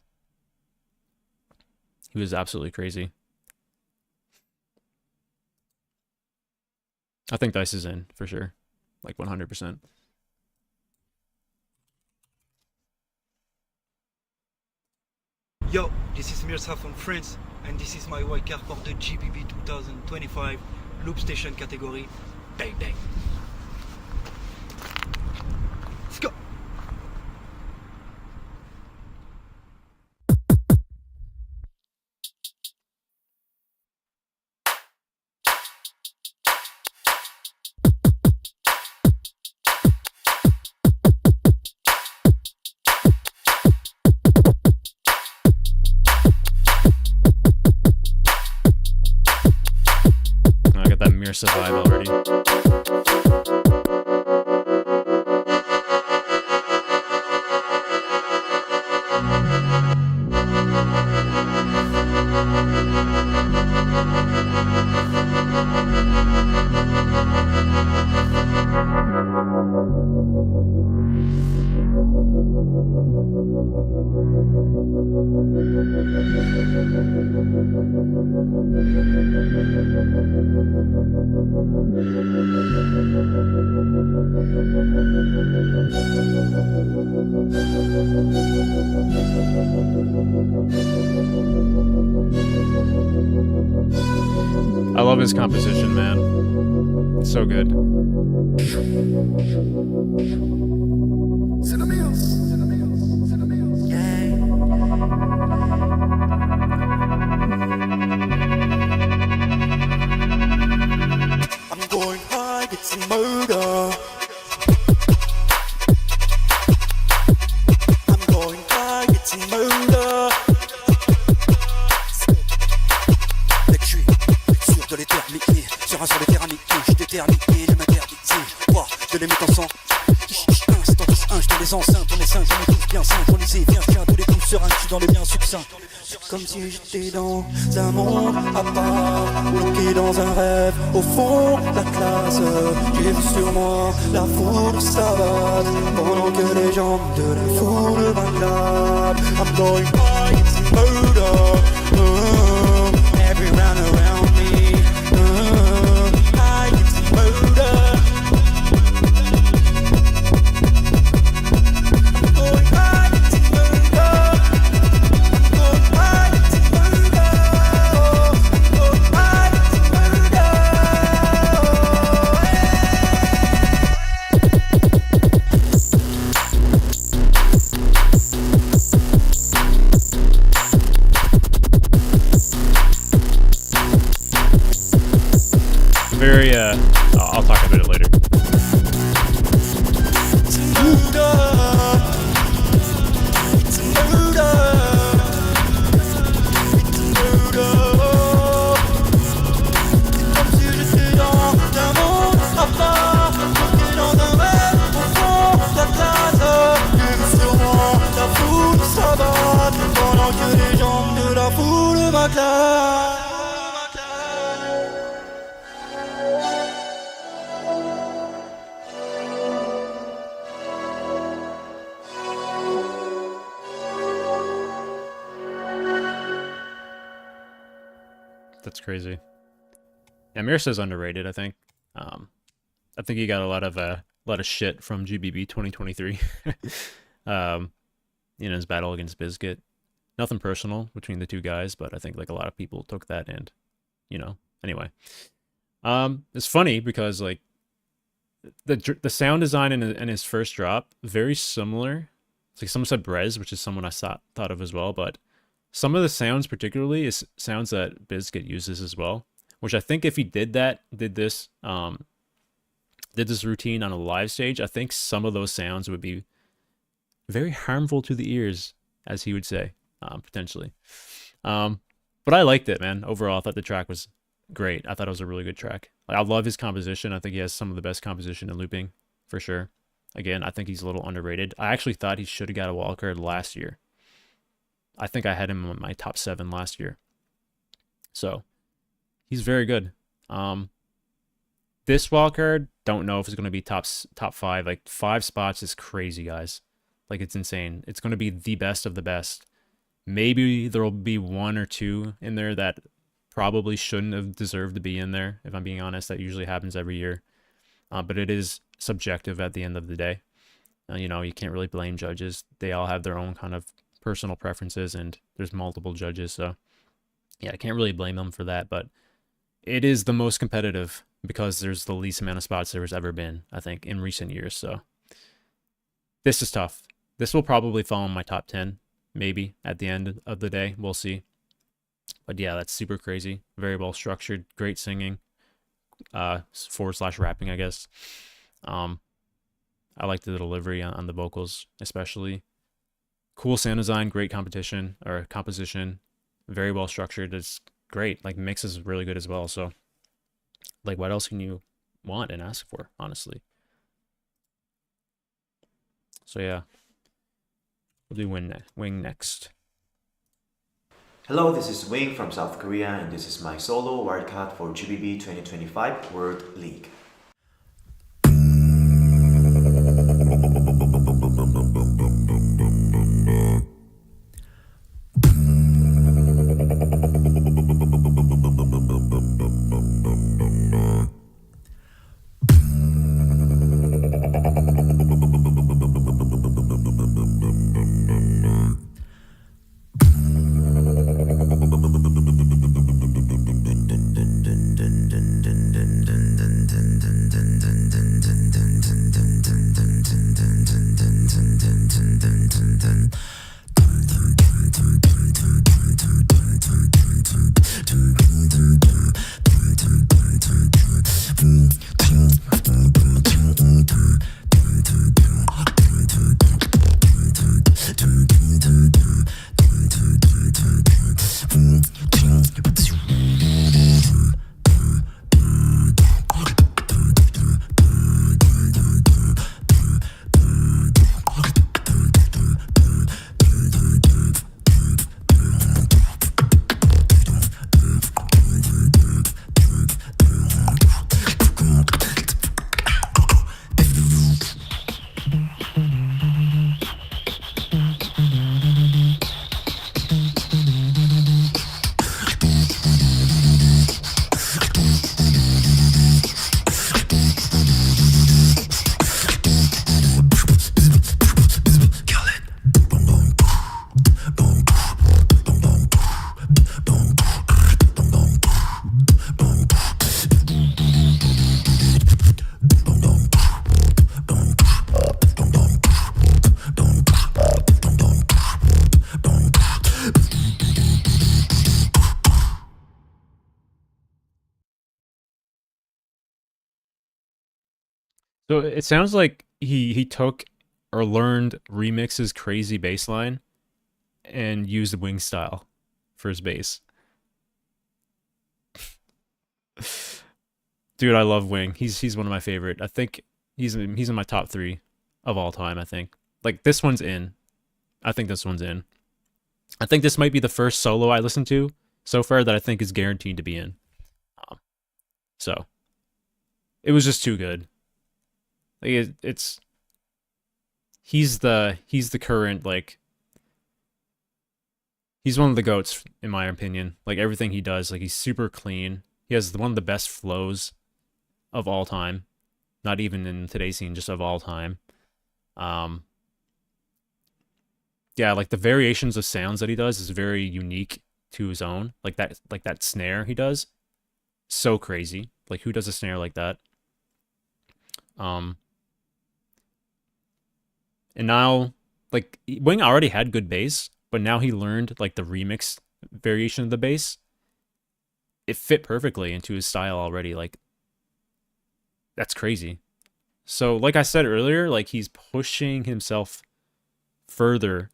He was absolutely crazy. I think Dice is in, for sure. Like 100%. Yo, this is MIRSA from France, and this is my wildcard for the GBB 2025 Loop Station category. Bang bang. Let's go. I got that MIRSA vibe already. I love his composition, man. It's so good. I'm going high, it's a murder. I'm going high, it's a murder. Lecture sur de l'éternité, sur un sol éternité, je détermine de m'interdiser. Quoi, de les mettre ensemble. Instant, je dans les enceintes, on est sains, on est tous bien synchronisés. Viens, je tiens tous les coups sereins, je suis dans les biens succincts. Comme si j'étais dans un monde à part, bloqué dans un rêve, au fond la classe. J'ai vu sur moi la foule savate, pendant que les jambes de la foule m'acclament. I'm going by, it's murder. Every round around me. High, it's murder. Going high, it's murder. Very, I'll talk about it later. Pendant que les jambes de la foule m'acclament. That's crazy. Yeah, MIRSA's underrated, I think. I think he got a lot of shit from GBB 2023. You know, his battle against BIZKIT. Nothing personal between the two guys, but I think like a lot of people took that and, you know, anyway. It's funny because like the sound design in his first drop, very similar. It's like someone said Brez, which is someone I thought of as well, but some of the sounds particularly is sounds that BIZKIT uses as well, which I think if he did this routine on a live stage, I think some of those sounds would be very harmful to the ears, as he would say, potentially. But I liked it, man. Overall, I thought the track was great. I thought it was a really good track. Like, I love his composition. I think he has some of the best composition in looping, for sure. Again, I think he's a little underrated. I actually thought he should have got a wildcard last year. I think I had him in my top 7 last year. So, he's very good. This wildcard, don't know if it's going to be top 5. Like, 5 spots is crazy, guys. Like, it's insane. It's going to be the best of the best. Maybe there will be 1 or 2 in there that probably shouldn't have deserved to be in there, if I'm being honest. That usually happens every year. But it is subjective at the end of the day. You know, you can't really blame judges. They all have their own kind of personal preferences, and there's multiple judges. So, yeah, I can't really blame them for that. But it is the most competitive because there's the least amount of spots there's ever been, I think, in recent years. So, this is tough. This will probably fall in my top 10, maybe, at the end of the day. We'll see. But yeah, that's super crazy. Very well structured. Great singing. / rapping, I guess. I like the delivery on the vocals, especially. Cool sound design, great composition. Very well structured. It's great. Like, mix is really good as well. So, like, what else can you want and ask for, honestly? So, yeah. We'll do Wing next. Hello, this is Wing from South Korea, and this is my solo wildcard for GBB 2025 World League. So it sounds like he took or learned Remix's crazy bass line and used the Wing style for his bass. Dude, I love Wing. He's one of my favorite. I think he's in my top 3 of all time, I think. Like, this one's in. I think this one's in. I think this might be the first solo I listened to so far that I think is guaranteed to be in. So it was just too good. Like, he's the current, like, He's one of the GOATs, in my opinion. Like, everything he does, like, he's super clean. He has one of the best flows of all time. Not even in today's scene, just of all time. Yeah, like, the variations of sounds that he does is very unique to his own. Like that snare he does. So crazy. Like, who does a snare like that? And now, like, Wing already had good bass, but now he learned, like, the remix variation of the bass. It fit perfectly into his style already. Like, that's crazy. So, like I said earlier, like, he's pushing himself further.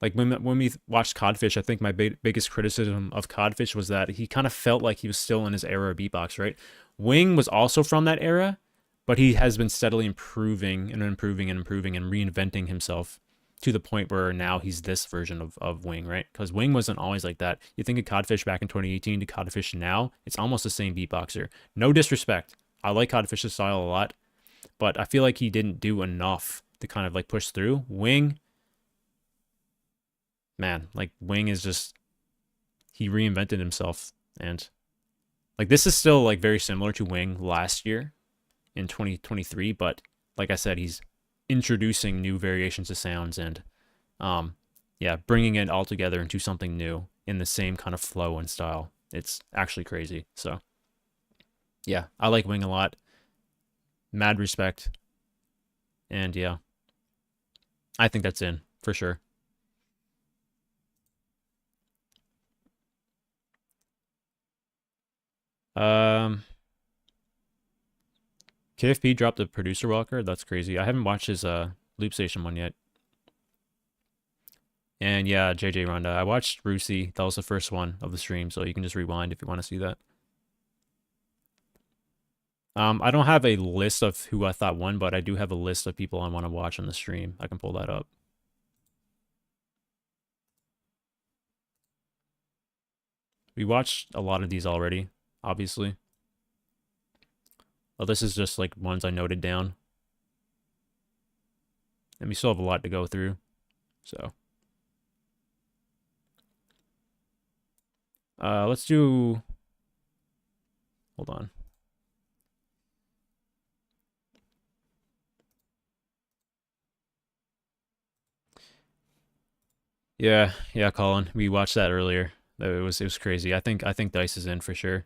Like, when we watched CODFISH, I think my biggest criticism of CODFISH was that he kind of felt like he was still in his era of beatbox, right? Wing was also from that era, but he has been steadily improving and improving and improving and reinventing himself to the point where now he's this version of Wing, right? Because Wing wasn't always like that. You think of CODFISH back in 2018 to CODFISH now, it's almost the same beatboxer. No disrespect. I like CODFISH's style a lot, but I feel like he didn't do enough to kind of, like, push through. Wing, man, like, Wing is just, he reinvented himself. And, like, this is still, like, very similar to Wing last year in 2023, but like I said, he's introducing new variations of sounds and yeah, bringing it all together into something new in the same kind of flow and style. It's actually crazy. So yeah, I like Wing a lot. Mad respect. And yeah, I think that's in for sure. KFP dropped a producer walker. That's crazy. I haven't watched his Loop Station one yet. And yeah, JJ Ronda. I watched RUSY. That was the first one of the stream, so you can just rewind if you want to see that. I don't have a list of who I thought won, but I do have a list of people I want to watch on the stream. I can pull that up. We watched a lot of these already, obviously. Well, this is just like ones I noted down. And we still have a lot to go through. So let's do, hold on. Yeah, Colin. We watched that earlier. It was crazy. I think Dice is in for sure.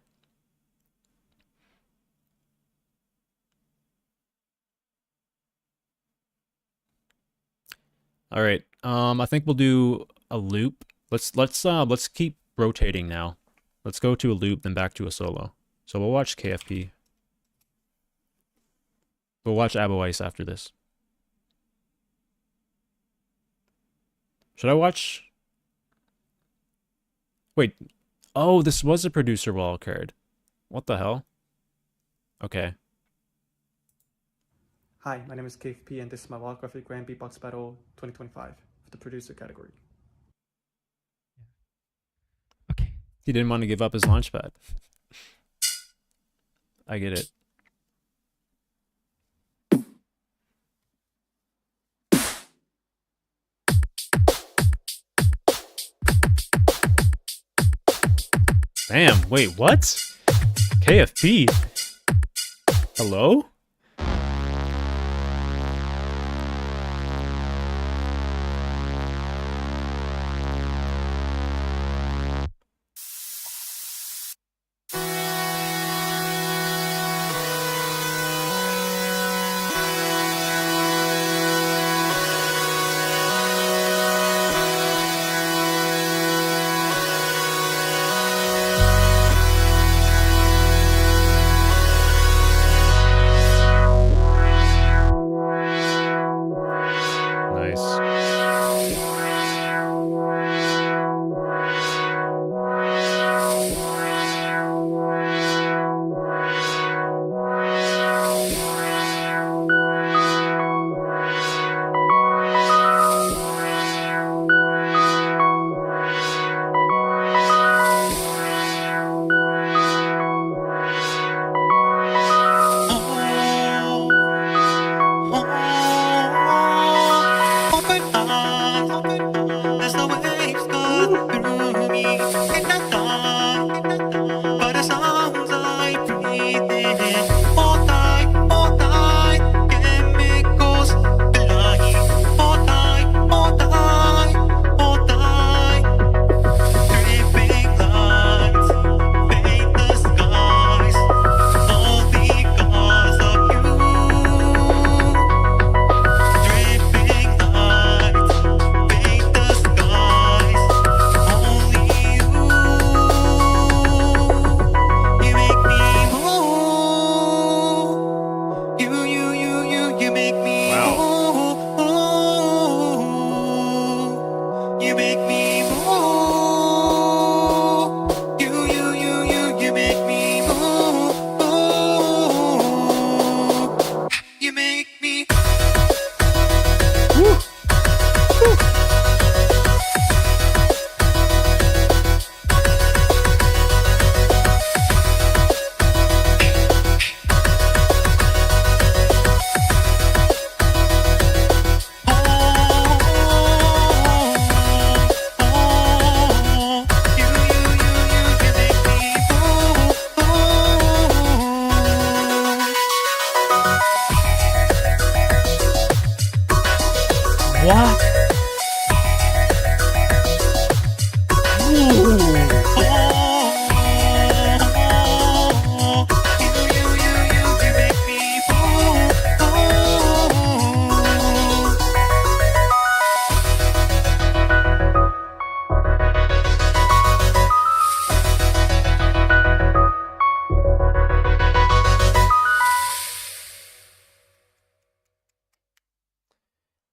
All right. I think we'll do a loop. Let's keep rotating now. Let's go to a loop, then back to a solo. So we'll watch KFP. We'll watch Abo Ice after this. Should I watch? Wait. Oh, this was a producer wildcard. What the hell? Okay. Hi, my name is KFP, and this is my wildcard for the Grand Beatbox Battle 2025 for the producer category. Okay. He didn't want to give up his launchpad. I get it. Damn, wait, what? KFP? Hello? What?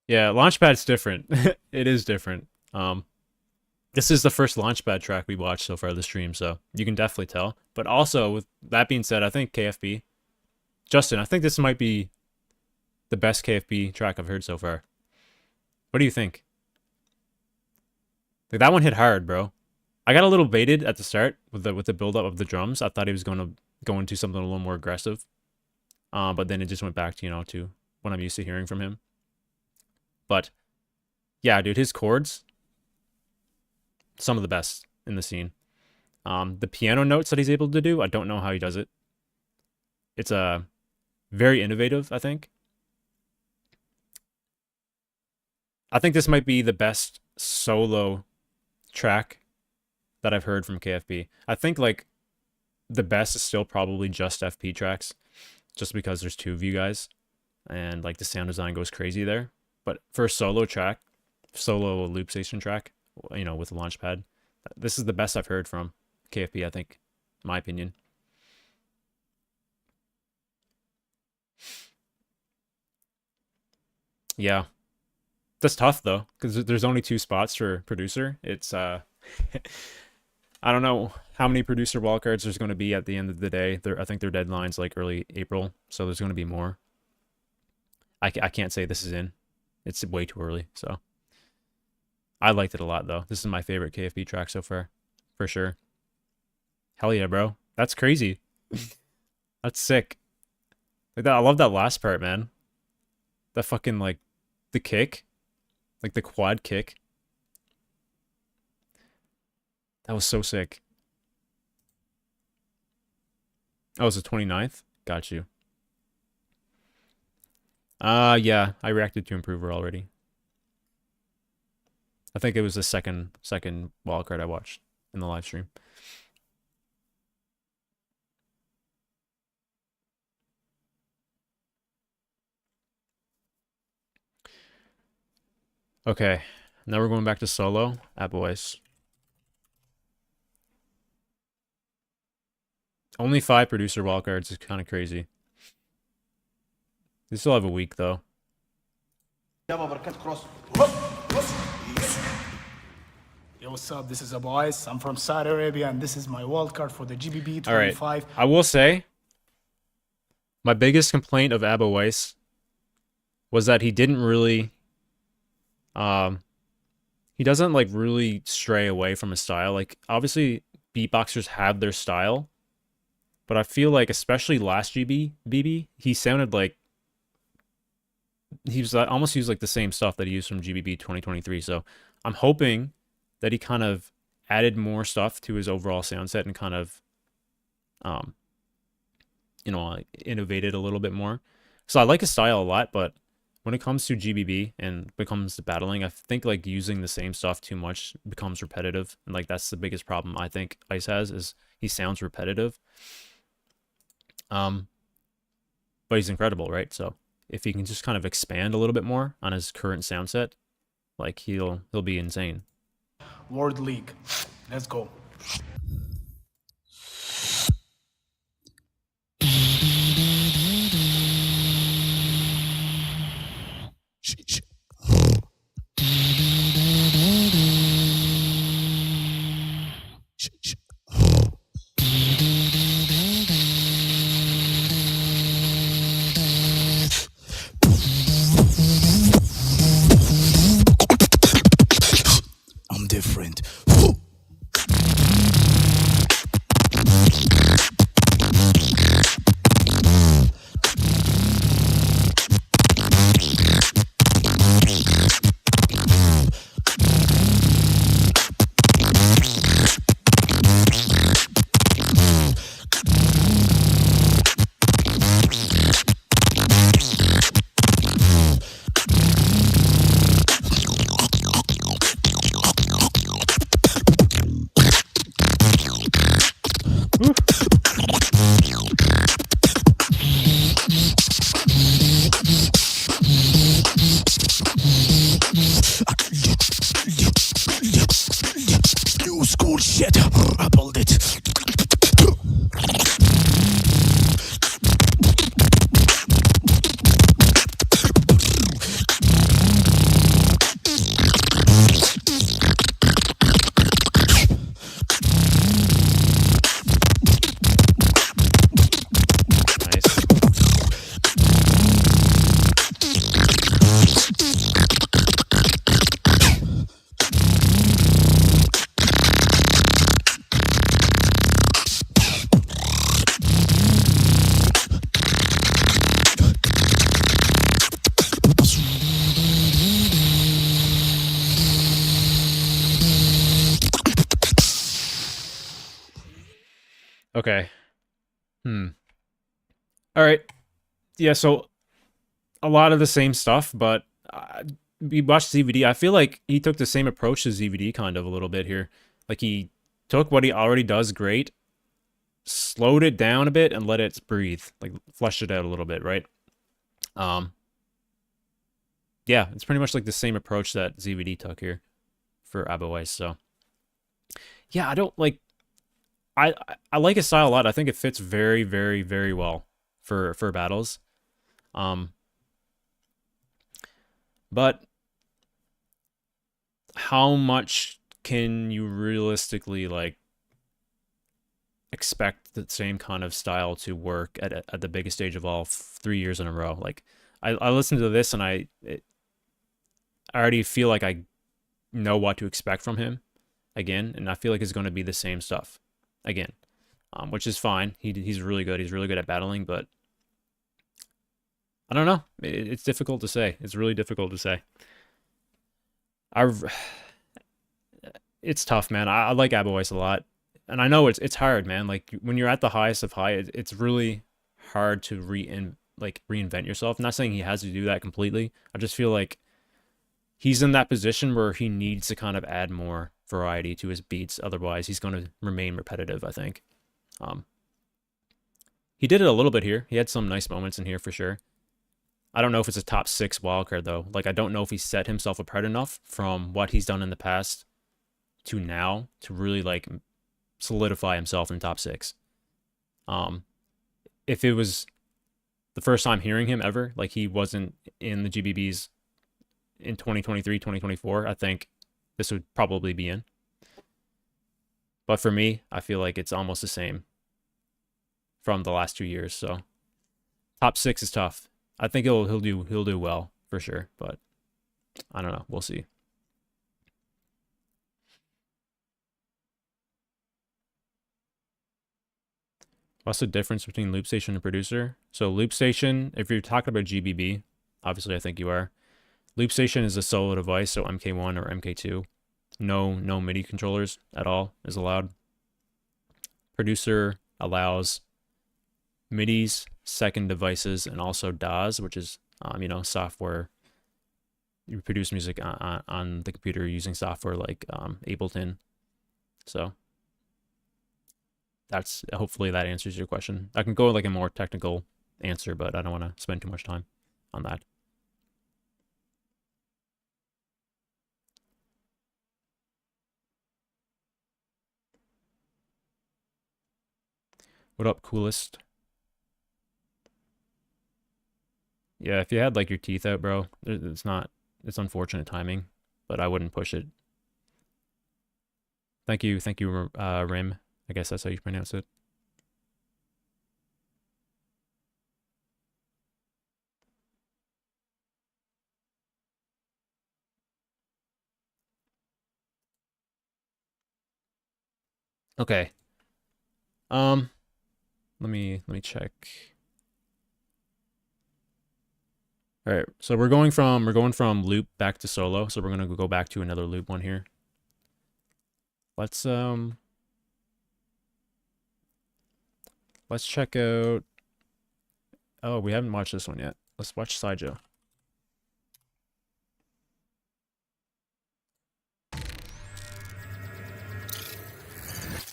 Yeah, Launchpad's different. It is different. This is the first Launchpad track we watched so far this stream, so you can definitely tell. But also, with that being said, I think KFB, Justin, I think this might be the best KFB track I've heard so far. What do you think? Like, that one hit hard, bro. I got a little baited at the start with the build up of the drums. I thought he was going to go into something a little more aggressive, but then it just went back to to what I'm used to hearing from him. But yeah, dude, his chords, some of the best in the scene. The piano notes that he's able to do, I don't know how he does it. It's very innovative, I think. I think this might be the best solo track that I've heard from KFB. I think like the best is still probably just FP tracks, just because there's two of you guys and like the sound design goes crazy there. But for a solo track, solo loop station track, with Launchpad, this is the best I've heard from KFB, I think, in my opinion. Yeah. That's tough, though, because there's only 2 spots for producer. It's, I don't know how many producer wildcards there's going to be at the end of the day. I think their deadline's like early April, so there's going to be more. I can't say this is in. It's way too early, so. I liked it a lot, though. This is my favorite KFB track so far, for sure. Hell yeah, bro. That's crazy. That's sick. Like that, I love that last part, man. That fucking, like, the kick. Like, the quad kick. That was so sick. Oh, it's the 29th? Got you. Yeah, I reacted to Improver already. I think it was the second wildcard I watched in the live stream. Okay, now we're going back to solo at Boys. Only 5 producer wildcards is kind of crazy. They still have a week though. Yo, what's up? This is Boys. I'm from Saudi Arabia, and this is my wildcard for the GBB 25. All right. I will say, my biggest complaint of Abba Weiss was that he didn't really, he doesn't like really stray away from his style. Like, obviously, beatboxers have their style, but I feel like, especially last BB, he sounded like he was almost used like the same stuff that he used from GBB 2023. So I'm hoping that he kind of added more stuff to his overall sound set and kind of, like innovated a little bit more. So I like his style a lot, but when it comes to GBB and becomes battling, I think like using the same stuff too much becomes repetitive. And like, that's the biggest problem I think Ice has, is he sounds repetitive. But he's incredible, right? So if he can just kind of expand a little bit more on his current sound set, like he'll be insane. World League. Let's go. I'm different. shit, I pulled it. Okay. All right. Yeah, so a lot of the same stuff, but we watched ZVD. I feel like he took the same approach as ZVD kind of a little bit here. Like he took what he already does great, slowed it down a bit, and let it breathe. Like fleshed it out a little bit, right? Yeah, it's pretty much like the same approach that ZVD took here for ABOS. So yeah, I don't like. I like his style a lot. I think it fits very, very, very well for battles. But how much can you realistically like expect the same kind of style to work at the biggest stage of all 3 years in a row? Like I listened to this and I already feel like I know what to expect from him again, and I feel like it's going to be the same stuff again, which is fine. He's really good. He's really good at battling, but I don't know. It's difficult to say. It's really difficult to say. It's tough, man. I like ABOS a lot, and I know it's hard, man. Like when you're at the highest of high, it's really hard to reinvent yourself. I'm not saying he has to do that completely. I just feel like he's in that position where he needs to kind of add more variety to his beats. Otherwise, he's going to remain repetitive, I think. He did it a little bit here. He had some nice moments in here for sure. I don't know if it's a top 6 wildcard, though. Like, I don't know if he set himself apart enough from what he's done in the past to now to really, like, solidify himself in top 6. If it was the first time hearing him ever, like, he wasn't in the GBBs in 2023, 2024, I think this would probably be in. But for me, I feel like it's almost the same from the last 2 years. So top 6 is tough. I think he'll do well for sure, but I don't know. We'll see. What's the difference between loop station and producer? So loop station, if you're talking about GBB, obviously I think you are. Loop station is a solo device, so MK1 or MK2. No MIDI controllers at all is allowed. Producer allows MIDIs, second devices, and also DAWs, which is software. You produce music on the computer using software like Ableton. So hopefully that answers your question. I can go like a more technical answer, but I don't want to spend too much time on that. What up, coolest? Yeah, if you had like your teeth out, bro, it's unfortunate timing, but I wouldn't push it. Thank you, Rim. I guess that's how you pronounce it. Okay. Let me check. All right, so we're going from loop back to solo, so we're gonna go back to another loop one here. Let's check out. Oh, we haven't watched this one yet. Let's watch SYJO.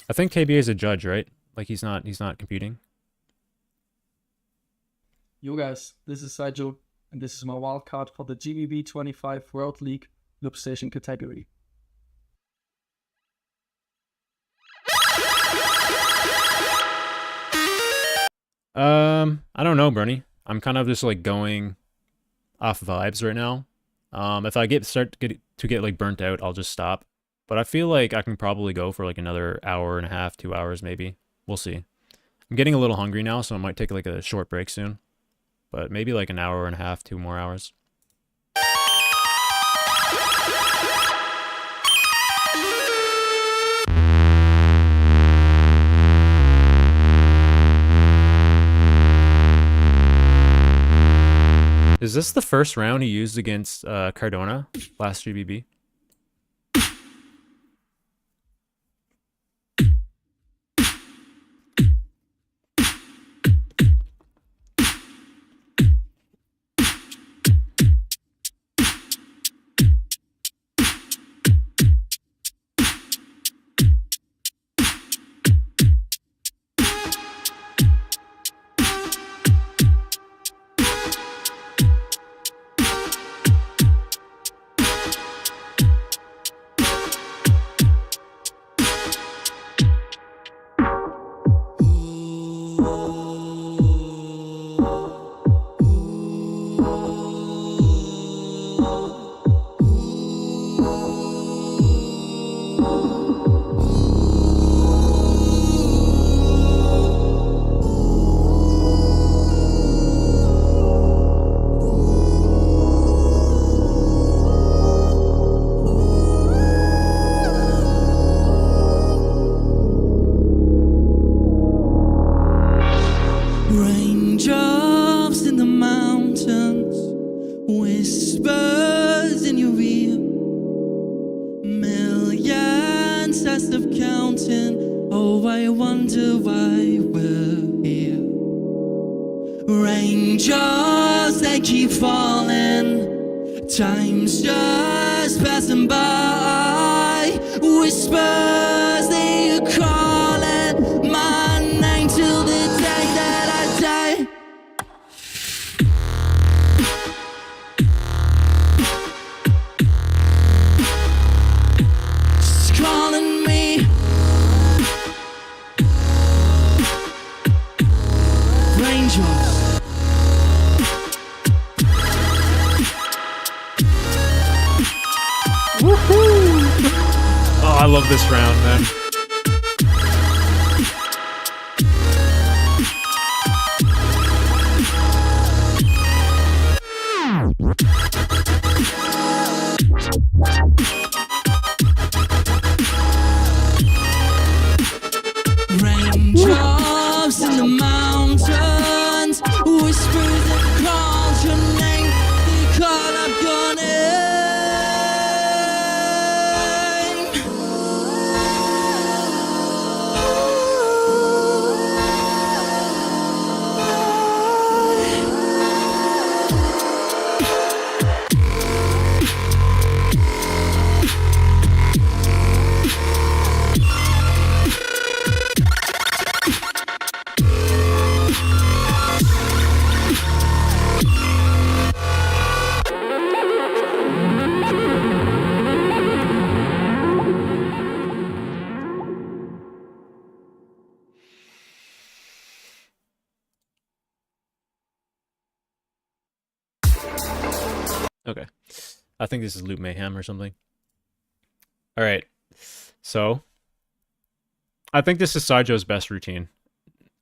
I think KBA is a judge, right? Like he's not competing. Yo guys, this is SYJO, and this is my wildcard for the GBB 25 World League Loop Station category. I don't know, Brunny. I'm kind of just like going off vibes right now. If I start to get like burnt out, I'll just stop. But I feel like I can probably go for like another hour and a half, 2 hours maybe. We'll see. I'm getting a little hungry now, so I might take like a short break soon. But maybe like an hour and a half, 2 more hours. Is this the first round he used against Cardona last GBB? Raindrops in the mountains, whispers in your ear, millions I stop counting. Oh, I wonder why we're here. Raindrops that keep falling, time's just passing by. Whispers they are calling my name till the day that I die. Just calling me. Raindrops. Woohoo! Oh, I love this round, man. Raindrops in the mountains, whispers that call your name. They call up your name. Okay. I think this is Loot Mayhem or something. Alright. So, I think this is SYJO's best routine.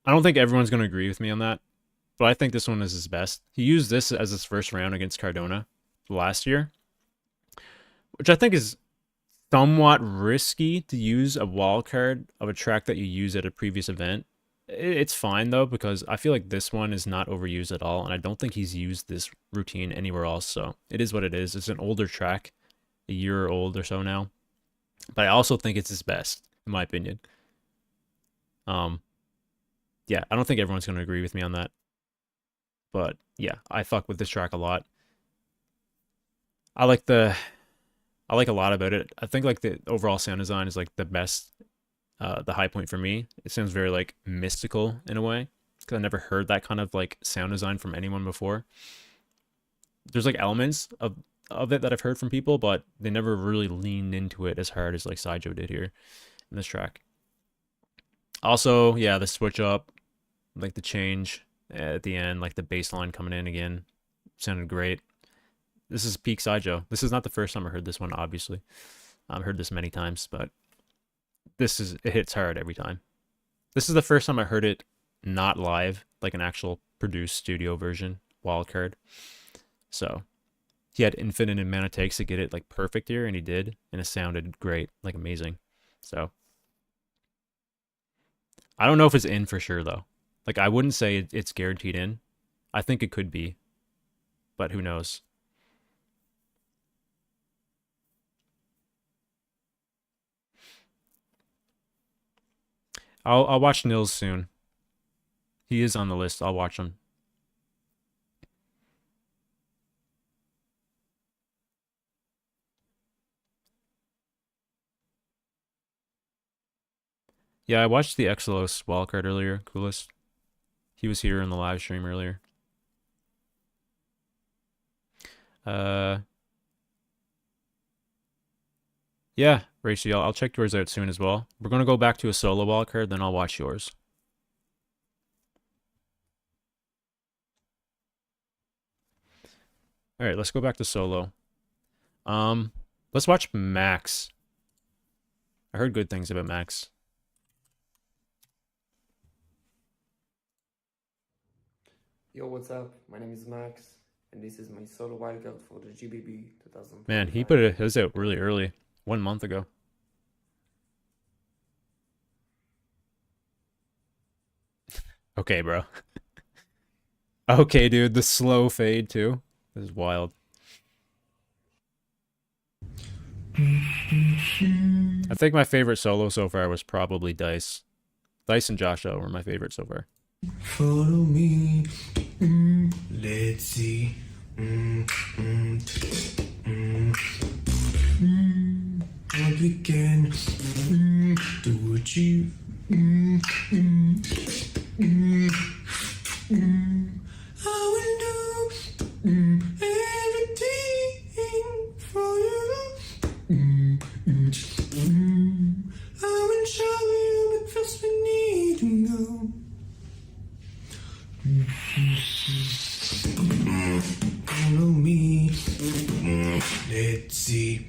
I don't think everyone's going to agree with me on that, but I think this one is his best. He used this as his first round against Cardona last year, which I think is somewhat risky to use a wildcard of a track that you use at a previous event. It's fine though, because I feel like this one is not overused at all, and I don't think he's used this routine anywhere else, so it is what it is. It's an older track, a year old or so now, but I also think it's his best, in my opinion. Yeah, I don't think everyone's going to agree with me on that, but yeah, I fuck with this track a lot. I like a lot about it. I think like the overall sound design is like the best, the high point for me. It sounds very like mystical in a way, because I never heard that kind of like sound design from anyone before. There's like elements of it that I've heard from people, but they never really leaned into it as hard as like SYJO did here in this track. Also, yeah, the switch up Like the change at the end, like the bass line coming in again, sounded great. This is peak SYJO. This is not the first time I heard this one, obviously. I've heard this many times, but it hits hard every time. This is the first time I heard it not live, like an actual produced studio version, wildcard. So he had infinite amount of takes to get it like perfect here, and he did, and it sounded great, like amazing. So I don't know if it's in for sure though. Like I wouldn't say it's guaranteed in. I think it could be, but who knows? I'll watch NILS soon. He is on the list. I'll watch him. Yeah, I watched the EXALLOS wildcard earlier. Coolest. He was here in the live stream earlier. Yeah, RAESSYH, I'll check yours out soon as well. We're going to go back to a solo wildcard, then I'll watch yours. All right, let's go back to solo. Let's watch Max. I heard good things about Max. Yo, what's up? My name is Max, and this is my solo wildcard for the GBB 2000. Man, he put his out really early, 1 month ago. Okay, bro. Okay, dude, the slow fade too. This is wild. I think my favorite solo so far was probably Dice. Dice and Joshua were my favorite so far. Follow me, let's see. What we can to achieve. I will do everything for you. I will show you, but first we need to go. Follow me, let's see.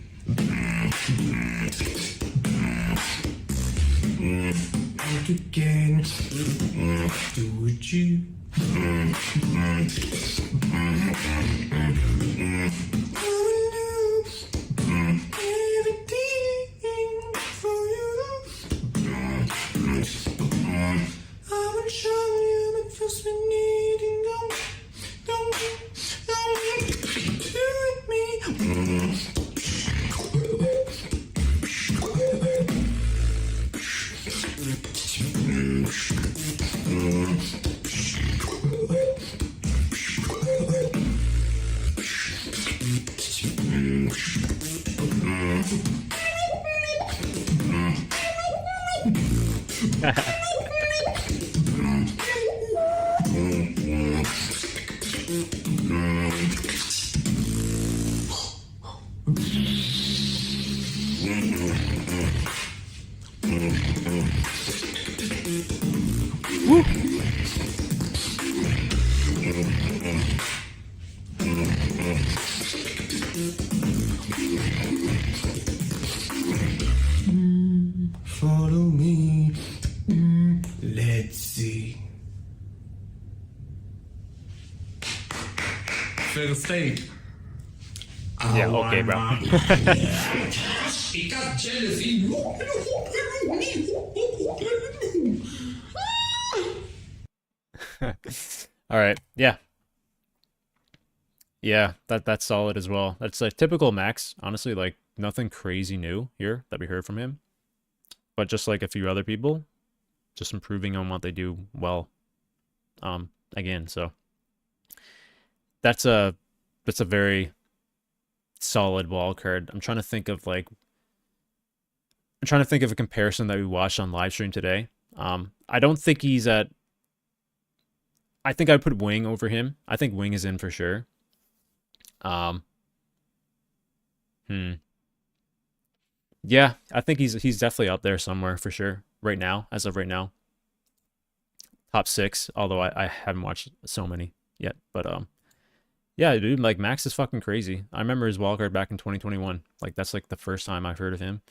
What you can do what you. I will do everything for you. I will show you, but first we need to go. Do with me. Follow me, let's see. First aid. Yeah, okay, bro. He got jealousy. All right, yeah. Yeah, that's solid as well. That's like typical Max, honestly, like nothing crazy new here that we heard from him. But just like a few other people, just improving on what they do well. Again, so that's a very solid wall card. I'm trying to think of a comparison that we watched on live stream today. I don't think he's at. I think I'd put Wing over him. I think Wing is in for sure. Yeah, I think he's definitely up there somewhere for sure. Right now, as of right now. top 6, although I haven't watched so many yet. But yeah, dude, like Max is fucking crazy. I remember his wildcard back in 2021. Like that's like the first time I've heard of him,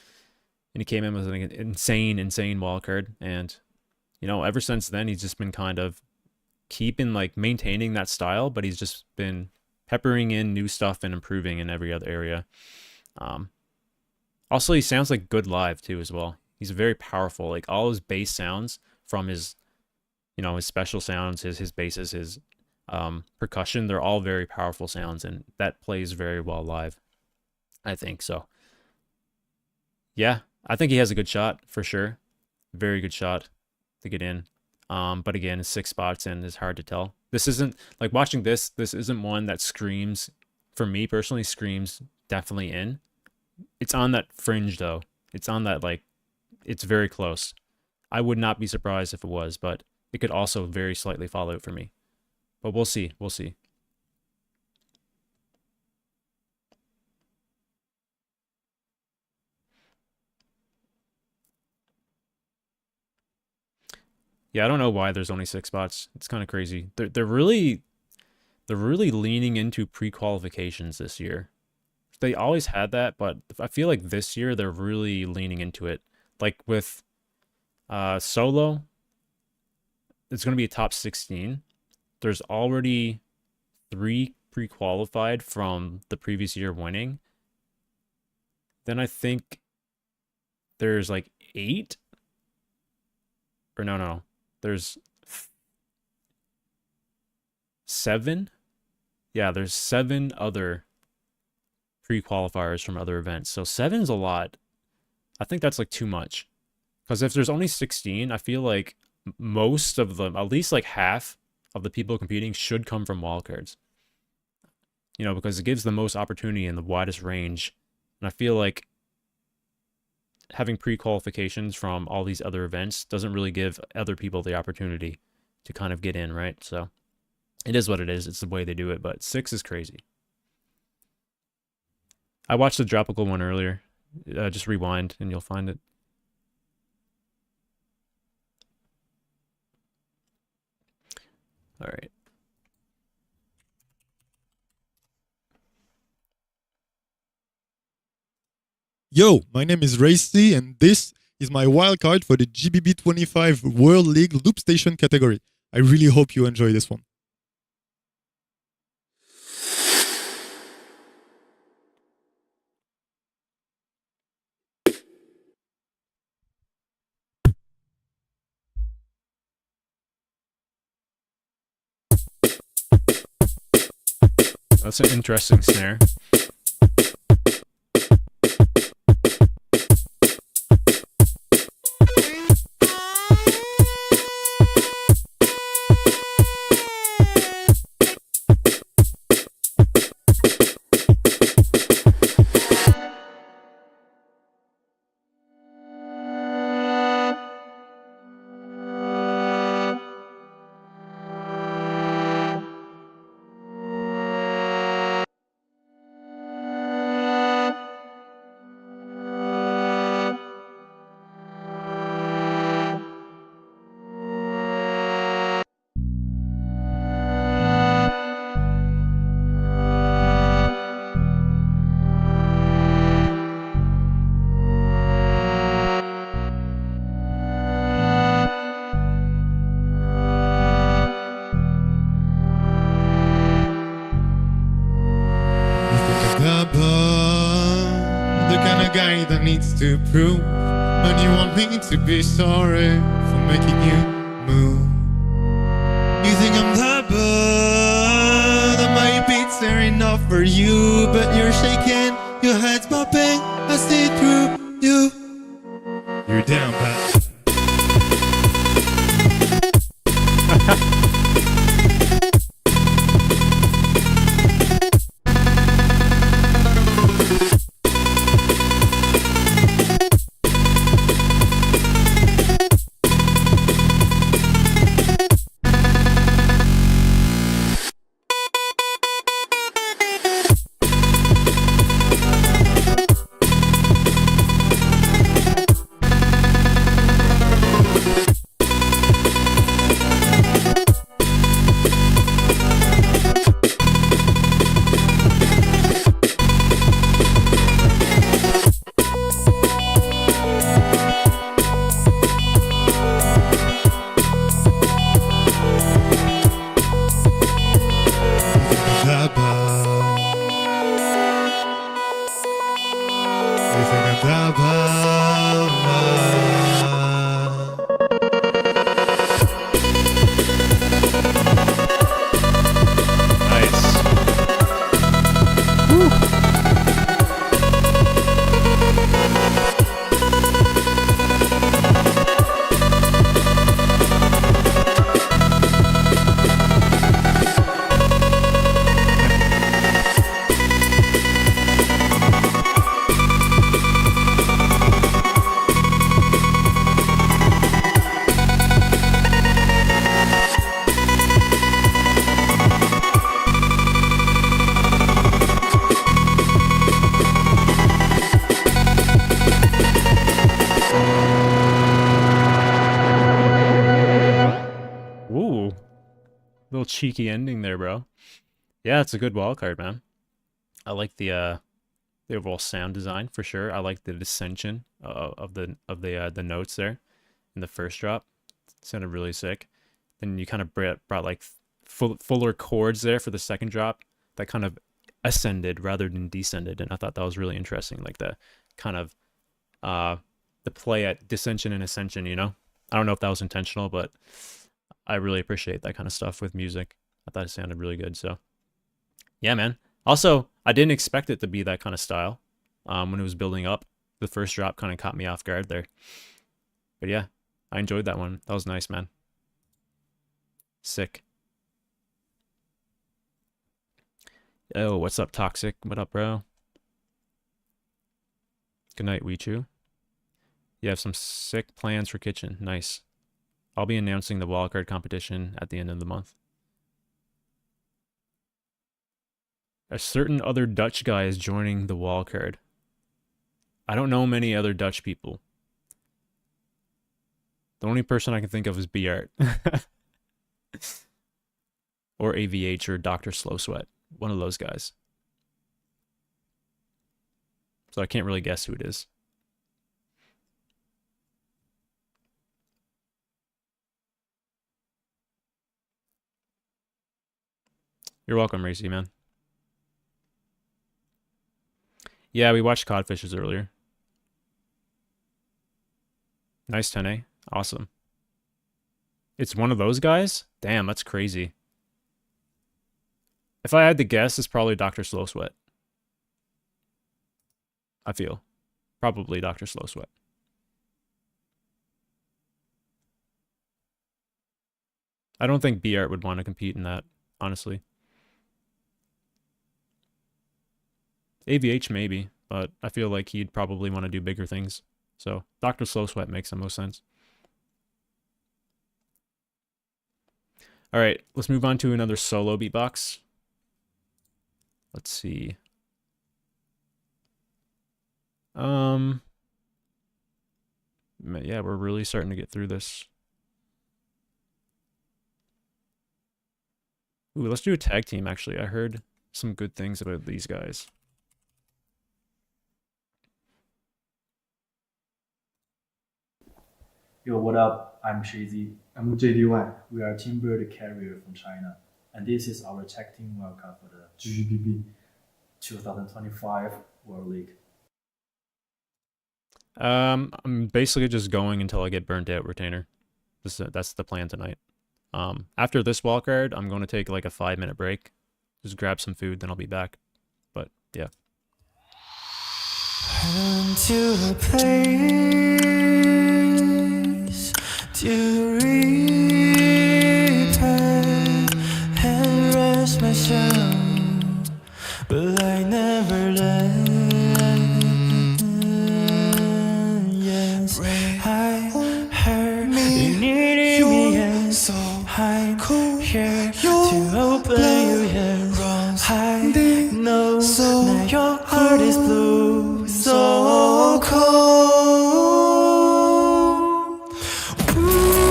and he came in with an insane wildcard, and you know, ever since then he's just been kind of keeping like maintaining that style, but he's just been peppering in new stuff and improving in every other area. Also, he sounds like good live too as well. He's very powerful. Like all his bass sounds from his, you know, his special sounds, his basses, his percussion, they're all very powerful sounds, and that plays very well live, I think. So yeah, I think he has a good shot for sure. Very good shot to get in. But again, 6 spots and it's hard to tell. This isn't like watching this isn't one that screams, for me personally, screams definitely in. It's on that fringe though. It's on that, like, it's very close. I would not be surprised if it was, but it could also very slightly fall out for me. But we'll see. We'll see. Yeah, I don't know why there's only 6 spots. It's kind of crazy. They're really leaning into pre-qualifications this year. They always had that, but I feel like this year they're really leaning into it. Like with solo, it's going to be a top 16. There's already 3 pre-qualified from the previous year winning. Then I think there's like 8. Or no. There's 7. Yeah, there's 7 other pre-qualifiers from other events. So 7's a lot. I think that's like too much. Because if there's only 16, I feel like most of them, at least like half of the people competing, should come from wildcards. You know, because it gives the most opportunity and the widest range. And I feel like having pre-qualifications from all these other events doesn't really give other people the opportunity to kind of get in, right? So it is what it is. It's the way they do it, but 6 is crazy. I watched the Dropical one earlier. Just rewind and you'll find it. All right. Yo, my name is RAESSYH, and this is my wildcard for the GBB 25 World League Loop Station category. I really hope you enjoy this one. That's an interesting snare. To prove, but you want me to be sorry for making you move. You think I'm the bud, that my beats are enough for you, but you're shaking, your head's bopping, I see through you. You're down, Pat. Ooh, little cheeky ending there, bro. Yeah, it's a good wildcard, man. I like the overall sound design for sure. I like the dissension of the notes there in the first drop. It sounded really sick. Then you kind of brought like fuller chords there for the second drop that kind of ascended rather than descended, and I thought that was really interesting. Like the kind of the play at dissension and ascension. You know, I don't know if that was intentional, but I really appreciate that kind of stuff with music. I thought it sounded really good. So yeah, man. Also, I didn't expect it to be that kind of style when it was building up. The first drop kind of caught me off guard there. But yeah, I enjoyed that one. That was nice, man. Sick. Oh, what's up, Toxic? What up, bro? Good night, Weechu. You have some sick plans for kitchen. Nice. I'll be announcing the wildcard competition at the end of the month. A certain other Dutch guy is joining the wildcard. I don't know many other Dutch people. The only person I can think of is B-Art. Or AVH or Dr. Slow Sweat. One of those guys. So I can't really guess who it is. You're welcome, Racy, man. Yeah, we watched Codfishes earlier. Nice 10A. Awesome. It's one of those guys? Damn, that's crazy. If I had to guess, it's probably Dr. Slow Sweat. I feel. Probably Dr. Slow Sweat. I don't think B-Art would want to compete in that, honestly. AVH maybe, but I feel like he'd probably want to do bigger things. So Dr. Slow Sweat makes the most sense. All right, let's move on to another solo beatbox. Let's see. Yeah, we're really starting to get through this. Ooh, let's do a tag team, actually. I heard some good things about these guys. Yo, what up? I'm Shazy. I'm JDY. We are TIMBRE the carrier from China. And this is our tag team wildcard for the GBB 2025 World League. I'm basically just going until I get burnt out, Retainer. That's the plan tonight. After this wildcard, I'm going to take like a 5-minute break. Just grab some food, then I'll be back. But yeah. To a place to repay and rest myself, but I never let. Yes, I heard you needed me, and so I'm here to open you. Yes, I know that your heart is blue, so cold. Ooh.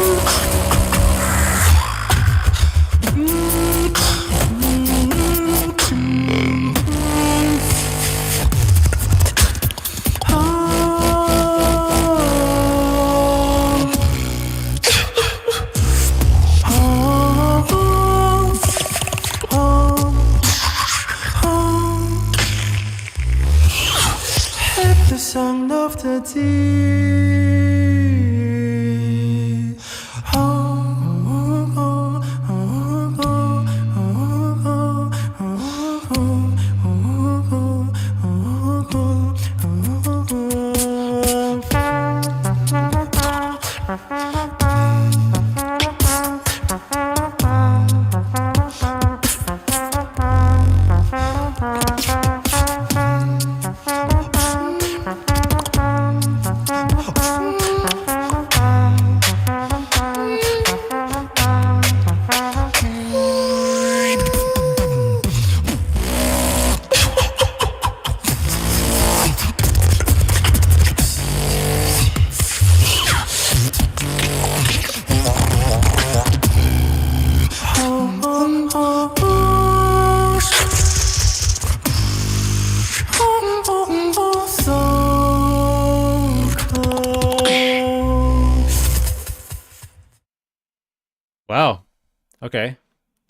sound of the deep. Wow. Okay.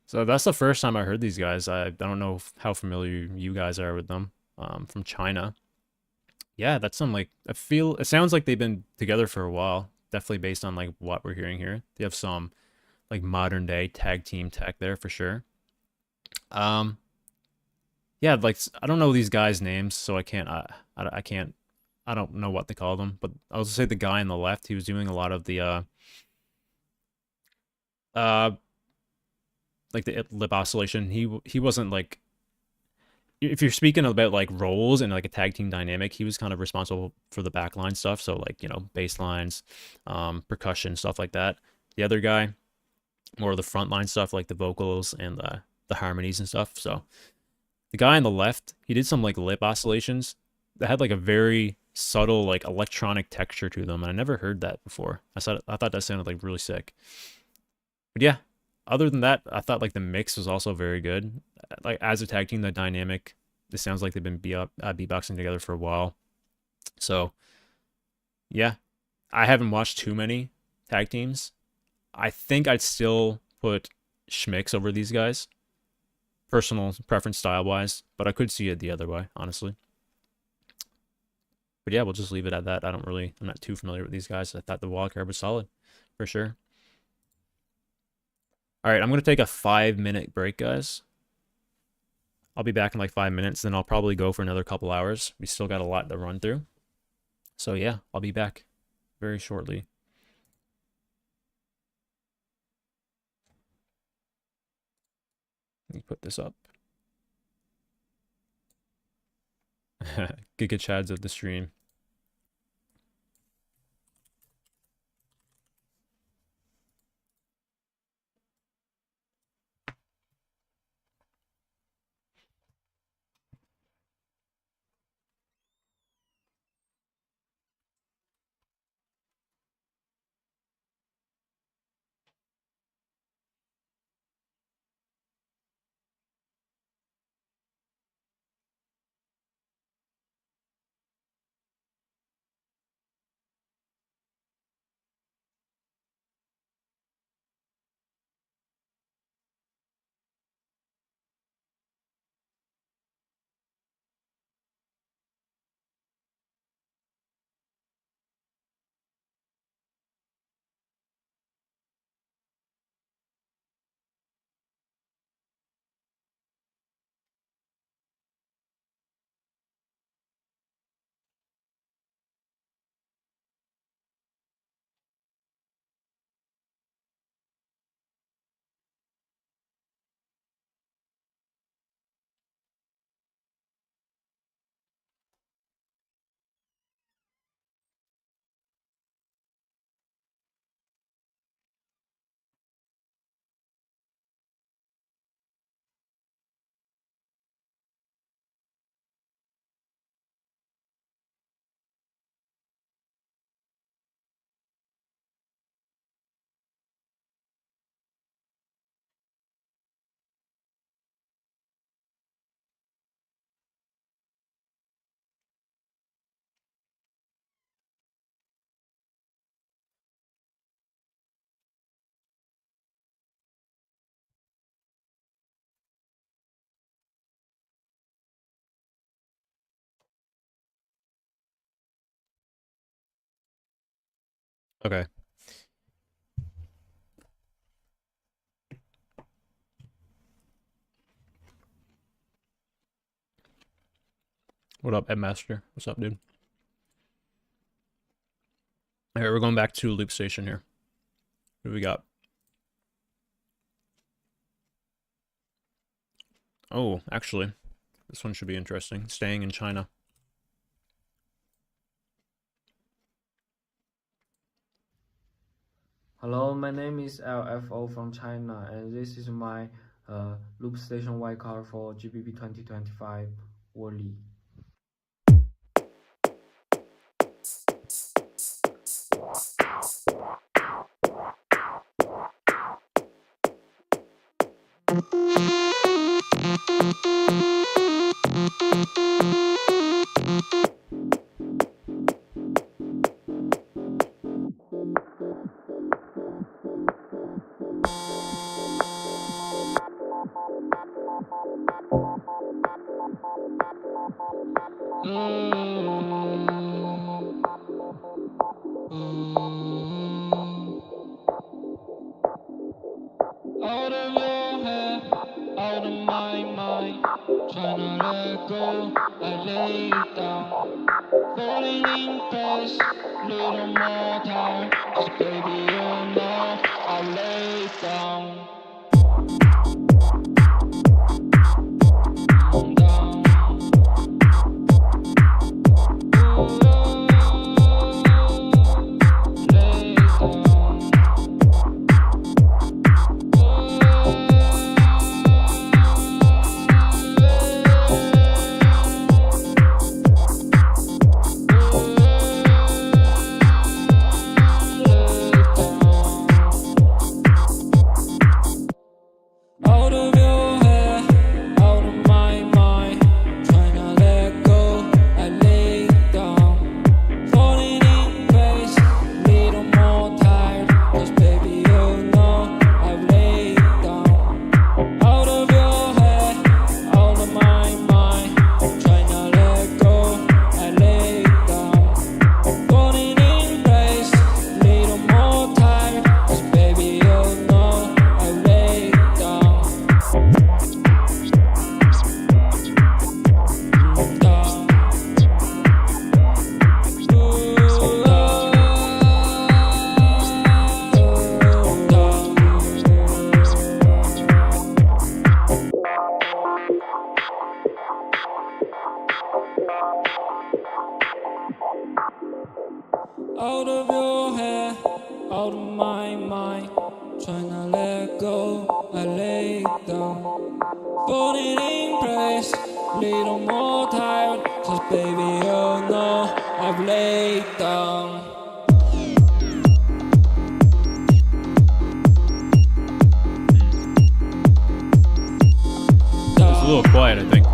So that's the first time I heard these guys. I don't know how familiar you guys are with them. From China. Yeah, that's some like it sounds like they've been together for a while. Definitely based on like what we're hearing here. They have some like modern day tag team tech there for sure. Yeah, like I don't know these guys' names, so I can't I don't know what to call them, but I'll just say the guy on the left, he was doing a lot of the like the lip oscillation. He wasn't like, if you're speaking about like roles and like a tag team dynamic, he was kind of responsible for the backline stuff. So like, you know, bass lines, percussion, stuff like that. The other guy, more of the frontline stuff, like the vocals and the harmonies and stuff. So the guy on the left, he did some like lip oscillations that had like a very subtle like electronic texture to them, and I never heard that before. I thought that sounded like really sick. But yeah, other than that, I thought like the mix was also very good. Like as a tag team, the dynamic, it sounds like they've been beatboxing together for a while. So yeah, I haven't watched too many tag teams. I think I'd still put Schmicks over these guys, personal preference style wise, but I could see it the other way, honestly. But yeah, we'll just leave it at that. I'm not too familiar with these guys. I thought the wildcard was solid for sure. All right, I'm going to take a 5-minute break, guys. I'll be back in like 5 minutes, then I'll probably go for another couple hours. We still got a lot to run through. So yeah, I'll be back very shortly. Let me put this up. Giga Chads of the stream. Okay. What up, Headmaster? What's up, dude? Alright, we're going back to loop station here. What do we got? Oh, actually, this one should be interesting. Staying in China. Hello, my name is LFO from China, and this is my loop station wildcard for GBB 2025 World League. Out of your head, out of my mind. Tryna let go, I lay it down. Falling in place, little more time. Cause baby, you know I lay it down. Out of your head, out of my mind. Tryna let go, I lay it down. Falling in place, little more tired. Cause baby, you know I lay it down. Out of your head, out of my mind. Tryna let go, I lay it down. Falling in place, little more tired. Cause baby, you know I lay it down. Out of your head, out of my mind. Tryna let go, I lay it down. Falling in place, little more tired. Cause baby, you know I've laid down. It's a little quiet, I think.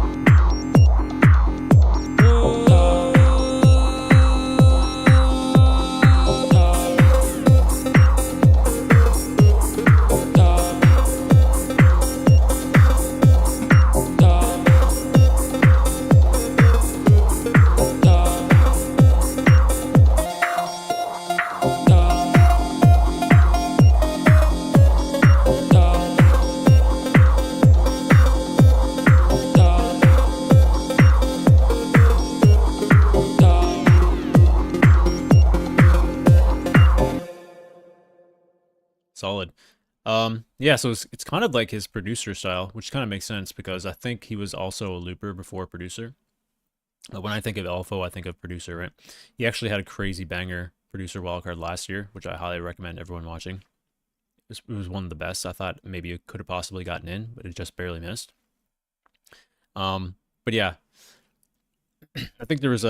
Solid. Yeah, so it's kind of like his producer style, which kind of makes sense because I think he was also a looper before producer. When I think of LFO, I think of producer, right? He actually had a crazy banger producer wildcard last year, which I highly recommend everyone watching. It was one of the best. I thought maybe it could have possibly gotten in, but it just barely missed. But yeah, I think there was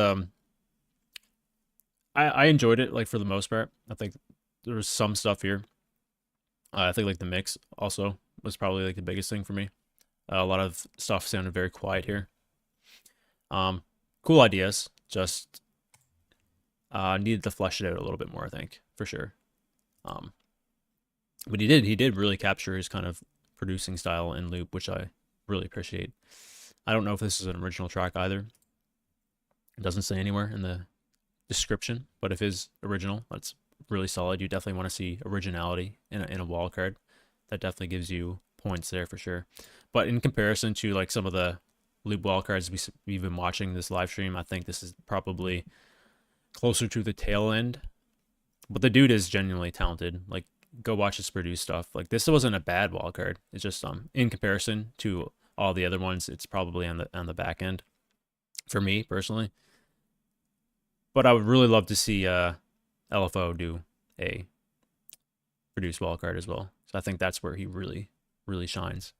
I enjoyed it, like, for the most part. I think there was some stuff here. I think like the mix also was probably like the biggest thing for me. A lot of stuff sounded very quiet here. Cool ideas, just needed to flesh it out a little bit more, I think, for sure. But he did really capture his kind of producing style in loop, which I really appreciate. I don't know if this is an original track either. It doesn't say anywhere in the description, but if it is original, that's really solid. You definitely want to see originality in a wild card. That definitely gives you points there for sure. But in comparison to like some of the loop wild cards we've been watching this live stream, I think this is probably closer to the tail end. But the dude is genuinely talented. Like, go watch his produce stuff. Like, this wasn't a bad wild card. It's just in comparison to all the other ones, it's probably on the back end for me personally. But I would really love to see LFO do a produce wild card as well. So I think that's where he really, really shines.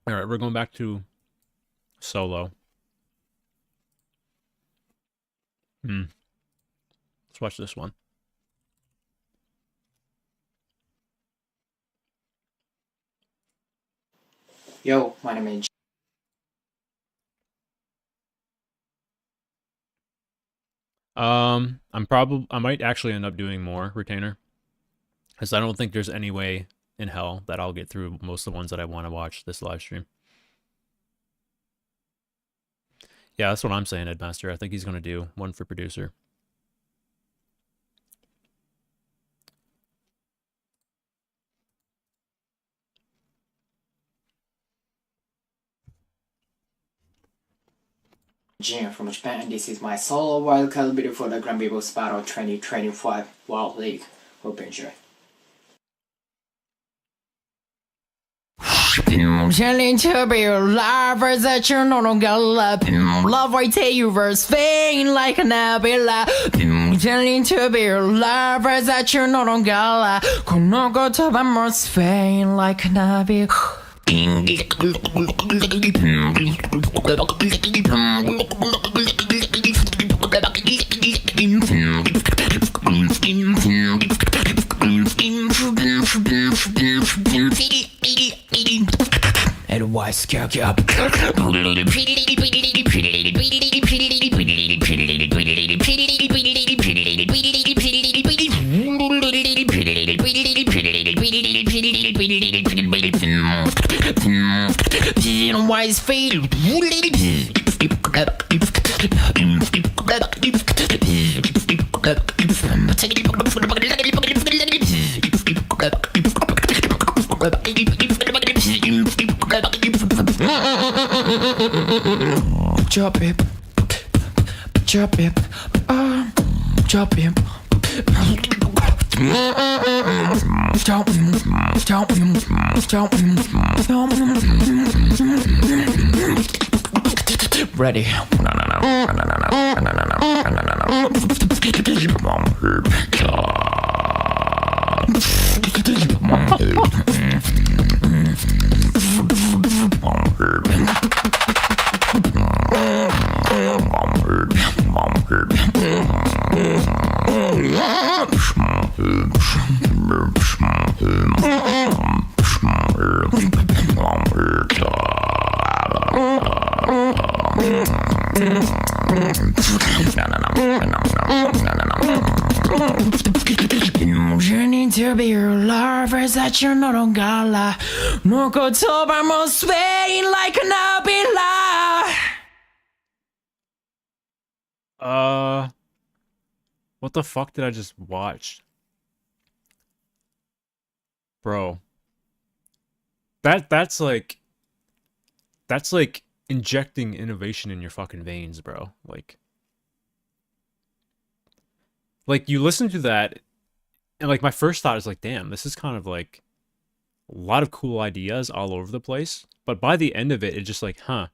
All right, we're going back to solo. Let's watch this one. Yo, my name is I might actually end up doing more retainer, because I don't think there's any way in hell that I'll get through most of the ones that I want to watch this live stream. Yeah, that's what I'm saying, Edmaster. I think he's going to do one for producer. Jin from Japan, and this is my solo wildcard video for the Grand Beatles Battle 2025 World League. Hope you enjoy. Chilling to be your lovers that you know don't got love. Love I tell you verse fame like an abila. Chilling to be your lovers that you know don't got love. Kono go to the most fame like an abila. And why scare you up? Wise feel. Chop it, chop it, chop it. Ready. You need to be your lovers that you know don't got lie. No go to by most way like an abila. What the fuck did I just watch? Bro. That's like injecting innovation in your fucking veins, bro. Like you listen to that and like my first thought is like, damn, this is kind of like a lot of cool ideas all over the place. But by the end of it, it's just like, huh,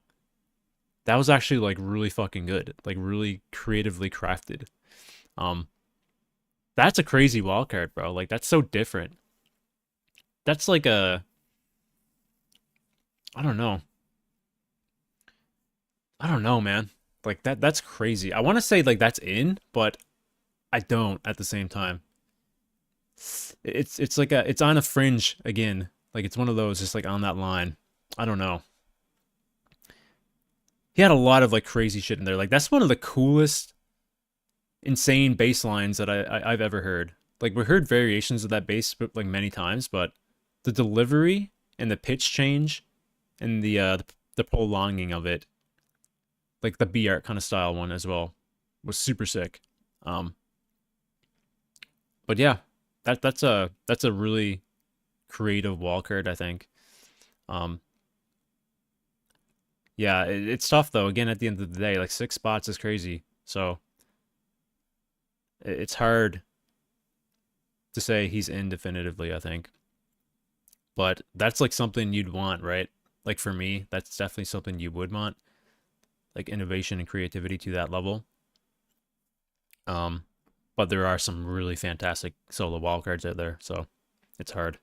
that was actually like really fucking good. Like really creatively crafted. That's a crazy wildcard, bro. Like that's so different. That's like I don't know, man. Like that's crazy. I want to say like that's in, but I don't at the same time. It's like it's on a fringe again. Like it's one of those just like on that line. I don't know. He had a lot of like crazy shit in there. Like that's one of the coolest insane bass lines that I've ever heard. Like we heard variations of that bass like many times, but the delivery and the pitch change and the prolonging of it, like the B art kind of style one as well was super sick. But yeah, that's a really creative wall card, I think. Yeah, it's tough though. Again, at the end of the day, like 6 spots is crazy. So it's hard to say he's in definitively, I think. But that's like something you'd want, right? Like for me, that's definitely something you would want. Like innovation and creativity to that level. But there are some really fantastic solo wildcards out there, so it's hard.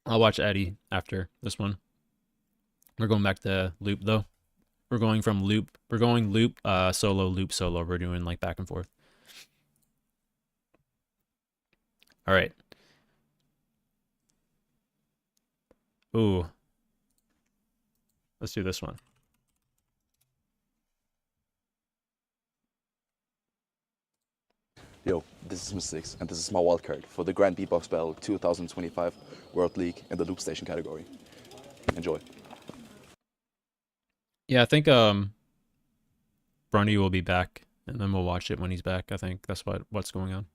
I'll watch Eddie after this one. We're going back to loop though. We're going from loop. We're going loop, solo, loop, solo. We're doing like back and forth. All right. Ooh. Let's do this one. Yo, this is MISTIX, and this is my wildcard for the Grand Beatbox Battle 2025 World League in the Loop Station category. Enjoy. Yeah, I think Brunny will be back, and then we'll watch it when he's back. I think that's what's going on.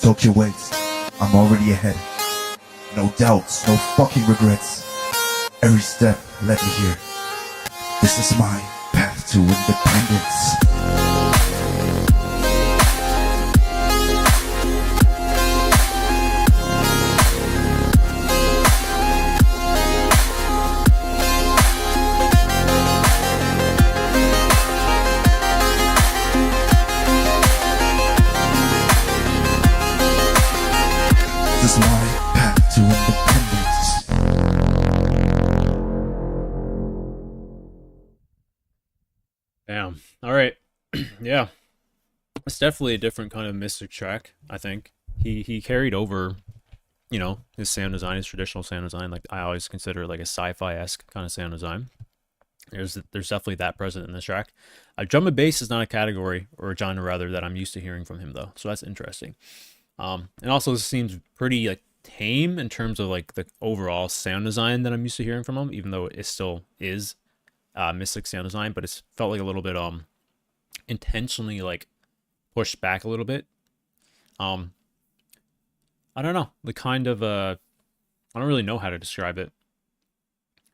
Tokyo waits, I'm already ahead. No doubts, no fucking regrets. Every step led me here. This is my path to independence. This is my path to independence. Damn. All right. Yeah. It's definitely a different kind of Mystic track, I think. He carried over, you know, his sound design, his traditional sound design. Like, I always consider it like a sci-fi-esque kind of sound design. There's definitely that present in this track. Drum and bass is not a category, or a genre rather, that I'm used to hearing from him though, so that's interesting. And also this seems pretty like tame in terms of like the overall sound design that I'm used to hearing from him, even though it still is Mystic sound design, but it's felt like a little bit intentionally like pushed back a little bit. I don't know, the kind of I don't really know how to describe it.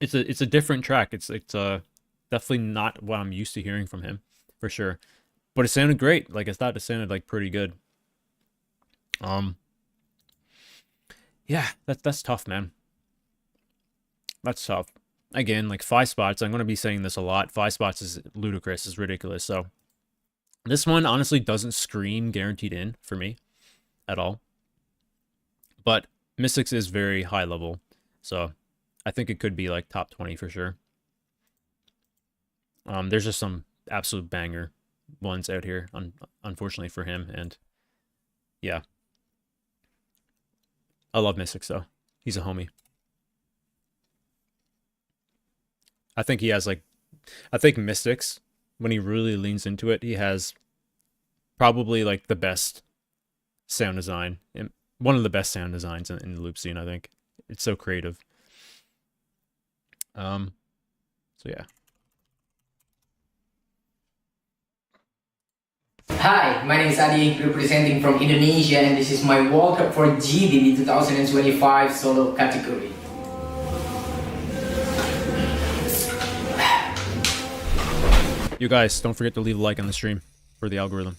It's a different track. It's definitely not what I'm used to hearing from him, for sure. But it sounded great. Like, I thought it sounded like pretty good. Yeah, that's tough, man. That's tough. Again, like 5 spots. I'm gonna be saying this a lot. 5 spots is ludicrous, is ridiculous. So this one honestly doesn't scream guaranteed in for me at all. But Mystics is very high level, so I think it could be like top 20 for sure. There's just some absolute banger ones out here, unfortunately for him, and yeah. I love Mystics though. He's a homie. I think he has like, I think Mystics, when he really leans into it, he has probably like the best sound design, and one of the best sound designs in the loop scene, I think. It's so creative. So yeah. Hi, my name is Adi, representing from Indonesia, and this is my World Cup for GBB 2025 solo category. You guys, don't forget to leave a like on the stream for the algorithm.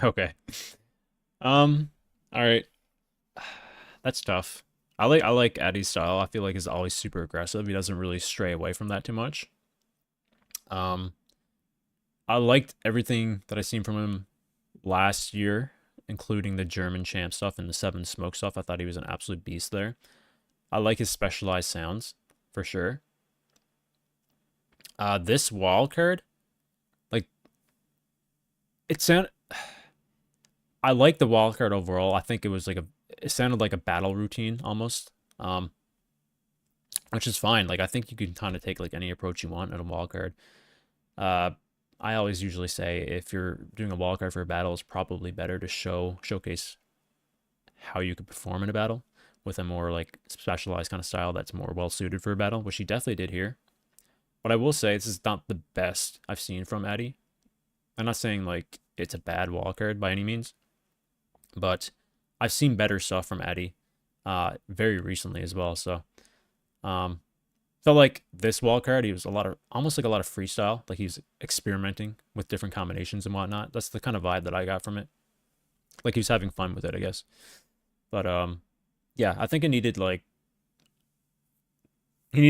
Okay. All right. That's tough. I like Addy's style. I feel like he's always super aggressive. He doesn't really stray away from that too much. I liked everything that I seen from him last year, including the German champ stuff and the 7 Smoke stuff. I thought he was an absolute beast there. I like his specialized sounds for sure. This wall card, like, it sounded. I like the wild card overall. I think it was like it sounded like a battle routine almost, which is fine. Like, I think you can kind of take like any approach you want in a wild card. I always usually say if you're doing a wild card for a battle, it's probably better to showcase how you could perform in a battle with a more like specialized kind of style that's more well suited for a battle, which he definitely did here. But I will say this is not the best I've seen from Addy. I'm not saying like it's a bad wildcard by any means, but I've seen better stuff from Eddie very recently as well. So felt like this wildcard, he was almost like a lot of freestyle, like he's experimenting with different combinations and whatnot. That's the kind of vibe that I got from it. Like he was having fun with it, I guess. But yeah, I think he needed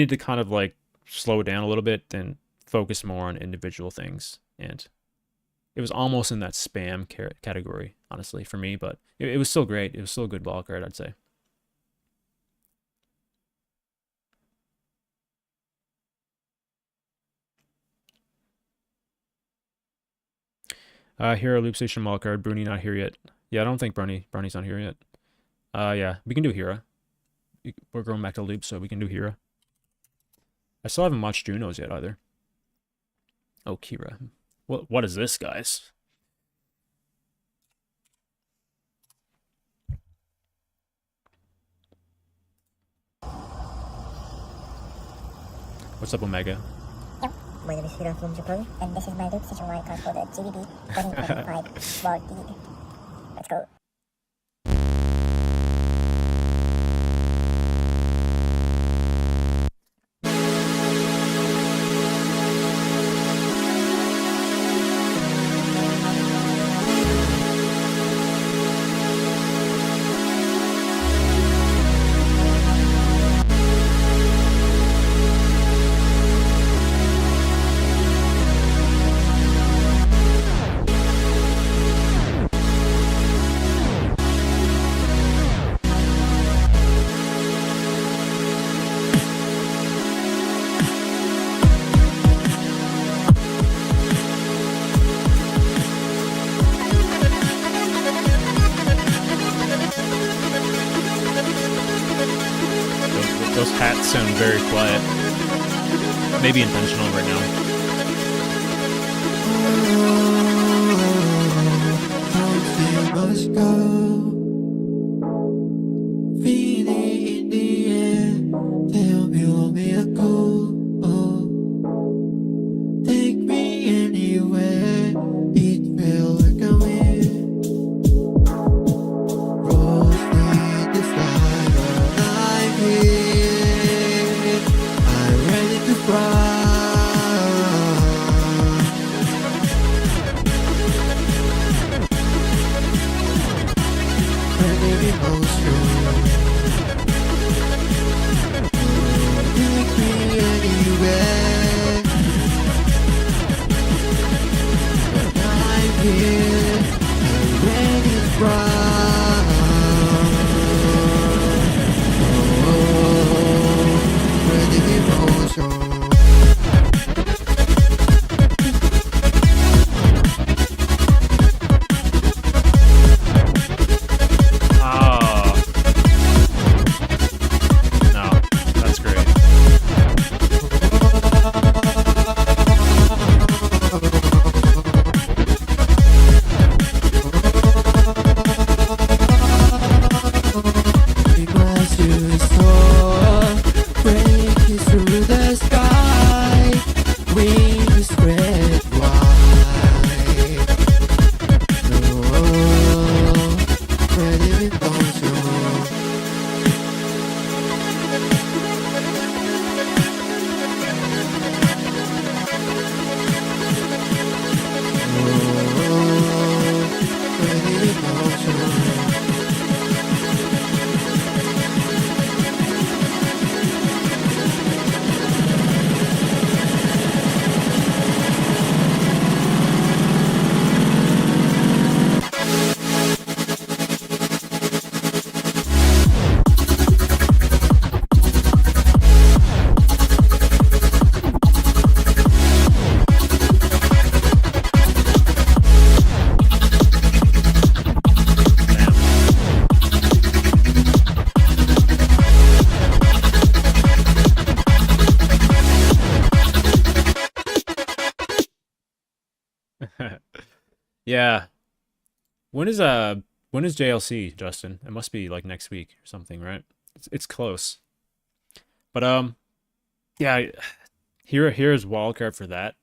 to kind of like slow down a little bit, then focus more on individual things. And it was almost in that spam category, honestly, for me, but it was still great. It was still a good wildcard, I'd say. HIRA Loop Station wildcard. Brunny not here yet. Yeah, I don't think Brunny's not here yet. Yeah, we can do HIRA. We're going back to loop, so we can do HIRA. I still haven't watched JUNNO's yet either. Oh, Kira. What is this, guys? What's up, Omega? Yep, my name is Hira from Japan, and this is my loop station wildcard for the GBB 2025 World League. Let's go. Those hats sound very quiet. Maybe intentional right now. Must go. Feel it in the air. Tell me, want me to go? Take me anywhere. It feels like I'm in. Rose in the sky, but I'm here. I'm ready to fly. Yeah. When is JLC, Justin? It must be like next week or something, right? It's close. But yeah, here's wildcard for that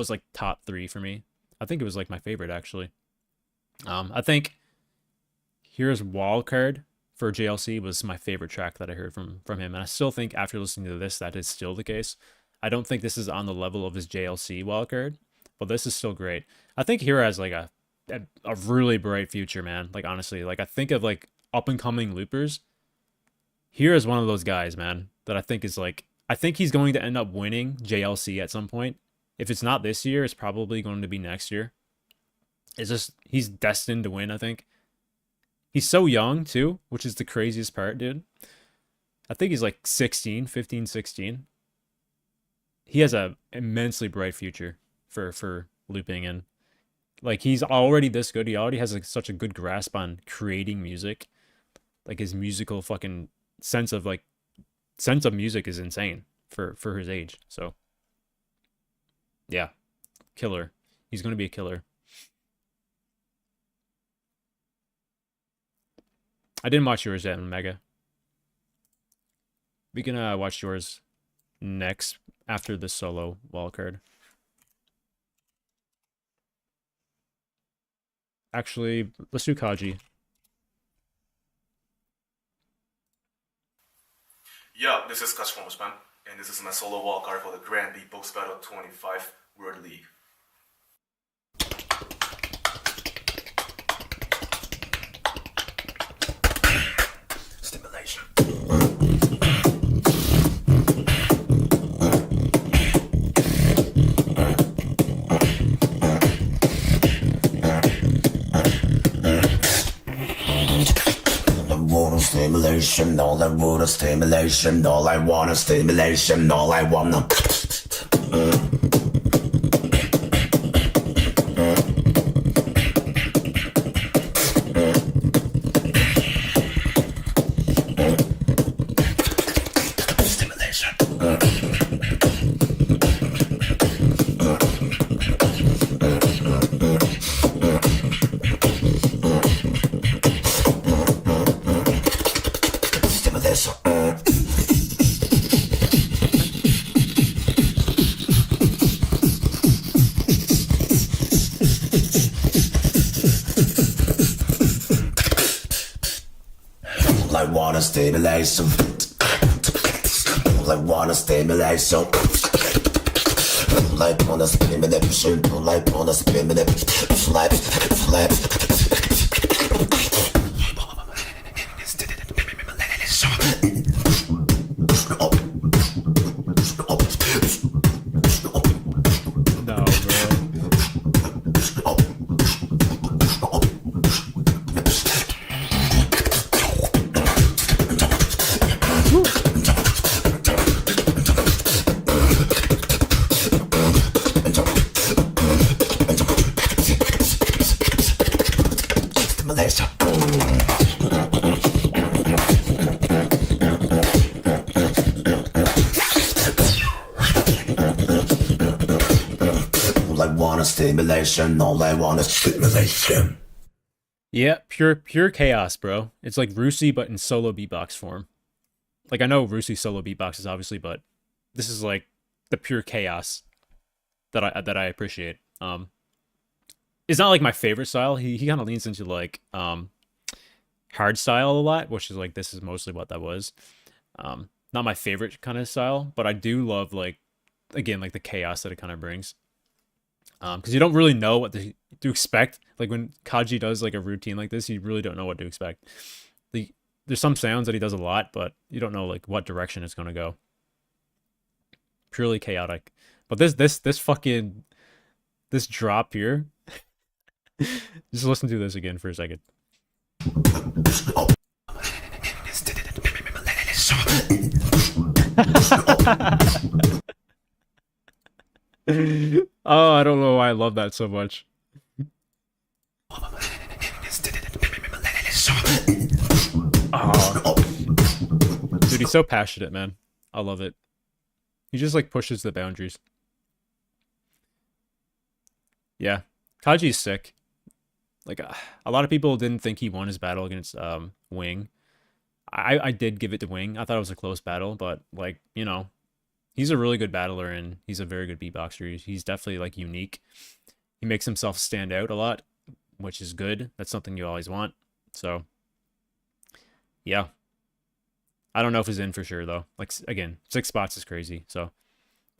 was like top 3 for me. I think it was like my favorite actually. I think Here's Wildcard for JLC was my favorite track that I heard from him, and I still think after listening to this that is still the case. I don't think this is on the level of his JLC Wildcard, but this is still great. I think Hira has like a really bright future, man. Like honestly, like I think of like up and coming loopers. Hira is one of those guys, man, that I think is like, I think he's going to end up winning JLC at some point. If it's not this year, it's probably going to be next year. It's just, he's destined to win, I think. He's so young too, which is the craziest part, dude. I think he's like 16, 15, 16. He has a immensely bright future for looping, and like he's already this good. He already has like such a good grasp on creating music. Like his musical fucking sense of music is insane for his age. So yeah, killer. He's gonna be a killer. I didn't watch yours yet, Mega. We can watch yours next after the solo wildcard. Actually, let's do Kaji. Yeah, this is Kaji from Japan, and this is my solo wildcard for the Grand Beatbox Battle 25 World League. Stimulation. Stimulation, all I want is stimulation, all I want is stimulation, all I wanna. Stimulation. All I wanna stimulation. All I wanna stimulation. All I wanna stimulation. Flap, flap. Stimulation, all I want is stimulation. Yeah, pure chaos, bro. It's like RUSY, but in solo beatbox form. Like I know RUSY solo beatboxes obviously, but this is like the pure chaos that I appreciate. It's not like my favorite style. He kind of leans into like hard style a lot, which is like this is mostly what that was. Not my favorite kind of style, but I do love like again like the chaos that it kind of brings. Because you don't really know what to expect. Like when Kaji does like a routine like this, you really don't know what to expect. There's some sounds that he does a lot, but you don't know like what direction it's gonna go. Purely chaotic. But this fucking drop here. Just listen to this again for a second. Oh, I don't know why I love that so much. Oh. Dude, he's so passionate, man. I love it. He just like pushes the boundaries. Yeah, Kaji's sick. Like a lot of people didn't think he won his battle against Wing. I did give it to Wing. I thought it was a close battle, but like, you know, He's a really good battler and he's a very good beatboxer. He's definitely like unique. He makes himself stand out a lot, which is good. That's something you always want. So, yeah. I don't know if he's in for sure though. Like again, 6 spots is crazy. So,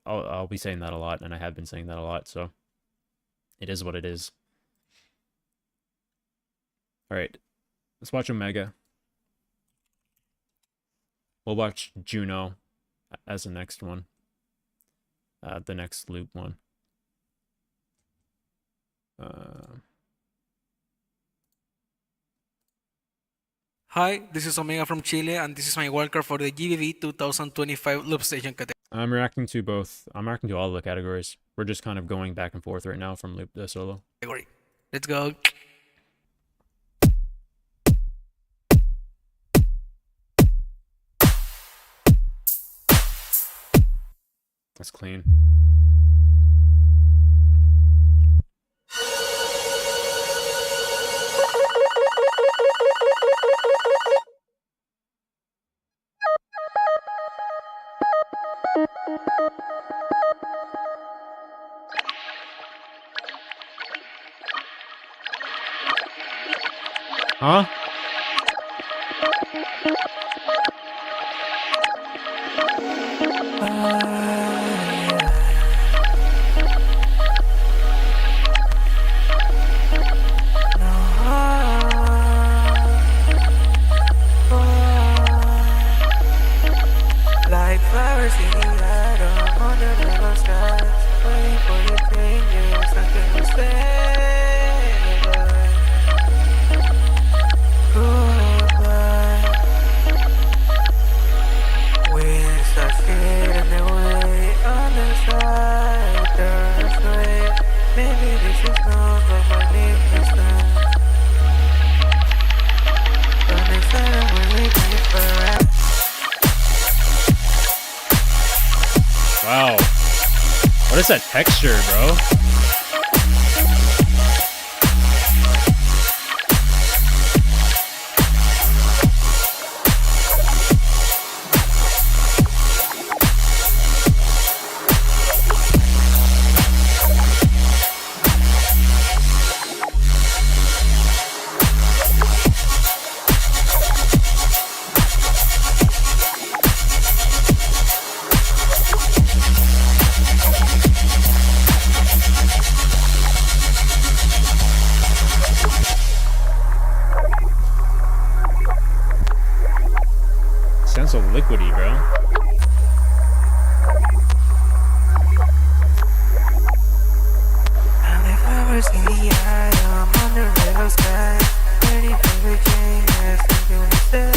I'll be saying that a lot, and I have been saying that a lot. So, it is what it is. All right, let's watch Omega. We'll watch Juno as the next one. The next loop one. Hi, this is Omega from Chile, and this is my wildcard for the GBB 2025 Loop Station category. I'm reacting to both. I'm reacting to all the categories. We're just kind of going back and forth right now from loop to solo. Let's go. That's clean. Huh? Like flowers in the autumn under the blue skies, waiting for the changes until we say goodbye. We're stuck fading away on the side, turns away. Maybe this is not what my name is done. But next time when we meet forever. Wow. What is that texture, bro? Sounds so liquidy, bro. And if I was in the autumn under the sky, waiting for the changes until we say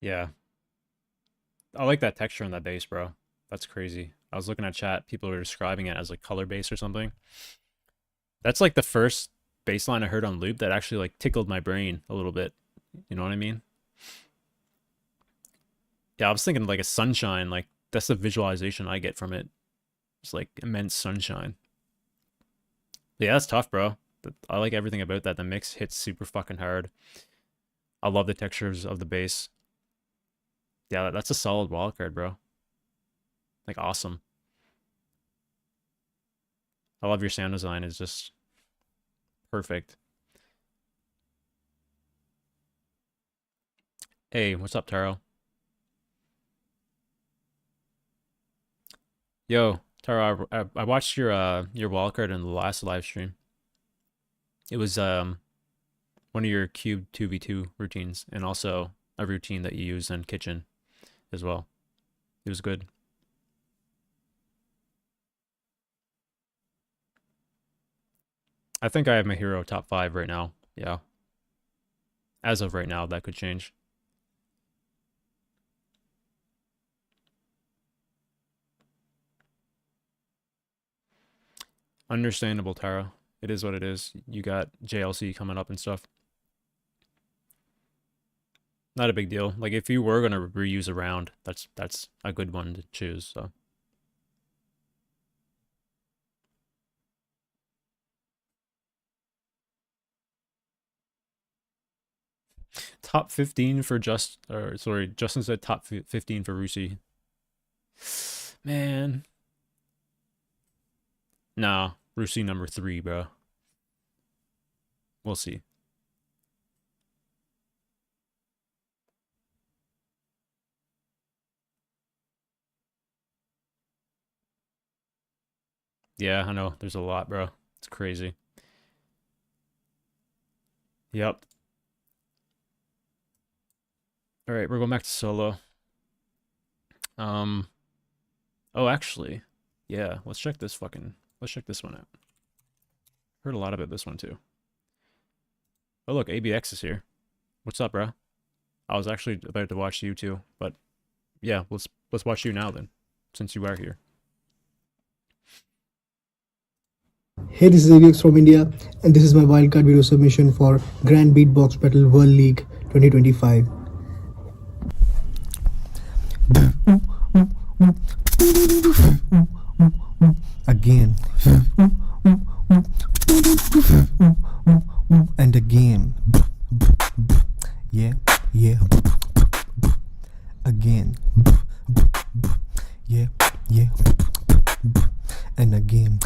Yeah. I like that texture on that bass, bro. That's crazy. I was looking at chat. People were describing it as like color bass or something. That's like the first bass line I heard on loop that actually like tickled my brain a little bit. You know what I mean? Yeah, I was thinking like a sunshine. Like that's the visualization I get from it. It's like immense sunshine. Yeah, that's tough, bro. I like everything about that. The mix hits super fucking hard. I love the textures of the bass. Yeah, that's a solid wildcard, bro. Like, awesome. I love your sound design. It's just perfect. Hey, what's up, Taro? Yo, Taro, I watched your wildcard in the last live stream. It was one of your cube 2v2 routines, and also a routine that you use in kitchen as well. It was good. I think I have MAHIRO top 5 right now. Yeah. As of right now, that could change. Understandable, Tara. It is what it is. You got JLC coming up and stuff. Not a big deal. Like, if you were gonna reuse a round, that's a good one to choose, so. Top 15 for Justin said top 15 for RUSY. Man. Nah, RUSY number 3, bro. We'll see. Yeah, I know. There's a lot, bro. It's crazy. Yep. Alright, we're going back to solo. Oh, actually, yeah, let's check this one out. Heard a lot about this one too. Oh look, ABX is here. What's up, bro? I was actually about to watch you too, but yeah, let's watch you now then, since you are here. Hey, this is ABX from India, and this is my wildcard video submission for Grand Beatbox Battle World League 2025. Again. And again. Yeah, yeah. Again. Yeah, yeah. And again.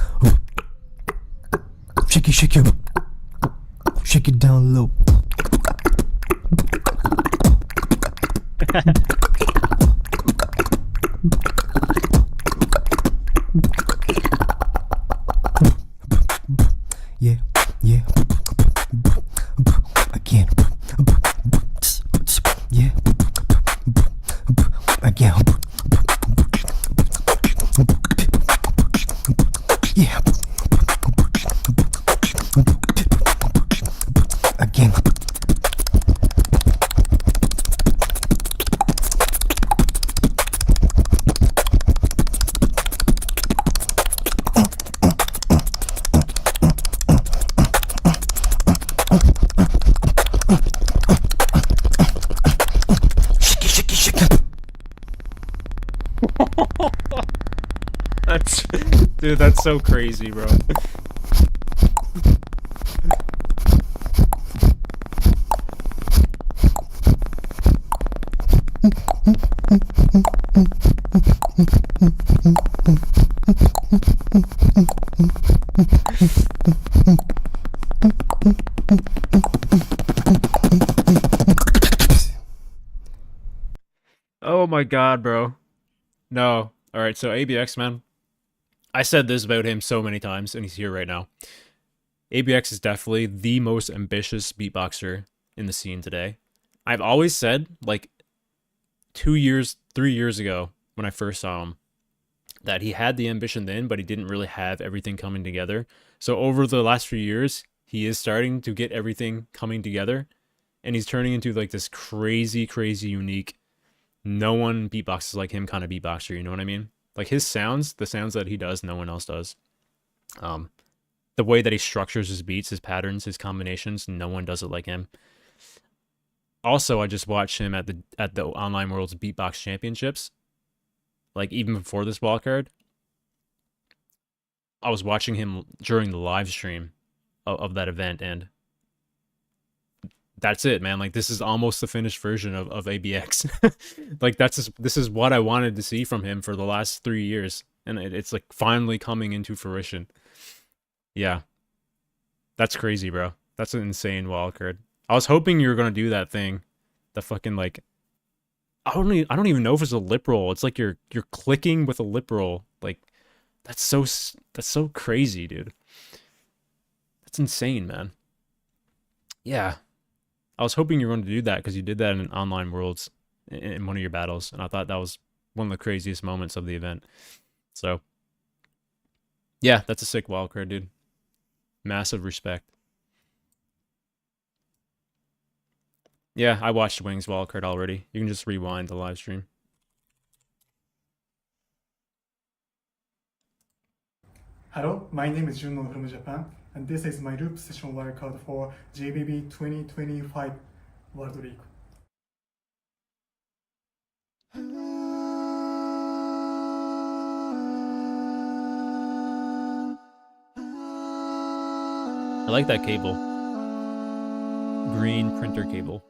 Shake it, shake it. Shake it down low. Yeah, yeah. Again. Yeah. Again. Yeah. Again. Dude, that's so crazy, bro. Oh my god, bro. No. Alright, so ABX, man. I said this about him so many times, and he's here right now. ABX is definitely the most ambitious beatboxer in the scene today. I've always said, like, 3 years ago, when I first saw him, that he had the ambition then, but he didn't really have everything coming together. So over the last few years, he is starting to get everything coming together, and he's turning into, like, this crazy, crazy unique, no one beatboxes like him kind of beatboxer, you know what I mean? Like, his sounds, the sounds that he does, no one else does. The way that he structures his beats, his patterns, his combinations, no one does it like him. Also, I just watched him at the Online World's Beatbox Championships. Like, even before this wildcard, I was watching him during the live stream of that event, and that's it, man. Like, this is almost the finished version of ABX. Like, this is what I wanted to see from him for the last 3 years, and it's like finally coming into fruition. Yeah, that's crazy, bro. That's an insane wildcard. I was hoping you were gonna do that thing, the fucking like I don't even know if it's a lip roll. It's like you're clicking with a lip roll. Like that's so crazy, dude. That's insane, man. Yeah. I was hoping you were going to do that because you did that in Online Worlds in one of your battles, and I thought that was one of the craziest moments of the event. So, yeah, that's a sick wildcard, dude. Massive respect. Yeah, I watched Wing's wildcard already. You can just rewind the live stream. Hello, my name is Junno from Japan, and this is my loop session wildcard for JBB 2025 World League. I like that cable. Green printer cable.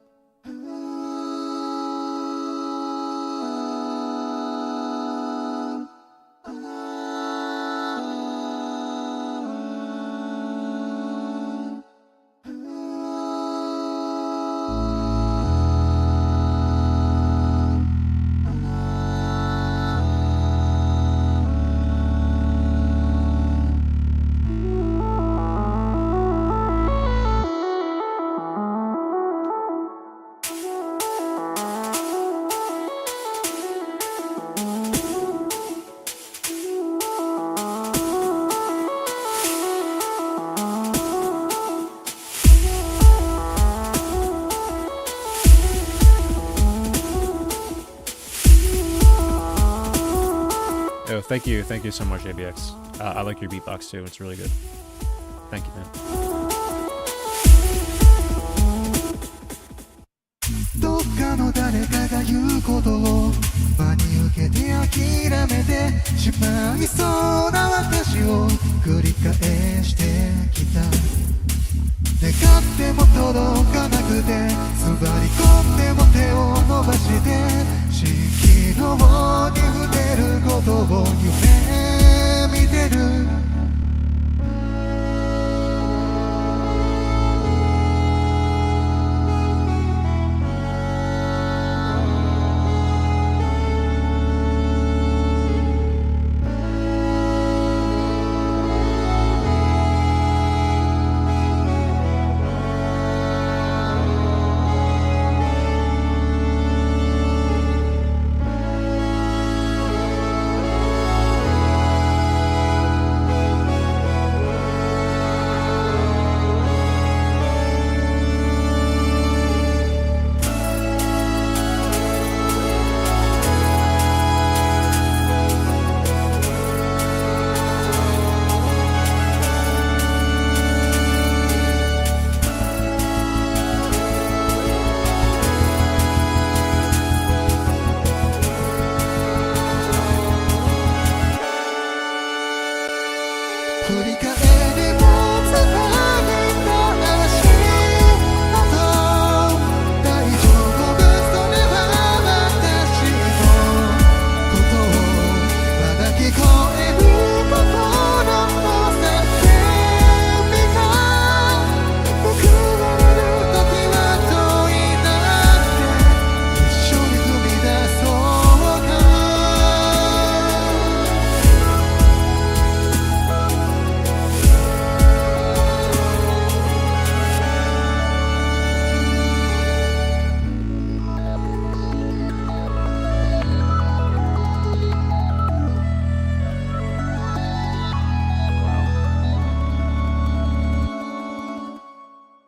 Oh, thank you so much, ABX. I like your beatbox too, it's really good. Thank you, man. どっかの誰かが言うことを真に受けて諦めてしまいそうな私を繰り返してきた願っても届かなくて座り込んでも手を伸ばして蜃気楼に触れることを夢見てる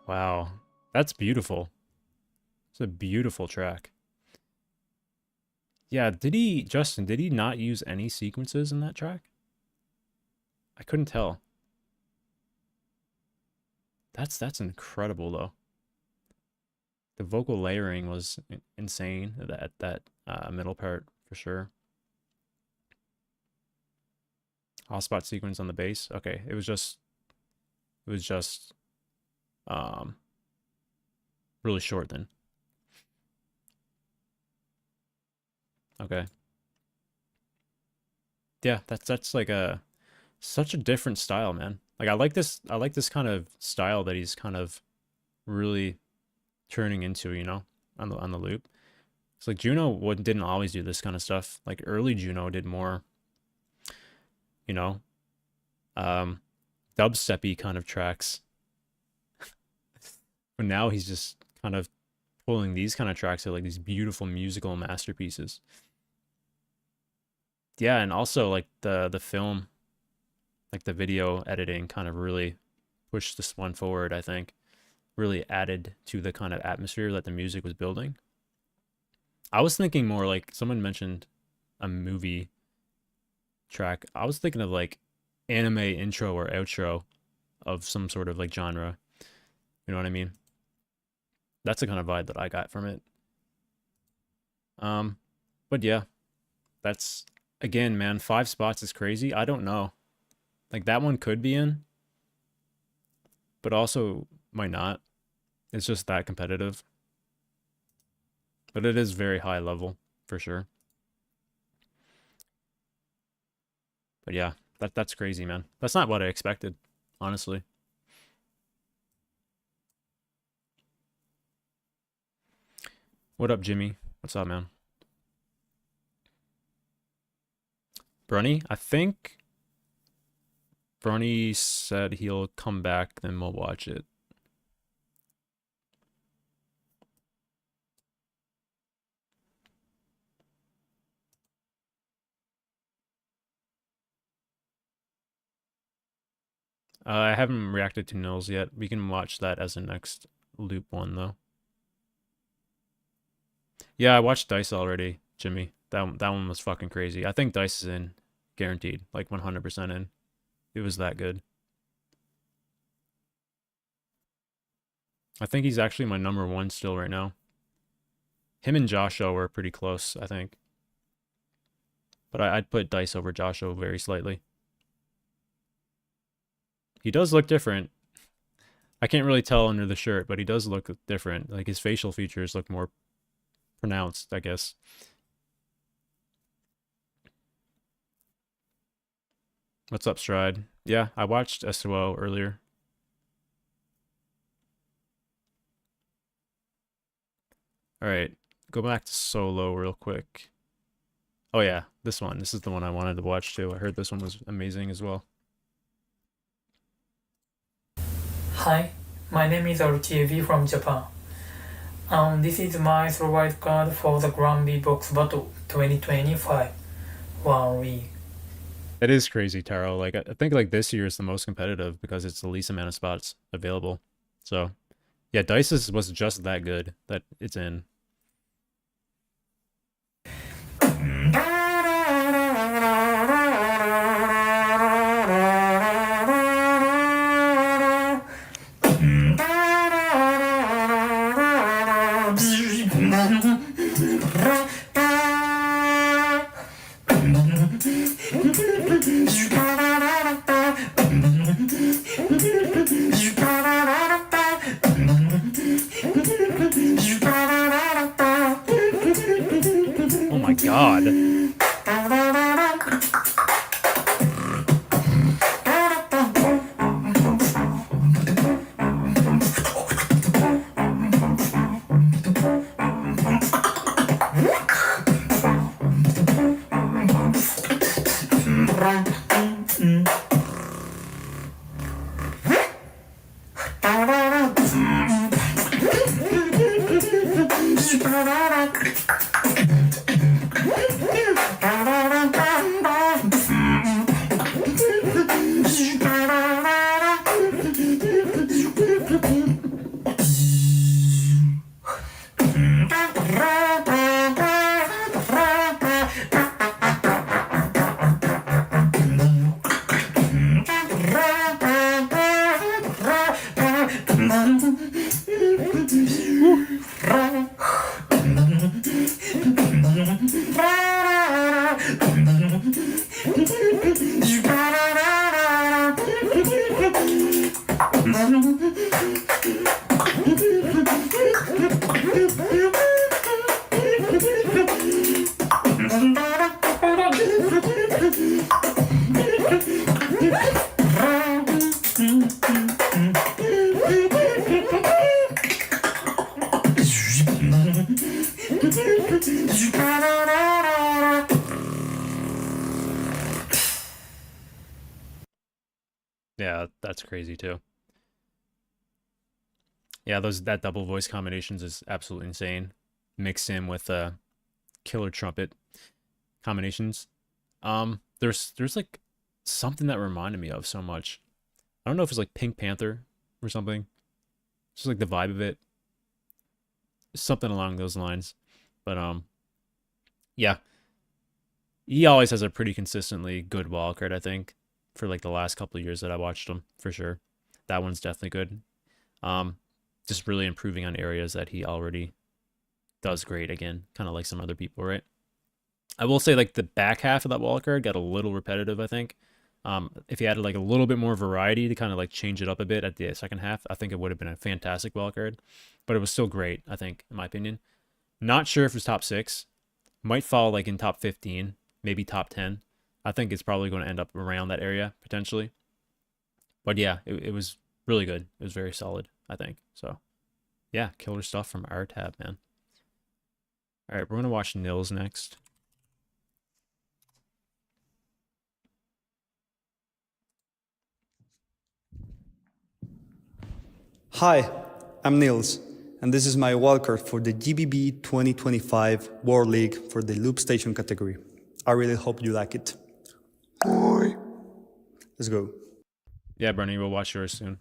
Wow, that's beautiful. It's a beautiful track. Yeah, Justin, did he not use any sequences in that track? I couldn't tell. That's incredible though. The vocal layering was insane at that middle part for sure. Hotspot sequence on the bass. Okay, it was just really short then. Okay. Yeah, that's like such a different style, man. Like I like this kind of style that he's kind of really turning into, you know, on the loop. It's like Juno didn't always do this kind of stuff. Like early Juno did more, you know, dubstep-y kind of tracks. But now he's just kind of pulling these kind of tracks at like these beautiful musical masterpieces. Yeah, and also like the film, like the video editing kind of really pushed this one forward, I think. Really added to the kind of atmosphere that the music was building. I was thinking more like someone mentioned a movie track. I was thinking of like anime intro or outro of some sort of like genre. You know what I mean? That's the kind of vibe that I got from it. But yeah, that's, again, man, 5 spots is crazy. I don't know. Like that one could be in, but also might not. It's just that competitive. But it is very high level for sure. But yeah, that's crazy, man. That's not what I expected, honestly. What up, Jimmy? What's up, man? Brunny? I think Brunny said he'll come back, then we'll watch it. I haven't reacted to NILS yet. We can watch that as the next loop one, though. Yeah, I watched DICE already, Jimmy. That one was fucking crazy. I think DICE is in. Guaranteed. Like 100% in. It was that good. I think he's actually my #1 still right now. Him and Joshua were pretty close, I think. But I'd put DICE over Joshua very slightly. He does look different. I can't really tell under the shirt, but he does look different. Like his facial features look more pronounced, I guess. What's up, Stride? Yeah, I watched ESUOH earlier. Alright, go back to solo real quick. Oh yeah, this one. This is the one I wanted to watch too. I heard this one was amazing as well. Hi, my name is RTAB from Japan. This is my survival card for the Grand Beatbox Battle 2025 1 week. It is crazy, Taro. Like I think like this year is the most competitive because it's the least amount of spots available. So yeah, DICE was just that good that it's in. Oh my god. That's crazy too. Yeah, that double voice combinations is absolutely insane. Mixed in with killer trumpet combinations. There's like something that reminded me of so much. I don't know if it's like Pink Panther or something. Just like the vibe of it. Something along those lines. But yeah. He always has a pretty consistently good wildcard, I think, for like the last couple of years that I watched him, for sure. That one's definitely good. Just really improving on areas that he already does great again, kind of like some other people, right? I will say like the back half of that wildcard got a little repetitive, I think. If he added like a little bit more variety to kind of like change it up a bit at the second half, I think it would have been a fantastic wildcard. But it was still great, I think, in my opinion. Not sure if it's top 6. Might fall like in top 15, maybe top 10. I think it's probably going to end up around that area, potentially. But yeah, it was really good. It was very solid, I think. So yeah, killer stuff from RTAB, man. All right, we're going to watch NILS next. Hi, I'm NILS, and this is my wildcard for the GBB 2025 World League for the Loop Station category. I really hope you like it. Let's go. Yeah, Brunny, we'll watch yours soon.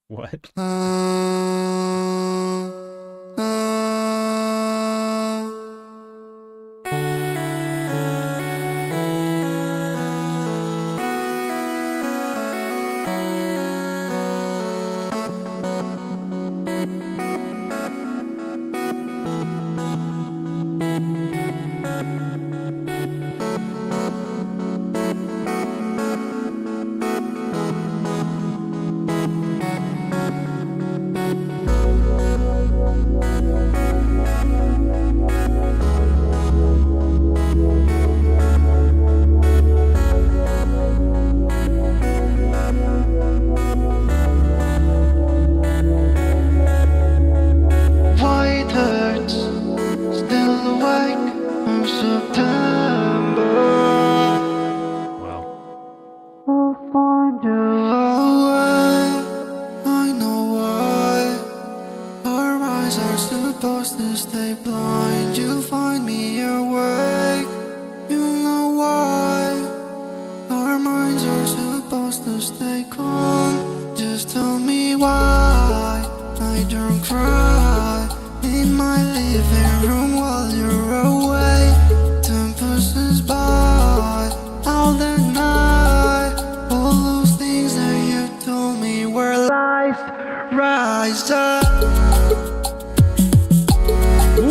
What? White hurts, still awake from September. I'll find you away. I know why. Our eyes are supposed to stay blind. You find me awake. You know why. Our minds are supposed to stay calm. Just tell me why. I don't cry in my living room while you're away. Time passes by, all the night. All those things that you told me were lies. Rise up,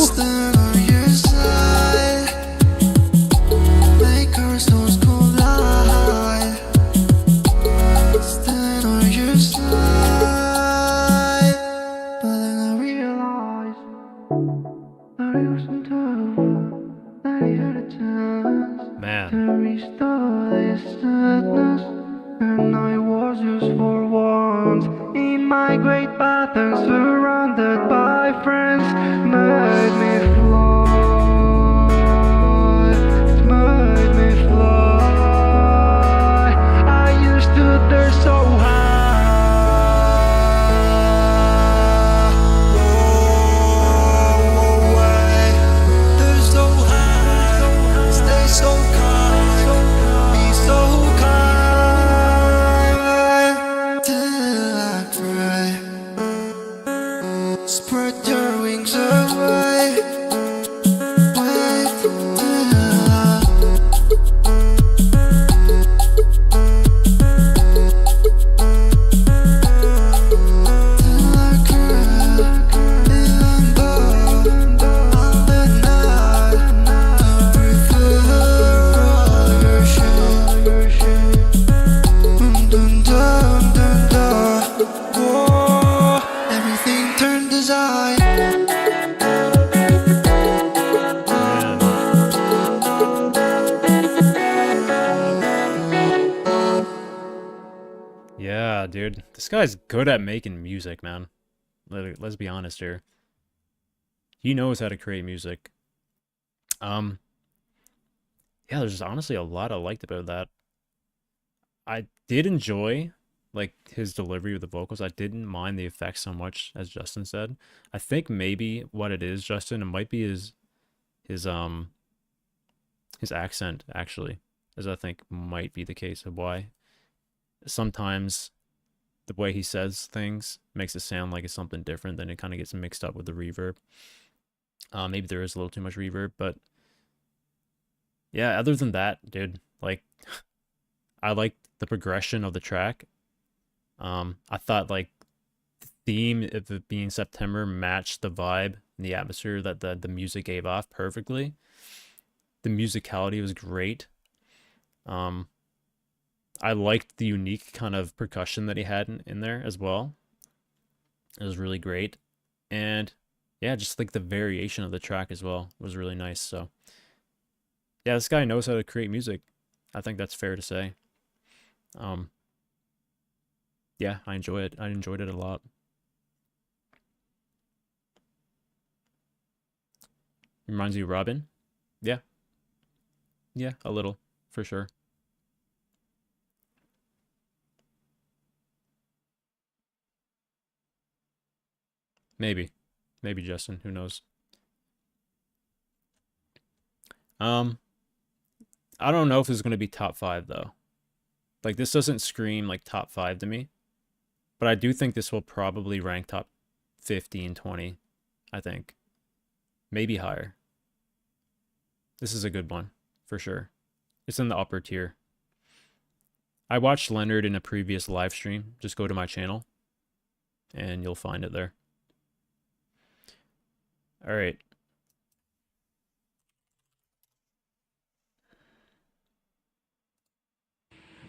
stand on your side. Make our souls collide. Stand on your side. But then I realized that it wasn't over, that he had a chance to restore this sadness. And I was just for once in my great path and surrounded by friends. Made me fly, made me fly. I used to there so spread your wings away. Wait till I cry, remember all the night. Don't prefer all your shit. Dun dun dun dun. Whoa, everything turned design. Yeah, dude. This guy's good at making music, man. Let's be honest here. He knows how to create music. Yeah, there's just honestly a lot I liked about that. I did enjoy like his delivery with the vocals. I didn't mind the effects so much, as Justin said. I think maybe what it is, Justin, it might be his accent actually, as I think might be the case of why sometimes the way he says things makes it sound like it's something different, then it kind of gets mixed up with the reverb. Maybe there is a little too much reverb, but yeah, other than that, dude, like I liked the progression of the track. I thought like the theme of it being September matched the vibe and the atmosphere that the music gave off perfectly. The musicality was great. I liked the unique kind of percussion that he had in there as well. It was really great. And yeah, just like the variation of the track as well was really nice. So yeah, this guy knows how to create music. I think that's fair to say. Yeah, I enjoy it. I enjoyed it a lot. Reminds you of Robin? Yeah. Yeah, a little, for sure. Maybe. Maybe, Justin. Who knows? I don't know if this is going to be top 5, though. Like, this doesn't scream like top 5 to me. But I do think this will probably rank top 15, 20, I think. Maybe higher. This is a good one, for sure. It's in the upper tier. I watched Leonard in a previous live stream. Just go to my channel, and you'll find it there. All right.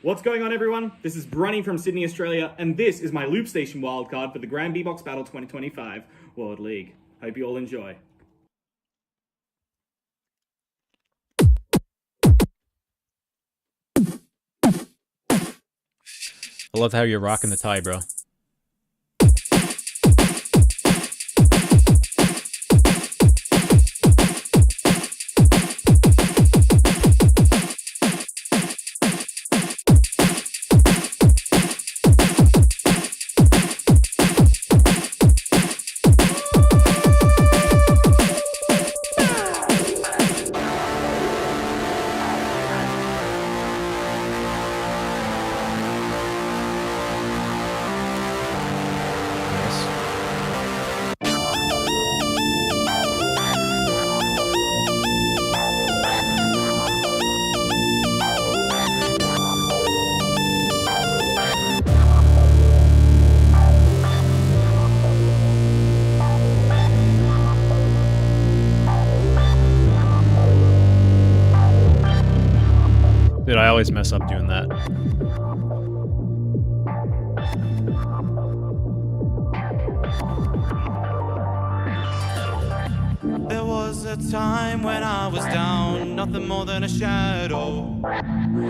What's going on, everyone? This is Brunny from Sydney, Australia, and this is my Loop Station wildcard for the Grand Beatbox Battle 2025 World League. Hope you all enjoy. I love how you're rocking the tie, bro. Dude, I always mess up doing that. There was a time when I was down, nothing more than a shadow.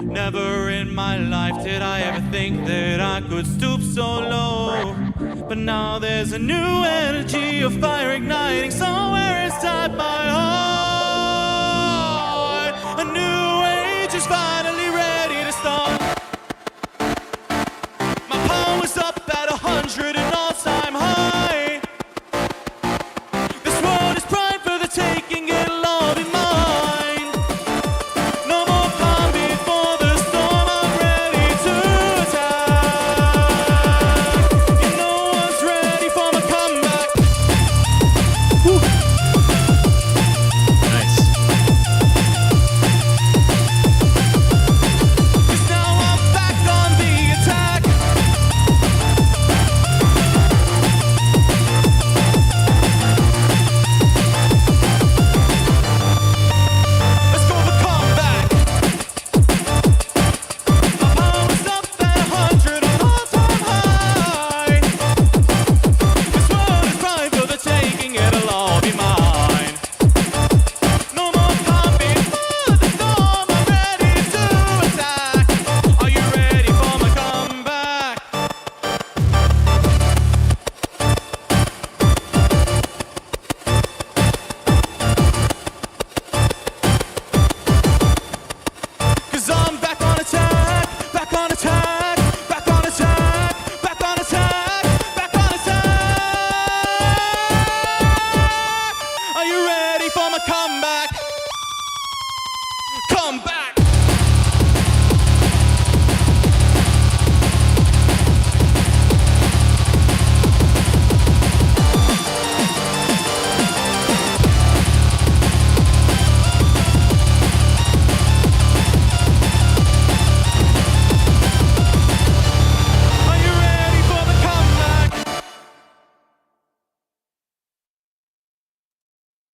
Never in my life did I ever think that I could stoop so low. But now there's a new energy of fire igniting somewhere inside my heart. A new age is finally ready to start. My power's up at 100 and all-time high. This world is primed for the taking, it'll all be mine. No more calm before the storm, I'm ready to attack. You know one's ready for my comeback. Woo. Nice.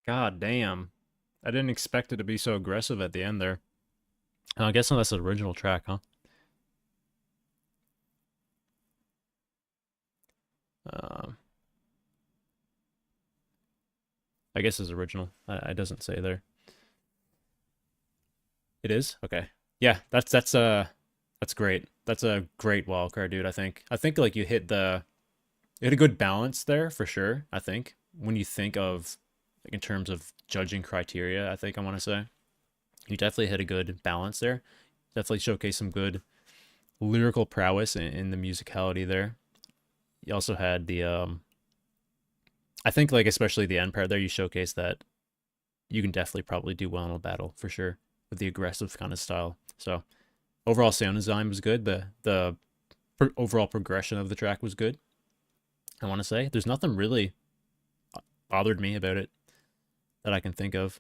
God damn. I didn't expect it to be so aggressive at the end there. I guess that's the original track, huh? I guess it's original. It doesn't say there. It is? Okay. Yeah, that's great. That's a great wildcard, dude, I think. I think like you hit a good balance there for sure, I think. When you think of like in terms of judging criteria, I think I want to say. You definitely hit a good balance there. Definitely showcase some good lyrical prowess in the musicality there. You also had the I think like especially the end part there, you showcase that you can definitely probably do well in a battle for sure with the aggressive kind of style. So overall sound design was good. The overall progression of the track was good. I want to say there's nothing really bothered me about it that I can think of.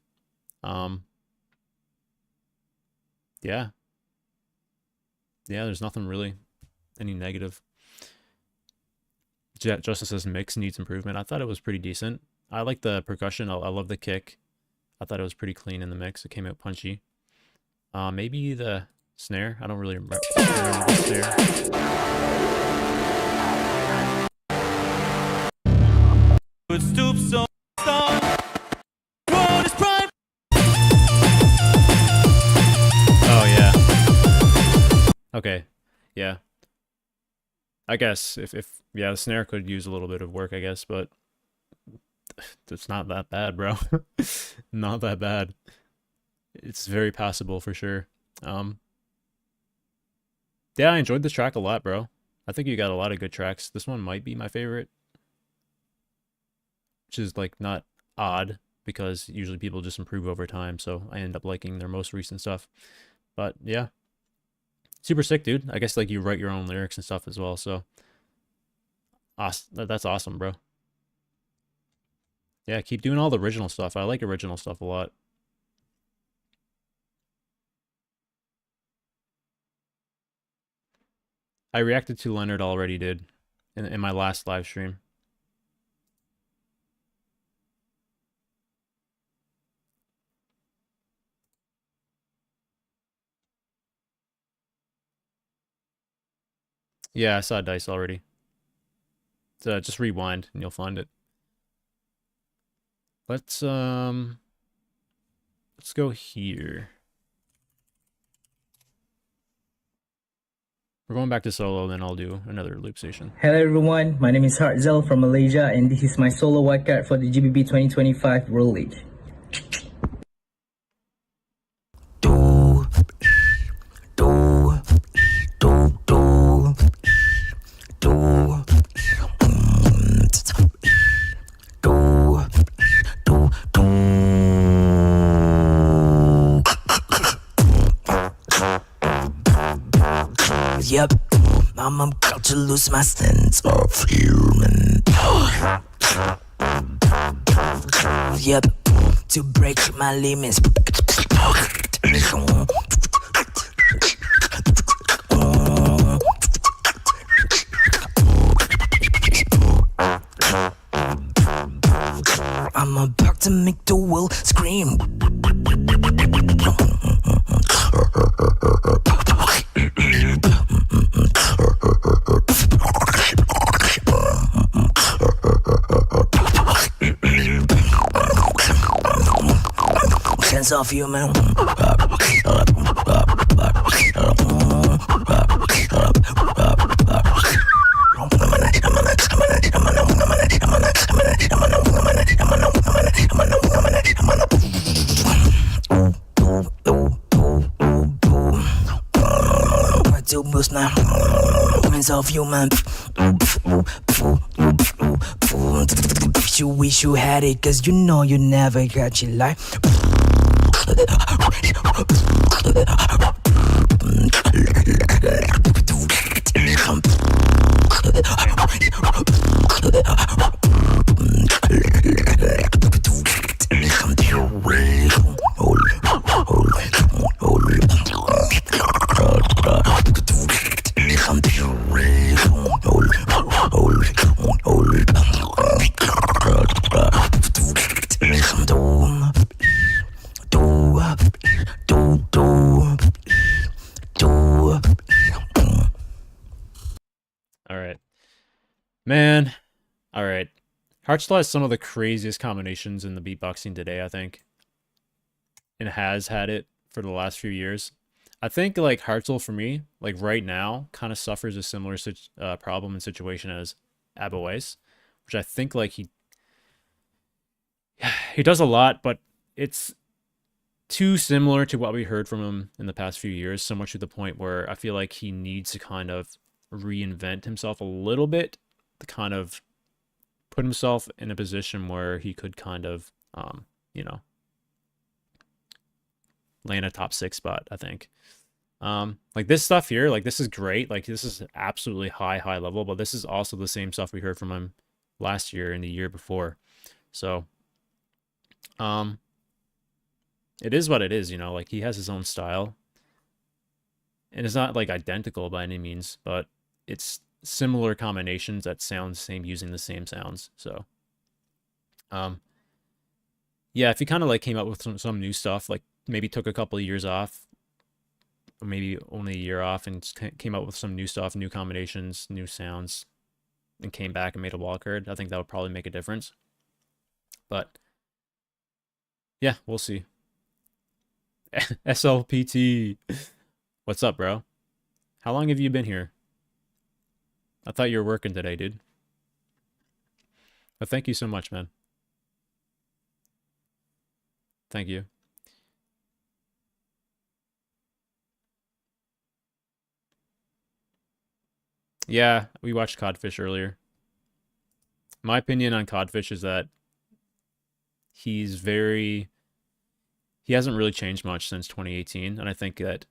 Yeah, there's nothing really any negative. Justin says mix needs improvement. I thought it was pretty decent. I like the percussion. I love the kick. I thought it was pretty clean in the mix. It came out punchy. Maybe the snare. I don't really remember the snare. Oh yeah. Okay. Yeah. I guess if yeah, the snare could use a little bit of work, I guess, but it's not that bad, bro. Not that bad. It's very passable for sure. Yeah, I enjoyed this track a lot, bro. I think you got a lot of good tracks. This one might be my favorite, which is like not odd because usually people just improve over time, so I end up liking their most recent stuff. But yeah, super sick, dude. I guess like you write your own lyrics and stuff as well, so that's awesome, bro. Yeah, keep doing all the original stuff. I like original stuff a lot. I reacted to Leonard already, did in my last live stream. Yeah, I saw Dice already. So just rewind and you'll find it. Let's go here. We're going back to solo, then I'll do another loop station. Hello everyone, my name is HEARTZEL from Malaysia and this is my solo wildcard for the GBB 2025 World League. Yep, I'm about to lose my sense of human. Yep, to break my limits. I'm about to make the world scream. Sense of human. To boost my sense of human. You wish you had it, cause you know you never got your life. Man, all right. HEARTZEL has some of the craziest combinations in the beatboxing today, I think. And has had it for the last few years. I think like HEARTZEL for me, like right now, kind of suffers a similar problem and situation as ABOACE, which I think like he does a lot, but it's too similar to what we heard from him in the past few years, so much to the point where I feel like he needs to kind of reinvent himself a little bit to kind of put himself in a position where he could kind of, you know, land a top 6 spot, I think. Like this stuff here, like this is great. Like this is absolutely high level, but this is also the same stuff we heard from him last year and the year before. So, it is what it is, you know, like he has his own style. And it's not like identical by any means, but it's similar combinations that sound the same using the same sounds. So, yeah, if he kind of like came up with some new stuff, like maybe took a couple of years off, or maybe only a year off, and came up with some new stuff, new combinations, new sounds, and came back and made a wildcard, I think that would probably make a difference. But yeah, we'll see. SLPT, what's up, bro? How long have you been here? I thought you were working today, dude. But thank you so much, man. Thank you. Yeah, we watched CODFISH earlier. My opinion on CODFISH is that he hasn't really changed much since 2018, and I think that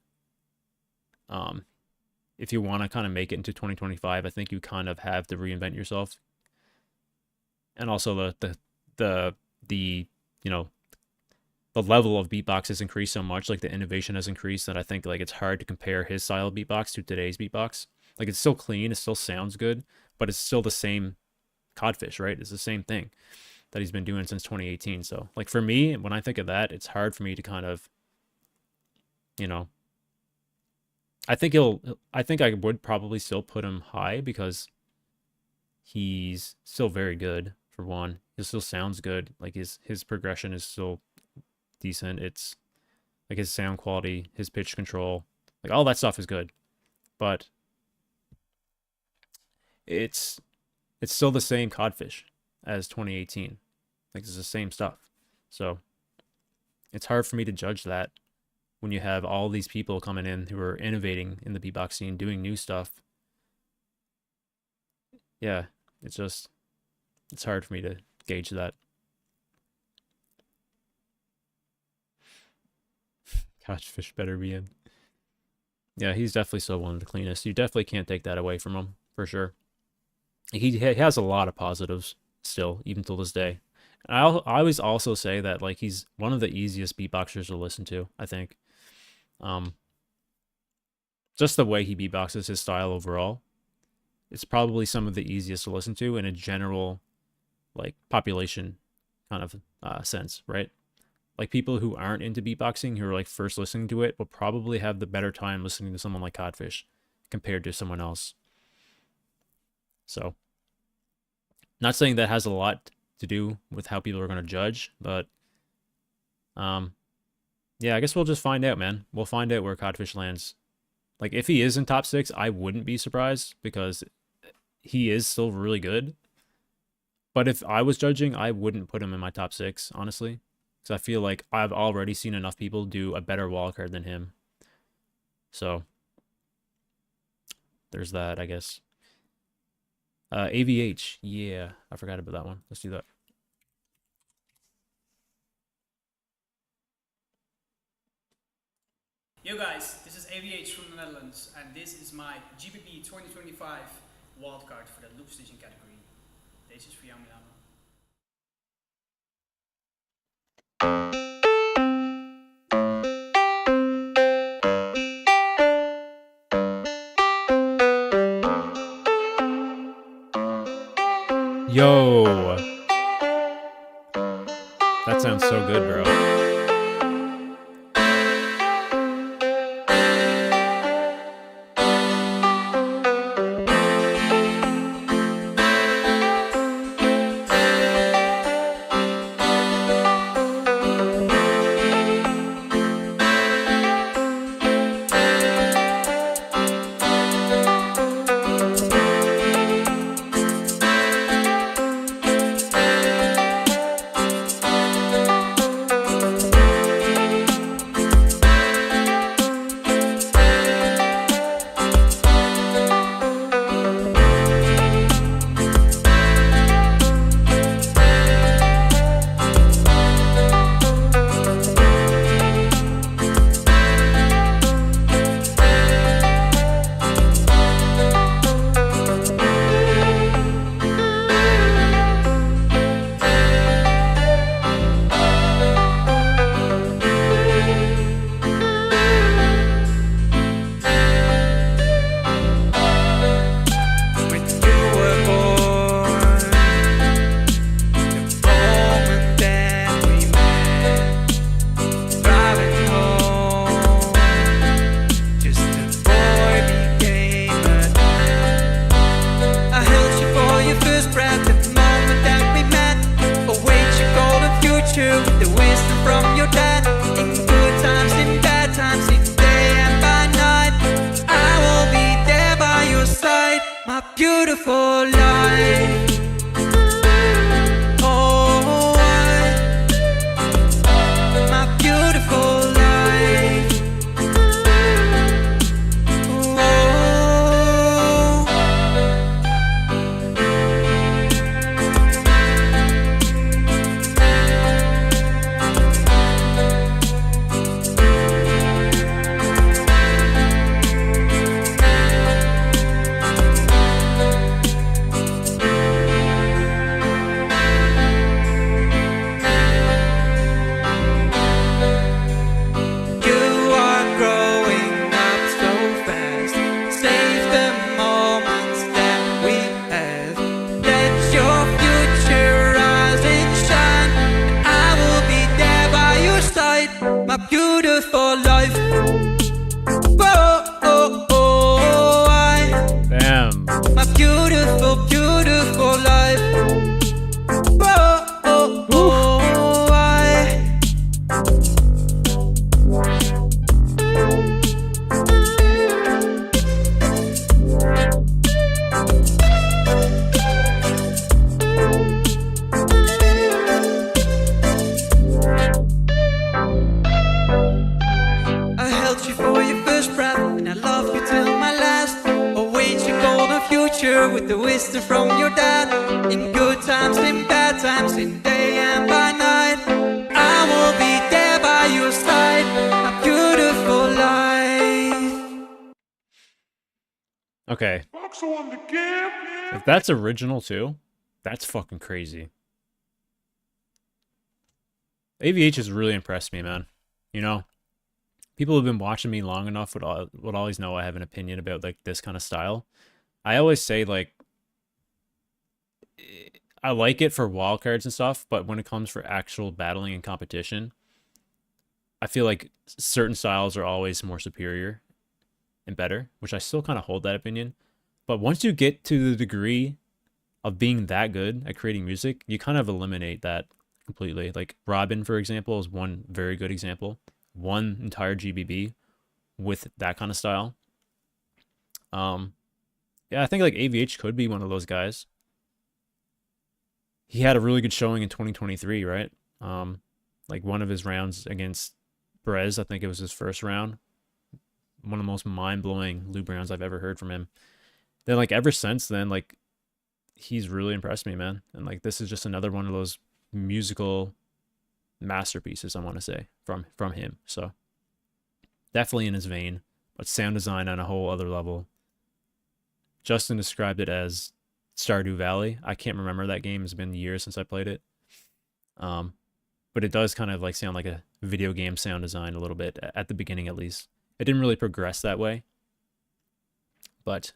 if you want to kind of make it into 2025, I think you kind of have to reinvent yourself. And also the you know, the level of beatbox has increased so much, like the innovation has increased, that I think like it's hard to compare his style of beatbox to today's beatbox. Like it's still clean, it still sounds good, but it's still the same CODFISH, right? It's the same thing that he's been doing since 2018. So like for me, when I think of that, it's hard for me to kind of, you know, I think I would probably still put him high because he's still very good, for one. He still sounds good. Like his progression is still decent. It's like his sound quality, his pitch control, like all that stuff is good. But it's still the same CODFISH as 2018. Like it's the same stuff. So it's hard for me to judge that when you have all these people coming in who are innovating in the beatbox scene, doing new stuff. Yeah, it's hard for me to gauge that. CODFISH better be in. Yeah, he's definitely still one of the cleanest. You definitely can't take that away from him, for sure. He has a lot of positives still, even till this day. And I always also say that like he's one of the easiest beatboxers to listen to, I think. Just the way he beatboxes, his style overall, it's probably some of the easiest to listen to in a general like population kind of sense, right? Like people who aren't into beatboxing, who are like first listening to it, will probably have the better time listening to someone like CODFISH compared to someone else. So, not saying that has a lot to do with how people are going to judge, but yeah, I guess we'll just find out, man. We'll find out where CODFISH lands. Like if he is in top 6, I wouldn't be surprised because he is still really good. But if I was judging, I wouldn't put him in my top 6, honestly. Because I feel like I've already seen enough people do a better wildcard than him. So, there's that, I guess. AVH, yeah, I forgot about that one. Let's do that. Yo guys, this is AVH from the Netherlands, and this is my GBB 2025 wildcard for the loop station category. Deze is voor jou, Milano. Yo, that sounds so good, bro. beautiful life. Oh, my beautiful life. Oh. Beautiful life. Whoa, oh, oh, Damn. my beautiful, beautiful life. Whoa, oh, oh, I held you for your first breath, and I loved you till my last. Await your golden future with the wisdom from your dad. In good times, in bad times, in day and by night, I will be there by your side. A beautiful life. Okay. If that's original too, that's fucking crazy. AVH has really impressed me, man. You know, people have been watching me long enough would always know I have an opinion about like this kind of style. I always say like I like it for wildcards and stuff, but when it comes for actual battling and competition, I feel like certain styles are always more superior and better, which I still kind of hold that opinion. But once you get to the degree of being that good at creating music, you kind of eliminate that completely. Like Robin, for example, is one very good example. One entire GBB with that kind of style. Yeah, I think like AVH could be one of those guys. He had a really good showing in 2023, right? Like one of his rounds against Perez, I think it was his first round. One of the most mind-blowing loop rounds I've ever heard from him. Then like ever since then, like he's really impressed me, man. And like this is just another one of those musical masterpieces, I want to say, from him. So definitely in his vein, but sound design on a whole other level. Justin described it as Stardew Valley. I can't remember that game. It's been years since I played it. But it does kind of like sound like a video game sound design a little bit at the beginning, at least. It didn't really progress that way, but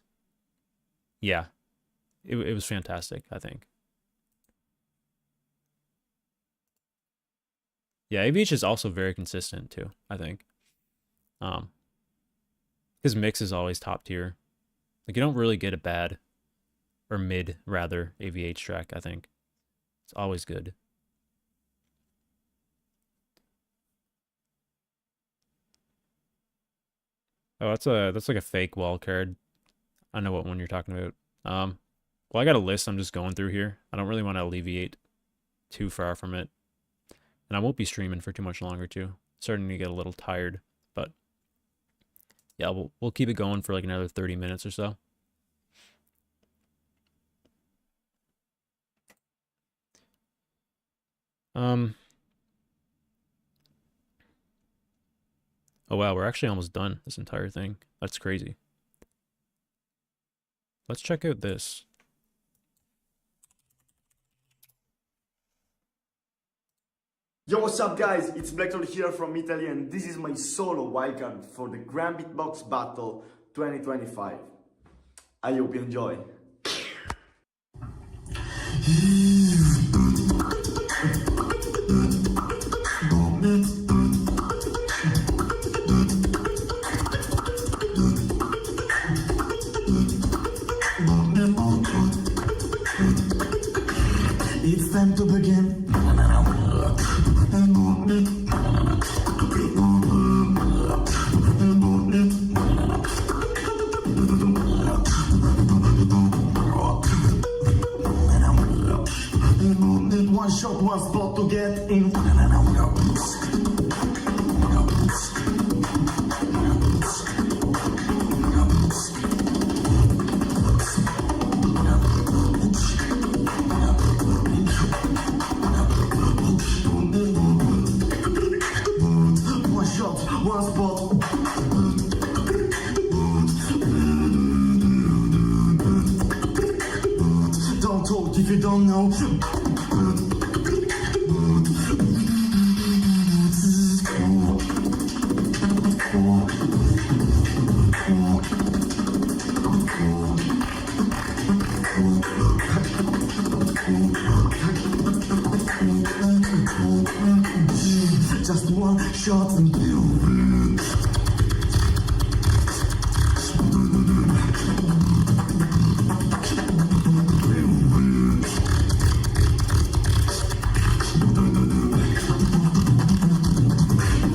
yeah, it was fantastic, I think. Yeah, AVH is also very consistent too, I think. His mix is always top tier. Like you don't really get a bad or mid rather AVH track, I think. It's always good. Oh, that's like a fake wall card. I know what one you're talking about. Well, I got a list I'm just going through here. I don't really want to alleviate too far from it. And I won't be streaming for too much longer too. Starting to get a little tired, but yeah, we'll keep it going for like another 30 minutes or so. Oh wow, we're actually almost done this entire thing. That's crazy. Let's check out this. Yo, what's up guys? It's BLACKROLL here from Italy and this is my solo wildcard for the Grand Beatbox Battle 2025. I hope you enjoy. It's time to begin. one spot to get in. One shot, one spot. Don't talk if you don't know. Just one shot and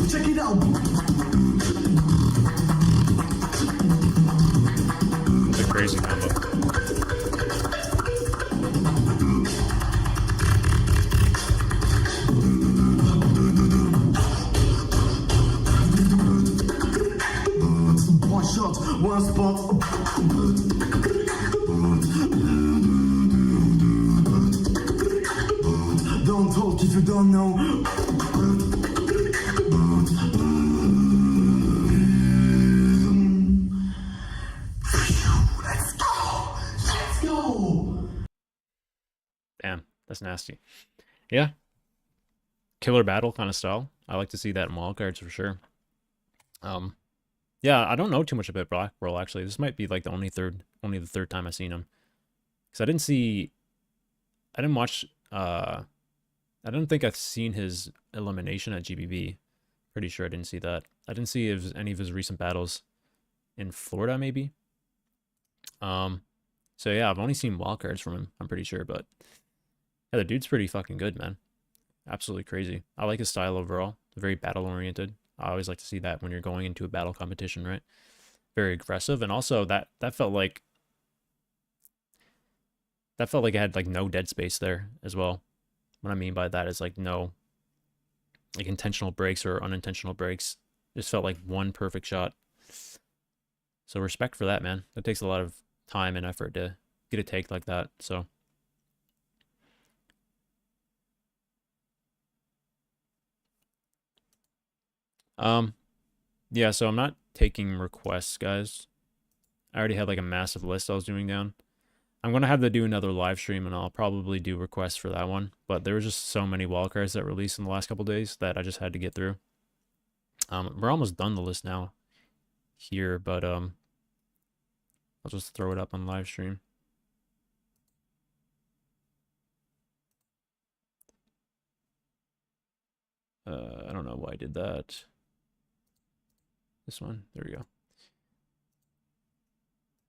check it out. It's a crazy combo. One shot, one spot. Don't talk if you don't know. Let's go! Let's go! Damn, that's nasty. Yeah. Killer battle kind of style. I like to see that in wildcards for sure. Yeah, I don't know too much about BLACKROLL actually. This might be like the only the third time I've seen him. Because I didn't watch I don't think I've seen his elimination at GBB. Pretty sure I didn't see that. I didn't see any of his recent battles in Florida maybe. So yeah, I've only seen wildcards from him, I'm pretty sure, but yeah, the dude's pretty fucking good, man. Absolutely crazy. I like his style overall. Very battle oriented. I always like to see that when you're going into a battle competition, right? Very aggressive, and also that felt like it had like no dead space there as well. What I mean by that is like no like intentional breaks or unintentional breaks. Just felt like one perfect shot. So respect for that, man. That takes a lot of time and effort to get a take like that. So yeah, so I'm not taking requests, guys. I already had like a massive list I was doing down. I'm gonna have to do another live stream, and I'll probably do requests for that one. But there was just so many wildcards that released in the last couple days that I just had to get through. We're almost done the list now here, but I'll just throw it up on live stream. I don't know why I did that. This one, there we go.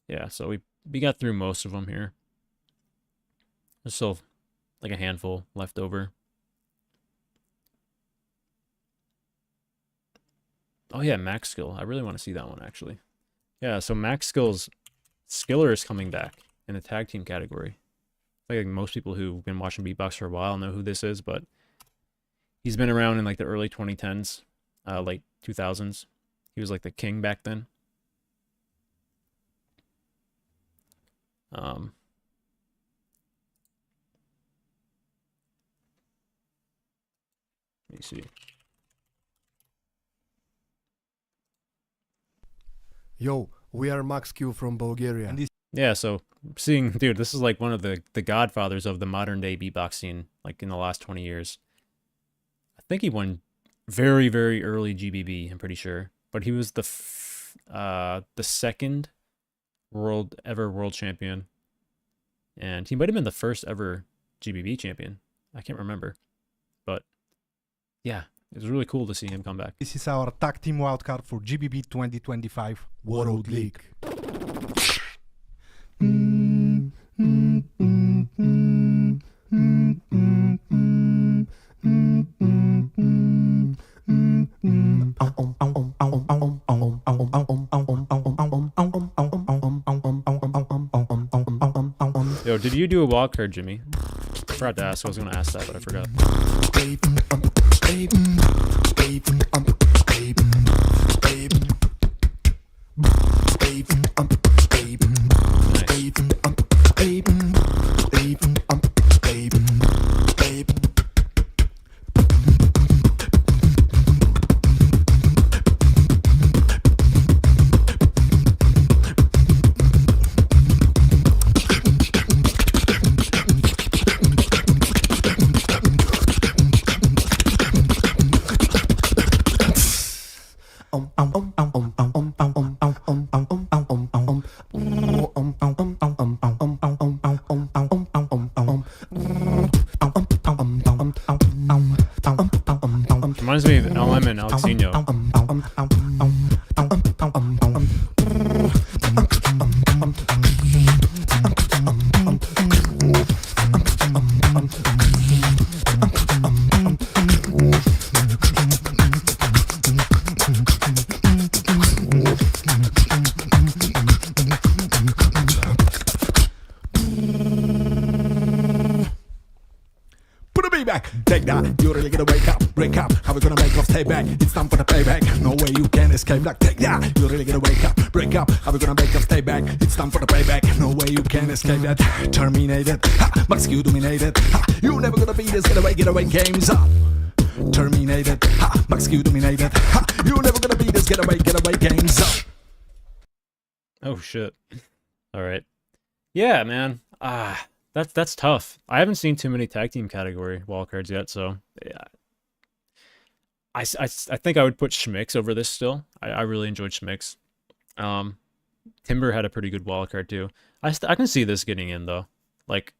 Yeah, so we got through most of them here. There's still like a handful left over. Oh yeah, MAXSKILL. I really want to see that one actually. Yeah, so MAXSKILL's Skiller is coming back in the tag team category. I think most people who've been watching beatbox for a while know who this is, but he's been around in like the early 2010s, late 2000s. He was like the king back then. Let me see. Yo, we are MAXSKILL from Bulgaria. Yeah, so seeing, dude, this is like one of the godfathers of the modern day beatbox scene, like in the last 20 years. I think he won very, very early GBB, I'm pretty sure. But he was the second world champion. And he might have been the first ever GBB champion. I can't remember. But yeah, it was really cool to see him come back. This is our tag team wildcard for GBB 2025 World League. Yo, did you do a wildcard, Jimmy? I forgot to ask. I was going to ask that, but I forgot. Reminds me of LM and Alexino. Put a beat back, take that. You really gotta wake up, break up. How we gonna make love stay back? It's time for the payback. No way you can escape that. Take that. You really gotta wake up, break up. How we gonna make love stay back? It's time for the payback. No way you can escape that. Terminated, ha, MAXSKILL dominated. Ha, you never gonna beat this. Get away, games up. Terminated, ha, MAXSKILL dominated. Ha, you never gonna beat this. Get away, games up. Oh shit. All right. Yeah, man. That's tough. I haven't seen too many tag team category wildcards yet, so yeah. I think I would put Schmicks over this still. I really enjoyed Schmicks. Timbre had a pretty good wildcard too. I can see this getting in though. Like,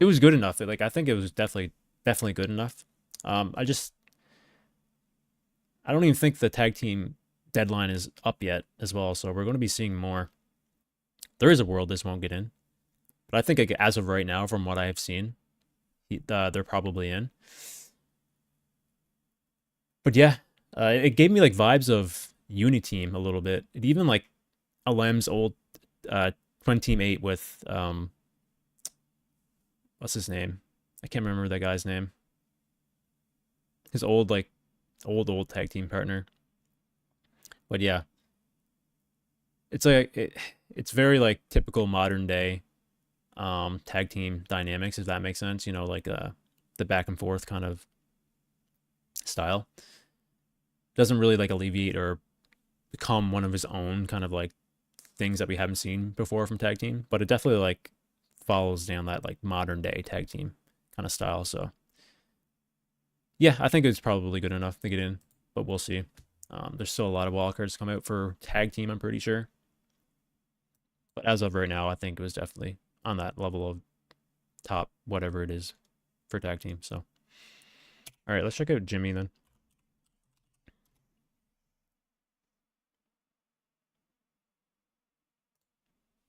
it was good enough. Like, I think it was definitely good enough. I don't even think the tag team deadline is up yet as well, so we're going to be seeing more. There is a world this won't get in, but I think like, as of right now, from what I have seen, they're probably in. But yeah, it gave me like vibes of Uniteam a little bit. It even like LM's old Twin Team 8 with what's his name? I can't remember that guy's name. His old like old tag team partner. But yeah, it's like it's very like typical modern day tag team dynamics, if that makes sense. You know, like the back and forth kind of style. Doesn't really like alleviate or become one of his own kind of like things that we haven't seen before from tag team, but it definitely like follows down that like modern day tag team kind of style. So yeah, I think it's probably good enough to get in, but we'll see. There's still a lot of wildcards to come out for tag team, I'm pretty sure. But as of right now, I think it was definitely on that level of top whatever it is for tag team. So, all right, let's check out Jimmy then.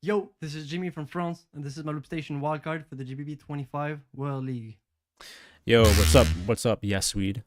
Yo, this is Jimmy from France, and this is my Loop Station wildcard for the GBB 25 World League. Yo, what's up? What's up? Yes, Swede.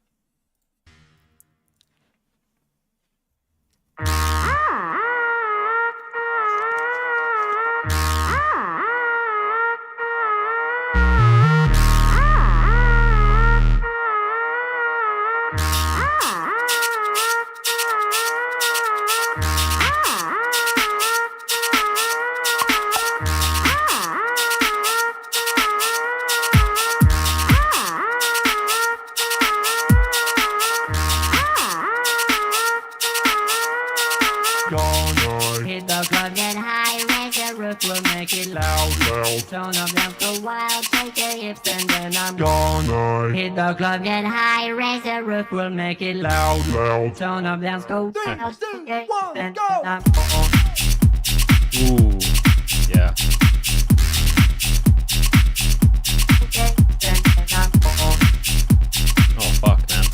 Hit the club, get high, raise the roof, we'll make it loud. Turn up, dance go wild, shake your hips and then I'm gone. Hit the club, get high, raise the roof, we'll make it loud. Turn up, dance go wild, shake your hips and then I'm gone. Ooh, yeah. Oh fuck, man.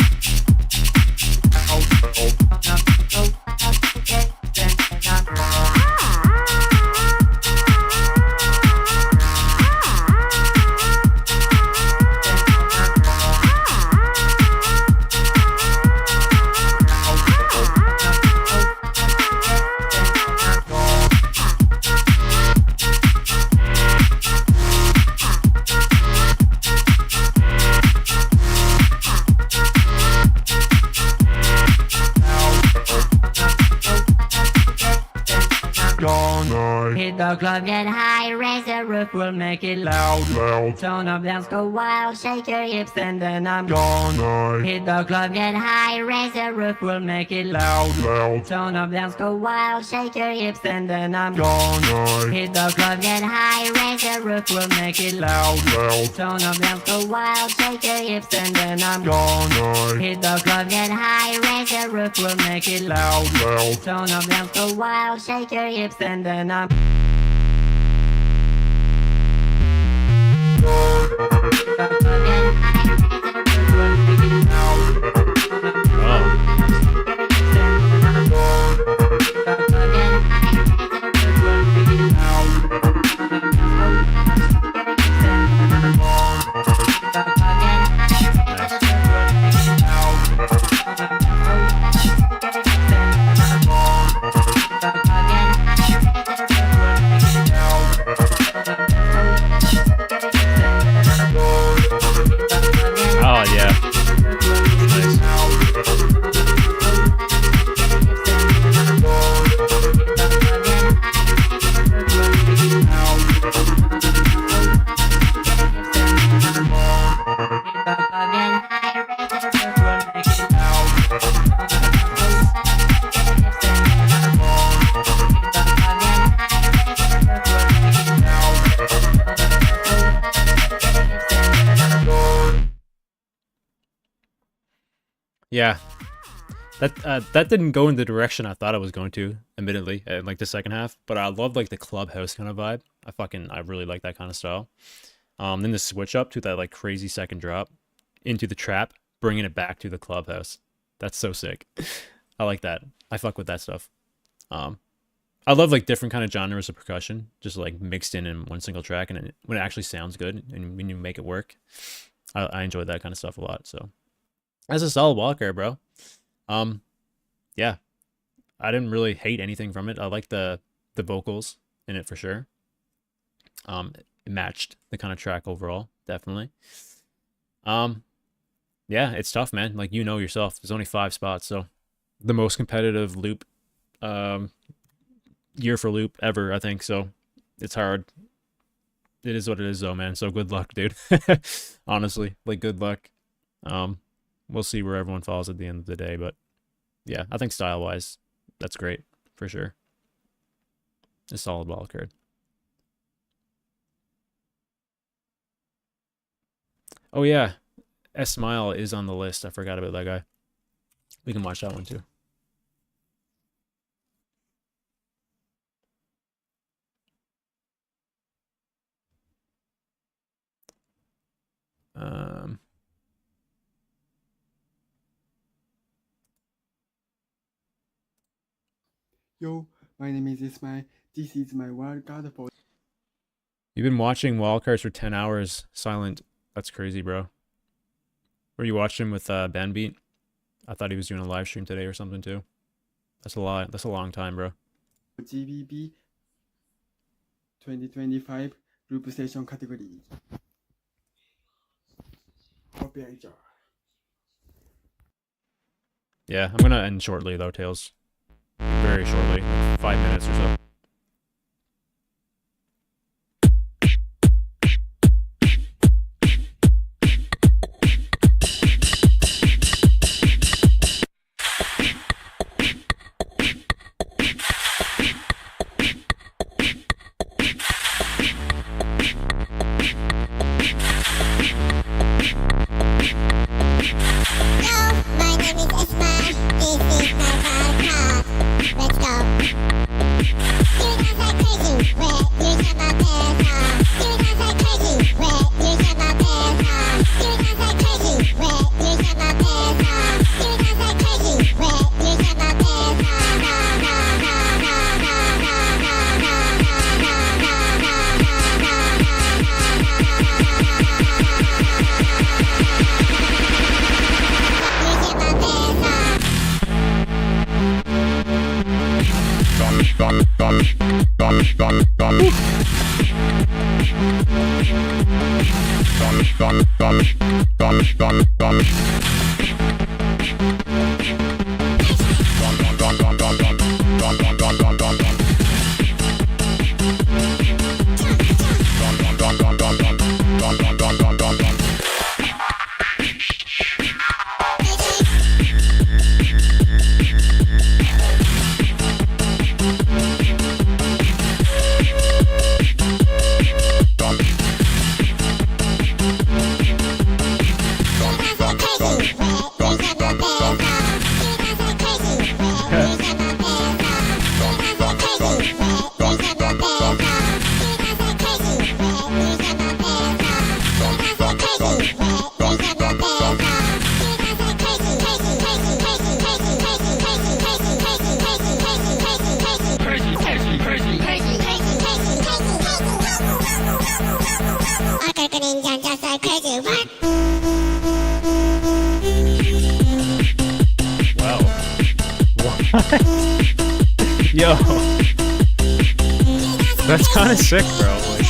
Hit the club, get high, raise the roof, we'll make it loud, loud. Turn up, dance, go wild, shake your hips, and then I'm gonna hit the club, get high, raise the roof, we'll make it loud, loud. Turn up, dance, go wild, shake your hips, and then I'm gonna hit the club, get high, raise the roof, we'll make it loud, loud. Turn up, dance, go wild, shake your hips, and then I'm gonna hit the club, get high, raise the roof, we'll make it loud, loud. Turn up, dance, go wild, shake your hips, and then I'm Oh yeah. Nice. Yeah, that didn't go in the direction I thought it was going to, admittedly, in like the second half. But I love like the clubhouse kind of vibe. I really like that kind of style. Then the switch up to that like crazy second drop into the trap, bringing it back to the clubhouse. That's so sick. I like that. I fuck with that stuff. I love like different kind of genres of percussion, just like mixed in one single track, and when it actually sounds good and when you make it work, I enjoy that kind of stuff a lot. So. That's a solid walker, bro. Yeah, I didn't really hate anything from it. I like the vocals in it for sure. It matched the kind of track overall, definitely. Yeah, it's tough, man. Like, you know yourself, there's only 5 spots, so the most competitive loop, year for loop ever, I think. So it's hard. It is what it is, though, man. So good luck, dude. Honestly, like, good luck. We'll see where everyone falls at the end of the day, but yeah, I think style-wise, that's great, for sure. A solid wild card. Oh yeah, S-Smile is on the list. I forgot about that guy. We can watch that one too. Yo, my name is Ismail. This is my wildcard for. You've been watching wildcards for 10 hours, silent. That's crazy, bro. Were you watching with Banbeat? I thought he was doing a live stream today or something too. That's a lot. That's a long time, bro. GBB 2025 group station category. Operator. Yeah, I'm gonna end shortly though, Tails. Very shortly, 5 minutes or so. Yo. That's kind of sick, bro. Like,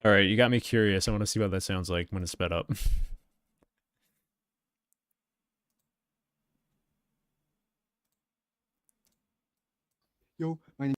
all right, you got me curious. I want to see what that sounds like when it's sped up. Yo, my name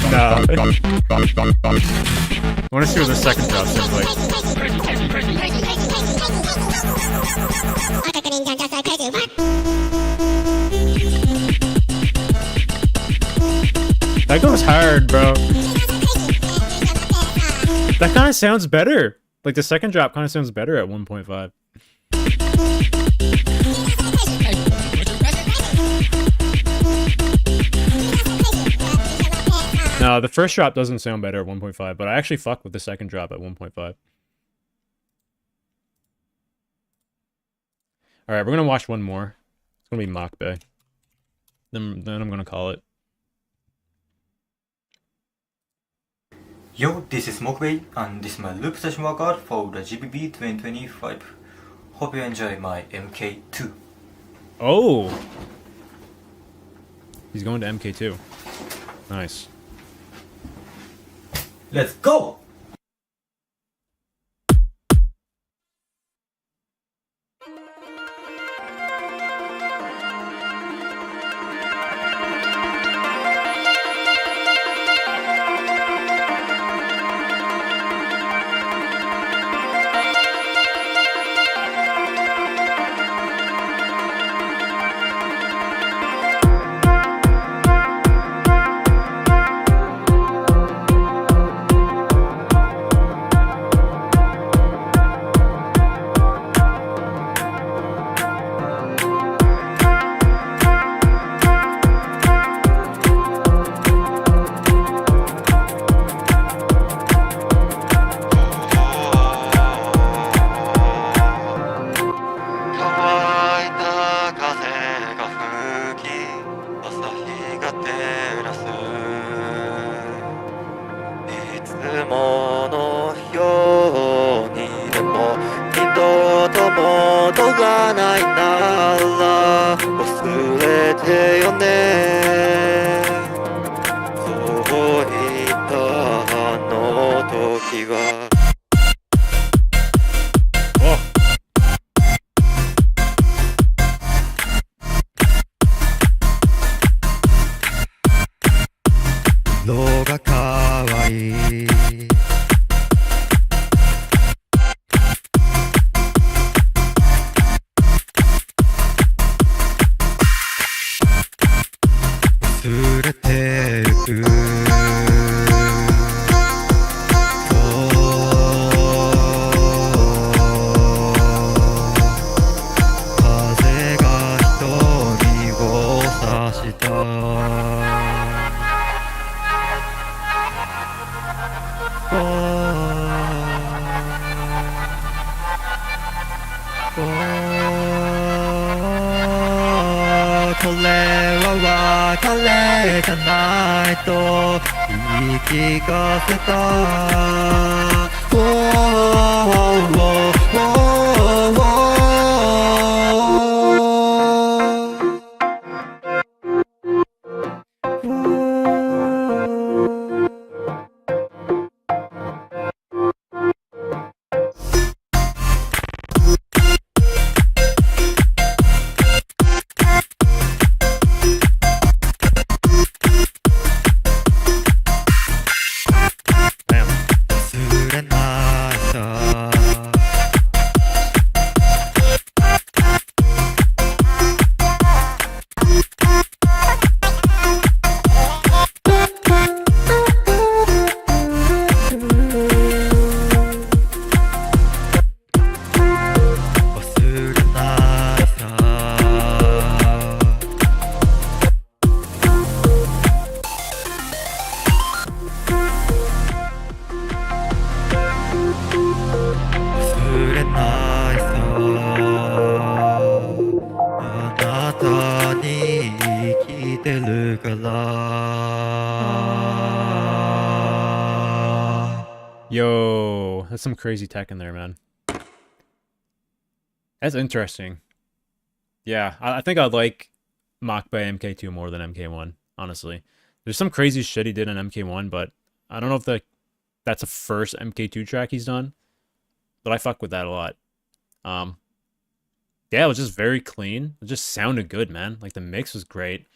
No. I want to see what the second drop sounds like. That goes hard, bro. That kind of sounds better. Like the second drop kind of sounds better at 1.5. No, the first drop doesn't sound better at 1.5, but I actually fuck with the second drop at 1.5. Alright, we're gonna watch one more. It's gonna be Mokbei. Then I'm gonna call it. Yo, this is Mokbei, and this is my loop session workout for the GBB 2025. Hope you enjoy my MK2. Oh! He's going to MK2. Nice. Let's go! 「That's some crazy tech in there, man. That's interesting. Yeah, I think I'd like Mach by MK2 more than MK1, honestly. There's some crazy shit he did on MK1, but I don't know if that's a first MK2 track he's done. But I fuck with that a lot. Yeah, it was just very clean. It just sounded good, man. Like, the mix was great.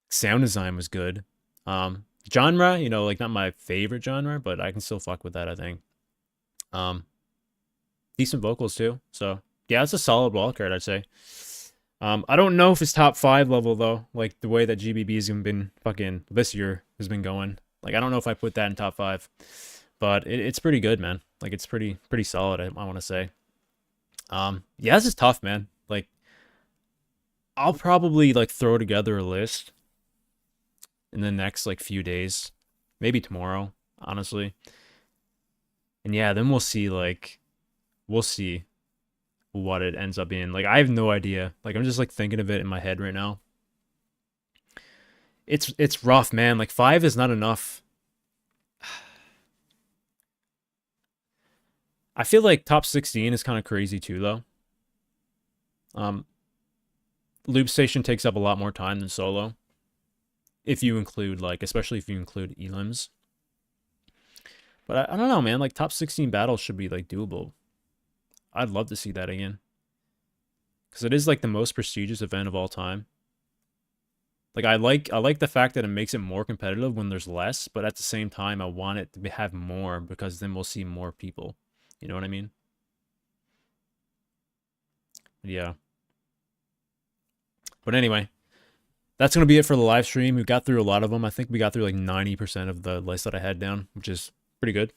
Sound design was good. Genre, you know, like, not my favorite genre, but I can still fuck with that, I think. Decent vocals, too. So, yeah, it's a solid wildcard, I'd say. I don't know if it's top 5 level, though. Like, the way that GBB's been fucking this year has been going. Like, I don't know if I put that in top 5. But it's pretty good, man. Like, it's pretty solid, I want to say. Yeah, this is tough, man. Like, I'll probably, like, throw together a list in the next, like, few days. Maybe tomorrow, honestly. And yeah, then we'll see, like, what it ends up being. Like, I have no idea. Like, I'm just, like, thinking of it in my head right now. It's rough, man. Like, 5 is not enough. I feel like top 16 is kind of crazy too, though. Loop Station takes up a lot more time than solo. If you include, like, especially if you include elims. But I don't know, man. Like, top 16 battles should be, like, doable. I'd love to see that again. Because it is, like, the most prestigious event of all time. Like, I like the fact that it makes it more competitive when there's less, but at the same time, I want it to have more because then we'll see more people. You know what I mean? Yeah. But anyway, that's going to be it for the live stream. We got through a lot of them. I think we got through like 90% of the list that I had down, which is pretty good.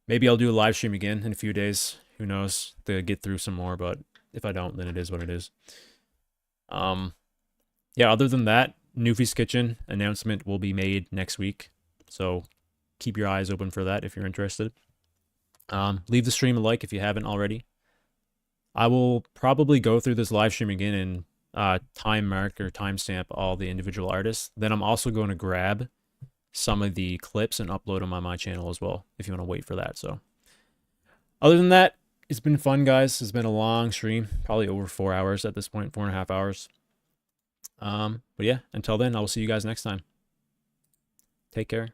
Maybe I'll do a live stream again in a few days. Who knows? To get through some more, but if I don't, then it is what it is. Yeah, other than that, Newfie's Kitchen announcement will be made next week. So keep your eyes open for that if you're interested. Leave the stream a like if you haven't already. I will probably go through this live stream again and time mark or timestamp all the individual artists. Then I'm also going to grab some of the clips and upload them on my channel as well, if you want to wait for that. So other than that, it's been fun, guys. It's been a long stream, probably over 4 hours at this point, 4.5 hours. But yeah, until then, I will see you guys next time. Take care.